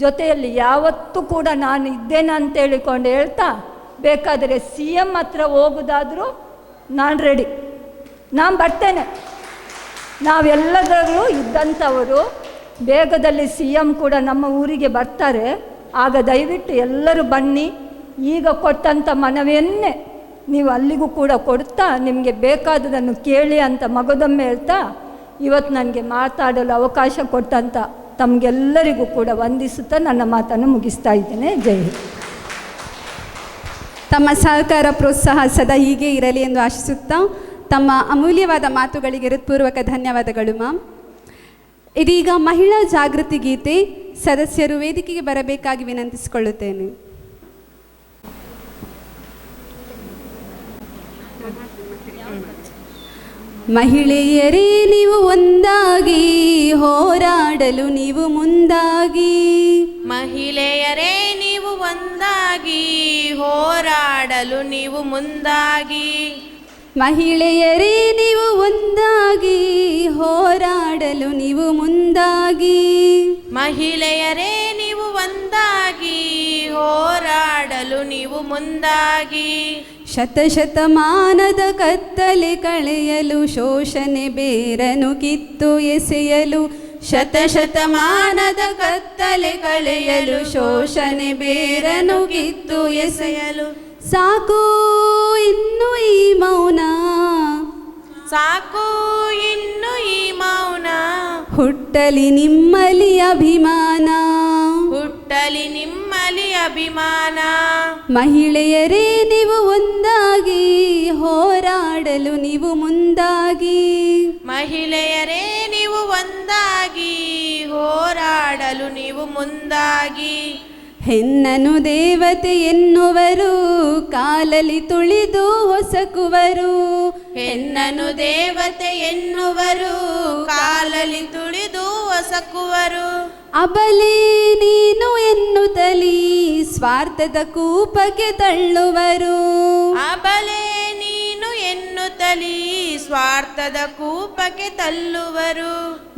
ಜೊತೆಯಲ್ಲಿ ಯಾವತ್ತೂ ಕೂಡ ನಾನು ಇದ್ದೇನೆ ಅಂತೇಳಿಕೊಂಡು ಹೇಳ್ತಾ, ಬೇಕಾದರೆ CM ಹತ್ರ ಹೋಗೋದಾದರೂ ನಾನು ರೆಡಿ, ನಾನು ಬರ್ತೇನೆ. ನಾವೆಲ್ಲದರಲ್ಲೂ ಇದ್ದಂಥವರು. ಬೇಗದಲ್ಲಿ CM ಕೂಡ ನಮ್ಮ ಊರಿಗೆ ಬರ್ತಾರೆ. ಆಗ ದಯವಿಟ್ಟು ಎಲ್ಲರೂ ಬನ್ನಿ. ಈಗ ಕೊಟ್ಟಂಥ ಮನವಿಯನ್ನೇ ನೀವು ಅಲ್ಲಿಗೂ ಕೂಡ ಕೊಡ್ತಾ ನಿಮಗೆ ಬೇಕಾದುದನ್ನು ಕೇಳಿ ಅಂತ ಮಗದೊಮ್ಮೆ ಹೇಳ್ತಾ, ಇವತ್ತು ನನಗೆ ಮಾತಾಡಲು ಅವಕಾಶ ಕೊಟ್ಟಂಥ ತಮಗೆಲ್ಲರಿಗೂ ಕೂಡ ವಂದಿಸುತ್ತಾ ನನ್ನ ಮಾತನ್ನು ಮುಗಿಸ್ತಾ ಇದ್ದೇನೆ. ಜೈ ಹಿಂದ್. ತಮ್ಮ ಸಹಕಾರ ಪ್ರೋತ್ಸಾಹ ಸದಾ ಹೀಗೆ ಇರಲಿ ಎಂದು ಆಶಿಸುತ್ತಾ ತಮ್ಮ ಅಮೂಲ್ಯವಾದ ಮಾತುಗಳಿಗೆ ಹೃತ್ಪೂರ್ವಕ ಧನ್ಯವಾದಗಳು ಮ್ಯಾಮ್. ಇದೀಗ ಮಹಿಳಾ ಜಾಗೃತಿ ಗೀತೆ ಸದಸ್ಯರು ವೇದಿಕೆಗೆ ಬರಬೇಕಾಗಿ ವಿನಂತಿಸಿಕೊಳ್ಳುತ್ತೇನೆ. ಮಹಿಳೆಯರೇ ನೀವು ಒಂದಾಗಿ ಹೋರಾಡಲು ನೀವು ಮುಂದಾಗಿ, ಮಹಿಳೆಯರೇ ನೀವು ಒಂದಾಗಿ ಹೋರಾಡಲು ನೀವು ಮುಂದಾಗಿ, ಮಹಿಳೆಯರೇ ನೀವು ಒಂದಾಗಿ ಹೋರಾಡಲು ನೀವು ಮುಂದಾಗಿ, ಮಹಿಳೆಯರೇ ನೀವು ಒಂದಾಗಿ ಹೋರಾಡಲು ನೀವು ಮುಂದಾಗಿ, ಶತಶತಮಾನದ ಕತ್ತಲೆ ಕಳೆಯಲು ಶೋಷಣೆ ಬೇರನು ಕಿತ್ತು ಎಸೆಯಲು, ಶತಶತಮಾನದ ಕತ್ತಲೆ ಕಳೆಯಲು ಶೋಷಣೆ ಬೇರನು ಕಿತ್ತು ಎಸೆಯಲು, ಸಾಕು ಇನ್ನು ಈ ಮೌನ, ಸಾಕು ಇನ್ನು ಈ ಮೌನ, ಹುಟ್ಟಲಿ ನಿಮ್ಮಲ್ಲಿ ಅಭಿಮಾನ, ಹುಟ್ಟಲಿ ನಿಮ್ಮಲ್ಲಿ ಅಭಿಮಾನ, ಮಹಿಳೆಯರೇ ನೀವು ಒಂದಾಗಿ ಹೋರಾಡಲು ನೀವು ಮುಂದಾಗಿ, ಮಹಿಳೆಯರೇ ನೀವು ಒಂದಾಗಿ ಹೋರಾಡಲು ನೀವು ಮುಂದಾಗಿ, ಹೆಣ್ಣನು ದೇವತೆ ಎನ್ನುವರು ಕಾಲಲಿ ತುಳಿದು ಹೊಸಕುವರು, ಹೆಣ್ಣನು ದೇವತೆ ಎನ್ನುವರು ಕಾಲಲಿ ತುಳಿದು ಹೊಸಕುವರು, ಅಬಲೆ ನೀನು ಎನ್ನುತ್ತಲೀ ಸ್ವಾರ್ಥದ ಕೂಪಕ್ಕೆ ತಳ್ಳುವರು, ಅಬಲೆ ನೀನು ಎನ್ನುತ್ತಲೀ ಸ್ವಾರ್ಥದ ಕೂಪಕ್ಕೆ ತಳ್ಳುವರು,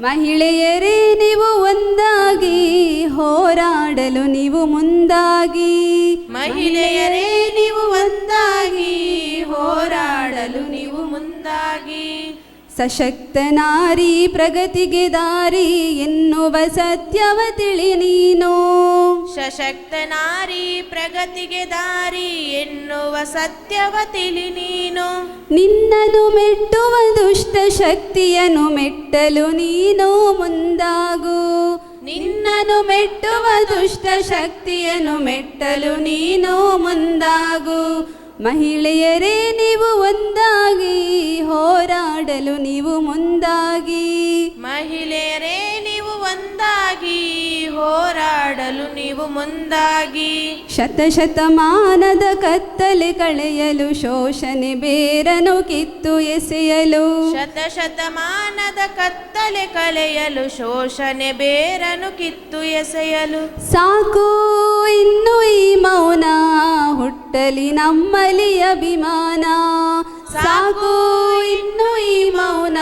ಮಹಿಳೆಯರೇ ನೀವು ಒಂದಾಗಿ ಹೋರಾಡಲು ನೀವು ಮುಂದಾಗಿ, ಮಹಿಳೆಯರೇ ನೀವು ಒಂದಾಗಿ ಹೋರಾಡಲು ನೀವು ಮುಂದಾಗಿ, ಸಶಕ್ತ ನಾರಿ ಪ್ರಗತಿಗೆ ದಾರಿ ಎನ್ನುವ ಸತ್ಯವ ತಿಳಿ ನೀನು, ಸಶಕ್ತ ನಾರಿ ಪ್ರಗತಿಗೆ ದಾರಿ ಎನ್ನುವ ಸತ್ಯವ ತಿಳಿ ನೀನು, ನಿನ್ನನ್ನು ಮೆಟ್ಟುವ ದುಷ್ಟ ಶಕ್ತಿಯನ್ನು ಮೆಟ್ಟಲು ನೀನು ಮುಂದಾಗು, ನಿನ್ನನ್ನು ಮೆಟ್ಟುವ ದುಷ್ಟ ಶಕ್ತಿಯನ್ನು ಮೆಟ್ಟಲು ನೀನು ಮುಂದಾಗು, ಮಹಿಳೆಯರೇ ನೀವು ಒಂದಾಗಿ ಹೋರಾಡಲು ನೀವು ಮುಂದಾಗಿ, ಮಹಿಳೆಯರೇ ನೀವು ಒಂದಾಗಿ ಹೋರಾಡಲು ನೀವು ಮುಂದಾಗಿ, ಶತಶತಮಾನದ ಕತ್ತಲೆ ಕಳೆಯಲು ಶೋಷಣೆ ಬೇರನು ಕಿತ್ತು ಎಸೆಯಲು, ಶತಶತಮಾನದ ಕತ್ತಲೆ ಕಳೆಯಲು ಶೋಷಣೆ ಬೇರನು ಕಿತ್ತು ಎಸೆಯಲು, ಸಾಕು ಇನ್ನು ಈ ಮೌನ ಹುಟ್ಟಲಿ ನಮ್ಮಲ್ಲಿ ಅಭಿಮಾನ, ಸಾಕು ಇನ್ನು ಈ ಮೌನ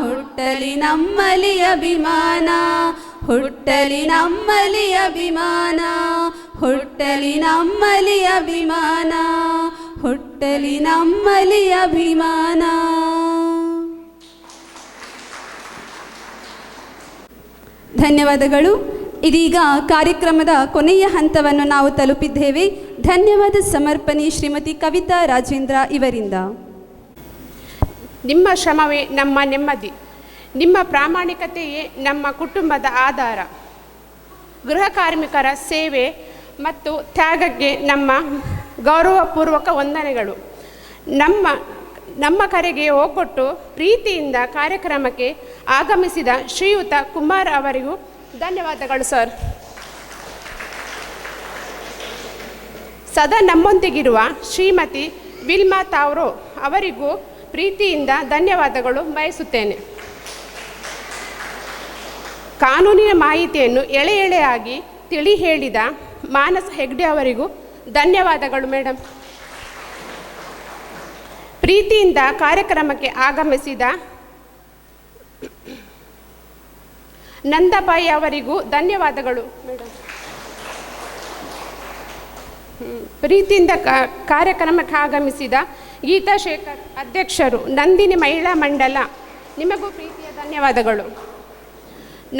ಹುಟ್ಟಲಿ ನಮ್ಮಲ್ಲಿ ಅಭಿಮಾನ, ಹುಟ್ಟಲಿ ನಮ್ಮಲ್ಲಿ ಅಭಿಮಾನ, ಹುಟ್ಟಲಿ ನಮ್ಮಲ್ಲಿ ಅಭಿಮಾನ, ಹುಟ್ಟಲಿ ನಮ್ಮಲ್ಲಿ ಅಭಿಮಾನ. ಧನ್ಯವಾದಗಳು. ಇದೀಗ ಕಾರ್ಯಕ್ರಮದ ಕೊನೆಯ ಹಂತವನ್ನು ನಾವು ತಲುಪಿದ್ದೇವೆ. ಧನ್ಯವಾದ ಸಮರ್ಪಣೆ ಶ್ರೀಮತಿ ಕವಿತಾ ರಾಜೇಂದ್ರ ಇವರಿಂದ. ನಿಮ್ಮ ಶ್ರಮವೇ ನಮ್ಮ ನೆಮ್ಮದಿ, ನಿಮ್ಮ ಪ್ರಾಮಾಣಿಕತೆಯೇ ನಮ್ಮ ಕುಟುಂಬದ ಆಧಾರ. ಗೃಹ ಕಾರ್ಮಿಕರ ಸೇವೆ ಮತ್ತು ತ್ಯಾಗಕ್ಕೆ ನಮ್ಮ ಗೌರವಪೂರ್ವಕ ವಂದನೆಗಳು. ನಮ್ಮ ಕರೆಗೆ ಒಗ್ಗೊಟ್ಟು ಪ್ರೀತಿಯಿಂದ ಕಾರ್ಯಕ್ರಮಕ್ಕೆ ಆಗಮಿಸಿದ ಶ್ರೀಯುತ ಕುಮಾರ್ ಅವರಿಗೂ ಧನ್ಯವಾದಗಳು ಸರ್. ಸದಾ ನಮ್ಮೊಂದಿಗಿರುವ ಶ್ರೀಮತಿ ವಿಲ್ಮಾ ತಾವ್ರೋ ಅವರಿಗೂ ಪ್ರೀತಿಯಿಂದ ಧನ್ಯವಾದಗಳು ಬಯಸುತ್ತೇನೆ. ಕಾನೂನಿನ ಮಾಹಿತಿಯನ್ನು ಎಳೆ ಎಳೆಯಾಗಿ ತಿಳಿ ಹೇಳಿದ ಮಾನಸ ಹೆಗ್ಡೆ ಅವರಿಗೂ ಧನ್ಯವಾದಗಳು ಮೇಡಮ್. ಪ್ರೀತಿಯಿಂದ ಕಾರ್ಯಕ್ರಮಕ್ಕೆ ಆಗಮಿಸಿದ ನಂದಬಾಯಿ ಅವರಿಗೂ ಧನ್ಯವಾದಗಳು ಮೇಡಮ್. ಪ್ರೀತಿಯಿಂದ ಕಾರ್ಯಕ್ರಮಕ್ಕೆ ಆಗಮಿಸಿದ ಗೀತಾ ಶೇಖರ್ ಅಧ್ಯಕ್ಷರು, ನಂದಿನಿ ಮಹಿಳಾ ಮಂಡಲ, ನಿಮಗೂ ಪ್ರೀತಿಯ ಧನ್ಯವಾದಗಳು.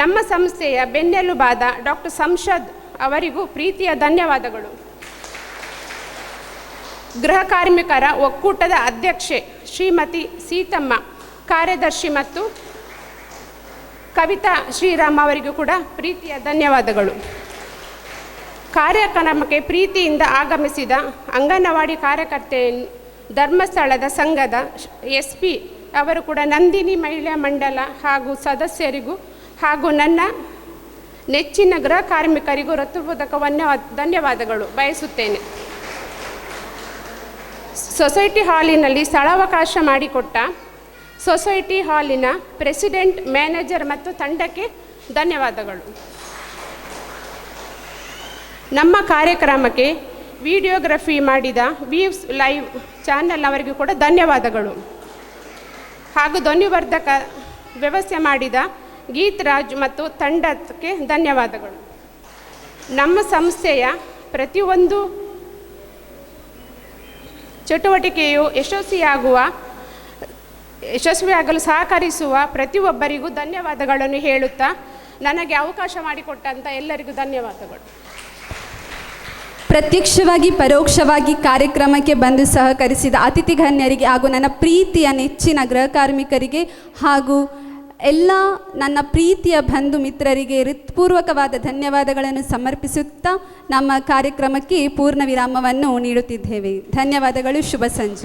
ನಮ್ಮ ಸಂಸ್ಥೆಯ ಬೆನ್ನೆಲುಬಾದ ಡಾಕ್ಟರ್ ಸಂಸದ್ ಅವರಿಗೂ ಪ್ರೀತಿಯ ಧನ್ಯವಾದಗಳು. ಗೃಹ ಕಾರ್ಮಿಕರ ಒಕ್ಕೂಟದ ಅಧ್ಯಕ್ಷೆ ಶ್ರೀಮತಿ ಸೀತಮ್ಮ, ಕಾರ್ಯದರ್ಶಿ ಮತ್ತು ಕವಿತಾ ಶ್ರೀರಾಮ್ ಅವರಿಗೂ ಕೂಡ ಪ್ರೀತಿಯ ಧನ್ಯವಾದಗಳು. ಕಾರ್ಯಕ್ರಮಕ್ಕೆ ಪ್ರೀತಿಯಿಂದ ಆಗಮಿಸಿದ ಅಂಗನವಾಡಿ ಕಾರ್ಯಕರ್ತೆಯನ್ನು ಧರ್ಮಸ್ಥಳದ ಸಂಘದ SP ಅವರು ಕೂಡ ನಂದಿನಿ ಮಹಿಳಾ ಮಂಡಲ ಹಾಗೂ ಸದಸ್ಯರಿಗೂ ಹಾಗೂ ನನ್ನ ನೆಚ್ಚಿನ ಗೃಹ ಕಾರ್ಮಿಕರಿಗೂ ಹೃತ್ಪೂರ್ವಕ ಧನ್ಯವಾದಗಳು ಬಯಸುತ್ತೇನೆ. ಸೊಸೈಟಿ ಹಾಲಿನಲ್ಲಿ ಸ್ಥಳಾವಕಾಶ ಮಾಡಿಕೊಟ್ಟ ಸೊಸೈಟಿ ಹಾಲಿನ ಪ್ರೆಸಿಡೆಂಟ್, ಮ್ಯಾನೇಜರ್ ಮತ್ತು ತಂಡಕ್ಕೆ ಧನ್ಯವಾದಗಳು. ನಮ್ಮ ಕಾರ್ಯಕ್ರಮಕ್ಕೆ ವಿಡಿಯೋಗ್ರಫಿ ಮಾಡಿದ ವೀವ್ಸ್ ಲೈವ್ ಚಾನಲ್ ಅವರಿಗೂ ಕೂಡ ಧನ್ಯವಾದಗಳು. ಹಾಗೂ ಧ್ವನಿವರ್ಧಕ ವ್ಯವಸ್ಥೆ ಮಾಡಿದ ಗೀತ್ರಾಜ್ ಮತ್ತು ತಂಡಕ್ಕೆ ಧನ್ಯವಾದಗಳು. ನಮ್ಮ ಸಂಸ್ಥೆಯ ಪ್ರತಿಯೊಂದು ಚಟುವಟಿಕೆಯು ಯಶಸ್ವಿಯಾಗಲು ಸಹಕರಿಸುವ ಪ್ರತಿಯೊಬ್ಬರಿಗೂ ಧನ್ಯವಾದಗಳನ್ನು ಹೇಳುತ್ತಾ, ನನಗೆ ಅವಕಾಶ ಮಾಡಿಕೊಟ್ಟಂಥ ಎಲ್ಲರಿಗೂ ಧನ್ಯವಾದಗಳು. ಪ್ರತ್ಯಕ್ಷವಾಗಿ ಪರೋಕ್ಷವಾಗಿ ಕಾರ್ಯಕ್ರಮಕ್ಕೆ ಬಂದು ಸಹಕರಿಸಿದ ಅತಿಥಿ ಗಣ್ಯರಿಗೆ ಹಾಗೂ ನನ್ನ ಪ್ರೀತಿಯ ನೆಚ್ಚಿನ ಗೃಹ ಕಾರ್ಮಿಕರಿಗೆ ಹಾಗೂ ಎಲ್ಲ ನನ್ನ ಪ್ರೀತಿಯ ಬಂಧು ಮಿತ್ರರಿಗೆ ಹೃತ್ಪೂರ್ವಕವಾದ ಧನ್ಯವಾದಗಳನ್ನು ಸಮರ್ಪಿಸುತ್ತಾ ನಮ್ಮ ಕಾರ್ಯಕ್ರಮಕ್ಕೆ ಪೂರ್ಣ ವಿರಾಮವನ್ನು ನೀಡುತ್ತಿದ್ದೇವೆ. ಧನ್ಯವಾದಗಳು. ಶುಭ ಸಂಜೆ.